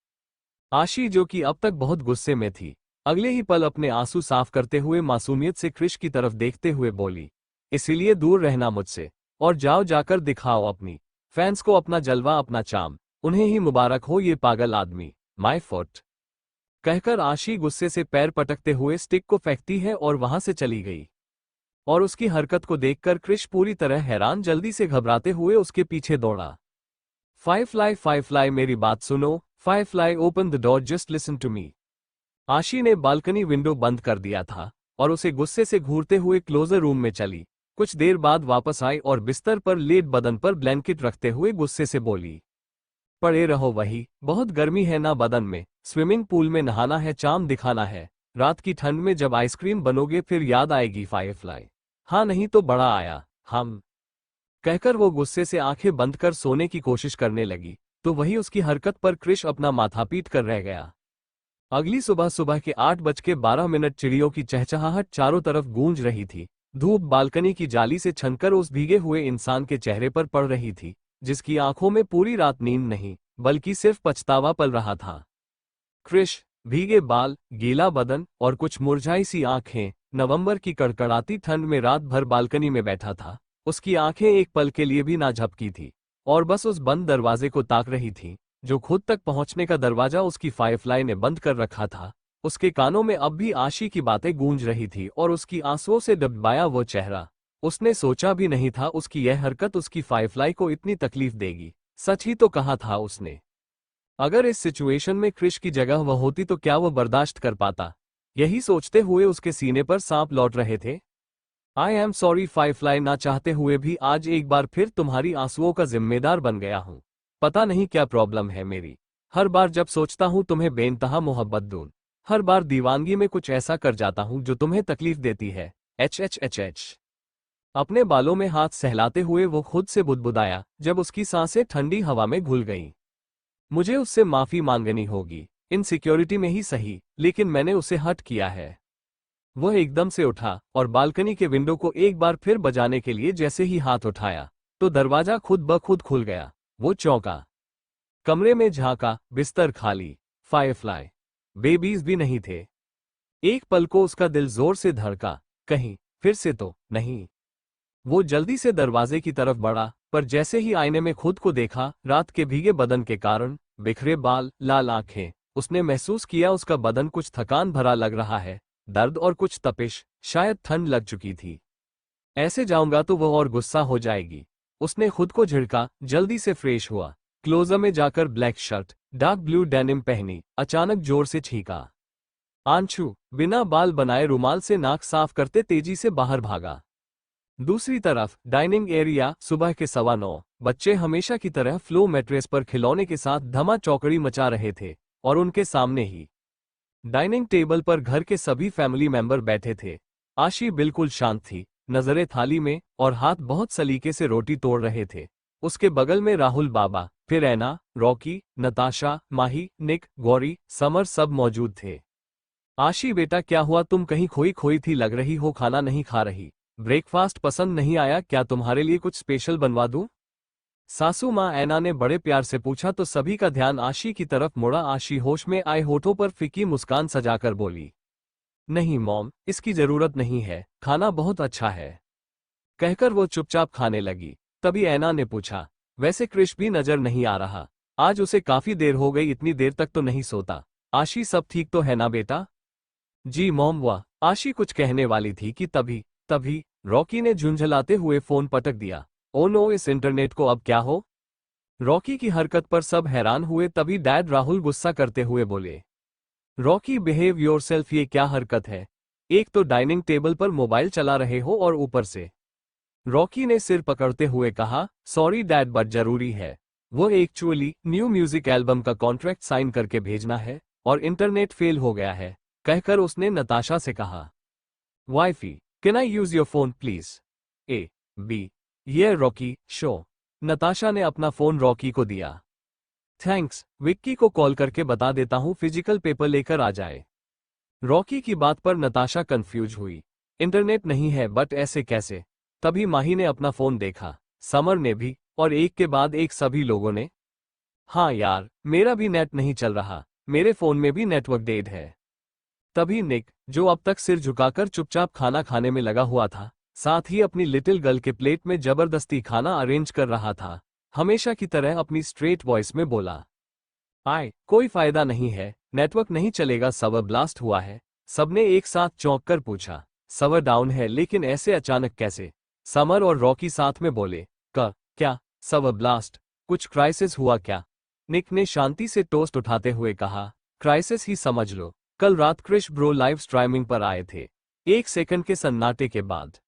आशी जो कि अब तक बहुत गुस्से में थी, अगले ही पल अपने आंसू साफ करते हुए मासूमियत से क्रिश की तरफ देखते हुए बोली, इसीलिए दूर रहना मुझसे, और जाओ जाकर दिखाओ अपनी फैंस को अपना जलवा अपना चाम, उन्हें ही मुबारक हो ये पागल आदमी। My foot. कहकर आशी गुस्से से पैर पटकते हुए स्टिक को फेंकती है और वहां से चली गई। और उसकी हरकत को देखकर क्रिश पूरी तरह हैरान जल्दी से घबराते हुए उसके पीछे दौड़ा। फाइव फ्लाई मेरी बात सुनो, five fly open the door, just listen to me. Ashi ने बालकनी विंडो बंद कर दिया था और उसे गुस्से से घूरते हुए क्लोजर रूम में चली। कुछ देर बाद वापस आई और बिस्तर पर लेट बदन पर ब्लैंकेट रखते हुए गुस्से से बोली, पड़े रहो वही, बहुत गर्मी है ना बदन में, स्विमिंग पूल में नहाना है, चाम दिखाना है, रात की ठंड में जब आइसक्रीम बनोगे फिर याद आएगी फायरफ्लाई। हाँ नहीं तो बड़ा आया हम। कहकर वो गुस्से से आंखें बंद कर सोने की कोशिश करने लगी तो वही उसकी हरकत पर क्रिश अपना माथा पीट कर रह गया। अगली सुबह सुबह के 8:12 चिड़ियों की चहचहाहट चारों तरफ गूंज रही थी। धूप बालकनी की जाली से छनकर उस भीगे हुए इंसान के चेहरे पर पड़ रही थी, जिसकी आंखों में पूरी रात नींद नहीं बल्कि सिर्फ पछतावा पल रहा था। क्रिश, भीगे बाल, गीला बदन और कुछ मुरझाई सी आंखें, नवंबर की कड़कड़ाती ठंड में रात भर बालकनी में बैठा था। उसकी आंखें एक पल के लिए भी ना झपकी थी और बस उस बंद दरवाजे को ताक रही थी, जो खुद तक पहुंचने का दरवाजा उसकी फायरफ्लाई ने बंद कर रखा था। उसके कानों में अब भी आशी की बातें गूंज रही थी और उसकी आंसुओं से दबाया वो चेहरा। उसने सोचा भी नहीं था उसकी यह हरकत उसकी फायरफ्लाई को इतनी तकलीफ देगी। सच ही तो कहा था उसने। अगर इस सिचुएशन में क्रिश की जगह वह होती तो क्या वह बर्दाश्त कर पाता? यही सोचते हुए उसके सीने पर सांप लौट रहे थे। आई एम सॉरी फायरफ्लाई, ना चाहते हुए भी आज एक बार फिर तुम्हारी आंसुओं का जिम्मेदार बन गया हूं। पता नहीं क्या प्रॉब्लम है मेरी, हर बार जब सोचता हूं तुम्हें बेइंतहा मोहब्बत दूं, हर बार दीवानगी में कुछ ऐसा कर जाता हूं जो तुम्हें तकलीफ देती है। H H H H. अपने बालों में हाथ सहलाते हुए वो खुद से बुदबुदाया जब उसकी सांसें ठंडी हवा में घुल गईं। मुझे उससे माफी मांगनी होगी, इनसिक्योरिटी में ही सही, लेकिन मैंने उसे हर्ट किया है। वह एकदम से उठा और बालकनी के विंडो को एक बार फिर बजाने के लिए जैसे ही हाथ उठाया तो दरवाजा खुद ब खुद खुल गया। वो चौंका, कमरे में झांका, बिस्तर खाली, फायरफ्लाई, बेबीज भी नहीं थे। एक पल को उसका दिल जोर से धड़का, कहीं फिर से तो नहीं। वो जल्दी से दरवाजे की तरफ बढ़ा, पर जैसे ही आईने में खुद को देखा, रात के भीगे बदन के कारण बिखरे बाल, लाल आंखें, उसने महसूस किया उसका बदन कुछ थकान भरा लग रहा है, दर्द और कुछ तपिश, शायद ठंड लग चुकी थी। ऐसे जाऊंगा तो वह और गुस्सा हो जाएगी। उसने खुद को झिड़का, जल्दी से फ्रेश हुआ, क्लोजर में जाकर black shirt, dark blue denim पहनी, अचानक जोर से छींका। आंशु बिना बाल बनाए रुमाल से नाक साफ करते तेजी से बाहर भागा। दूसरी तरफ डाइनिंग एरिया, सुबह के 9:15, बच्चे हमेशा की तरह फ्लो मैट्रेस पर खिलौने के साथ धमा चौकड़ी मचा रहे थे और उनके सामने ही डाइनिंग टेबल पर घर के सभी फैमिली मेंबर बैठे थे। आशी बिल्कुल शांत थी, नजरें थाली में और हाथ बहुत सलीके से रोटी तोड़ रहे थे। उसके बगल में राहुल बाबा, फिर ऐना, रॉकी, नताशा, माही, निक, गौरी, समर सब मौजूद थे। आशी बेटा क्या हुआ, तुम कहीं खोई खोई थी लग रही हो, खाना नहीं खा रही? ब्रेकफास्ट पसंद नहीं आया क्या? तुम्हारे लिए कुछ स्पेशल बनवा दूं? सासू माँ ऐना ने बड़े प्यार से पूछा तो सभी का ध्यान आशी की तरफ मुड़ा। आशी होश में आए होठों पर फीकी मुस्कान सजाकर बोली, नहीं मॉम, इसकी जरूरत नहीं है, खाना बहुत अच्छा है। कहकर वो चुपचाप खाने लगी। तभी ऐना ने पूछा, वैसे क्रिश भी नजर नहीं आ रहा, आज उसे काफी देर हो गई, इतनी देर तक तो नहीं सोता। आशी सब ठीक तो है ना बेटा? जी मॉम। वह आशी कुछ कहने वाली थी कि तभी तभी रॉकी ने झुंझलाते हुए फोन पटक दिया। ओ नो, इस इंटरनेट को अब क्या हो? रॉकी की हरकत पर सब हैरान हुए। तभी डैड राहुल गुस्सा करते हुए बोले, रॉकी बिहेव योरसेल्फ, ये क्या हरकत है? एक तो डाइनिंग टेबल पर मोबाइल चला रहे हो और ऊपर से। रॉकी ने सिर पकड़ते हुए कहा, सॉरी डैड बट जरूरी है। वो एक्चुअली न्यू म्यूजिक एल्बम का कॉन्ट्रैक्ट साइन करके भेजना है और इंटरनेट फेल हो गया है। कहकर उसने नताशा से कहा, wifey can I use your phone please? ए बी ये रॉकी शो। नताशा ने अपना फोन रॉकी को दिया। थैंक्स, विक्की को कॉल करके बता देता हूँ फिजिकल पेपर लेकर आ जाए। रॉकी की बात पर नताशा कंफ्यूज हुई। इंटरनेट नहीं है बट ऐसे कैसे? तभी माही ने अपना फोन देखा, समर ने भी, और एक के बाद एक सभी लोगों ने। हाँ यार, मेरा भी नेट नहीं चल रहा, मेरे फोन में भी नेटवर्क डेड है। तभी निक, जो अब तक सिर झुकाकर चुपचाप खाना खाने में लगा हुआ था, साथ ही अपनी लिटिल गर्ल के प्लेट में जबरदस्ती खाना अरेंज कर रहा था, हमेशा की तरह अपनी स्ट्रेट वॉइस में बोला, आए कोई फायदा नहीं है, नेटवर्क नहीं चलेगा, सर्वर ब्लास्ट हुआ है। सबने एक साथ चौंक कर पूछा, सर्वर डाउन है? लेकिन ऐसे अचानक कैसे? समर और रॉकी साथ में बोले, क्या सर्वर ब्लास्ट? कुछ क्राइसिस हुआ क्या? निक ने शांति से टोस्ट उठाते हुए कहा, क्राइसिस ही समझ लो। कल रात क्रिश ब्रो लाइव स्ट्रीमिंग पर आए थे। एक सेकंड के सन्नाटे के बाद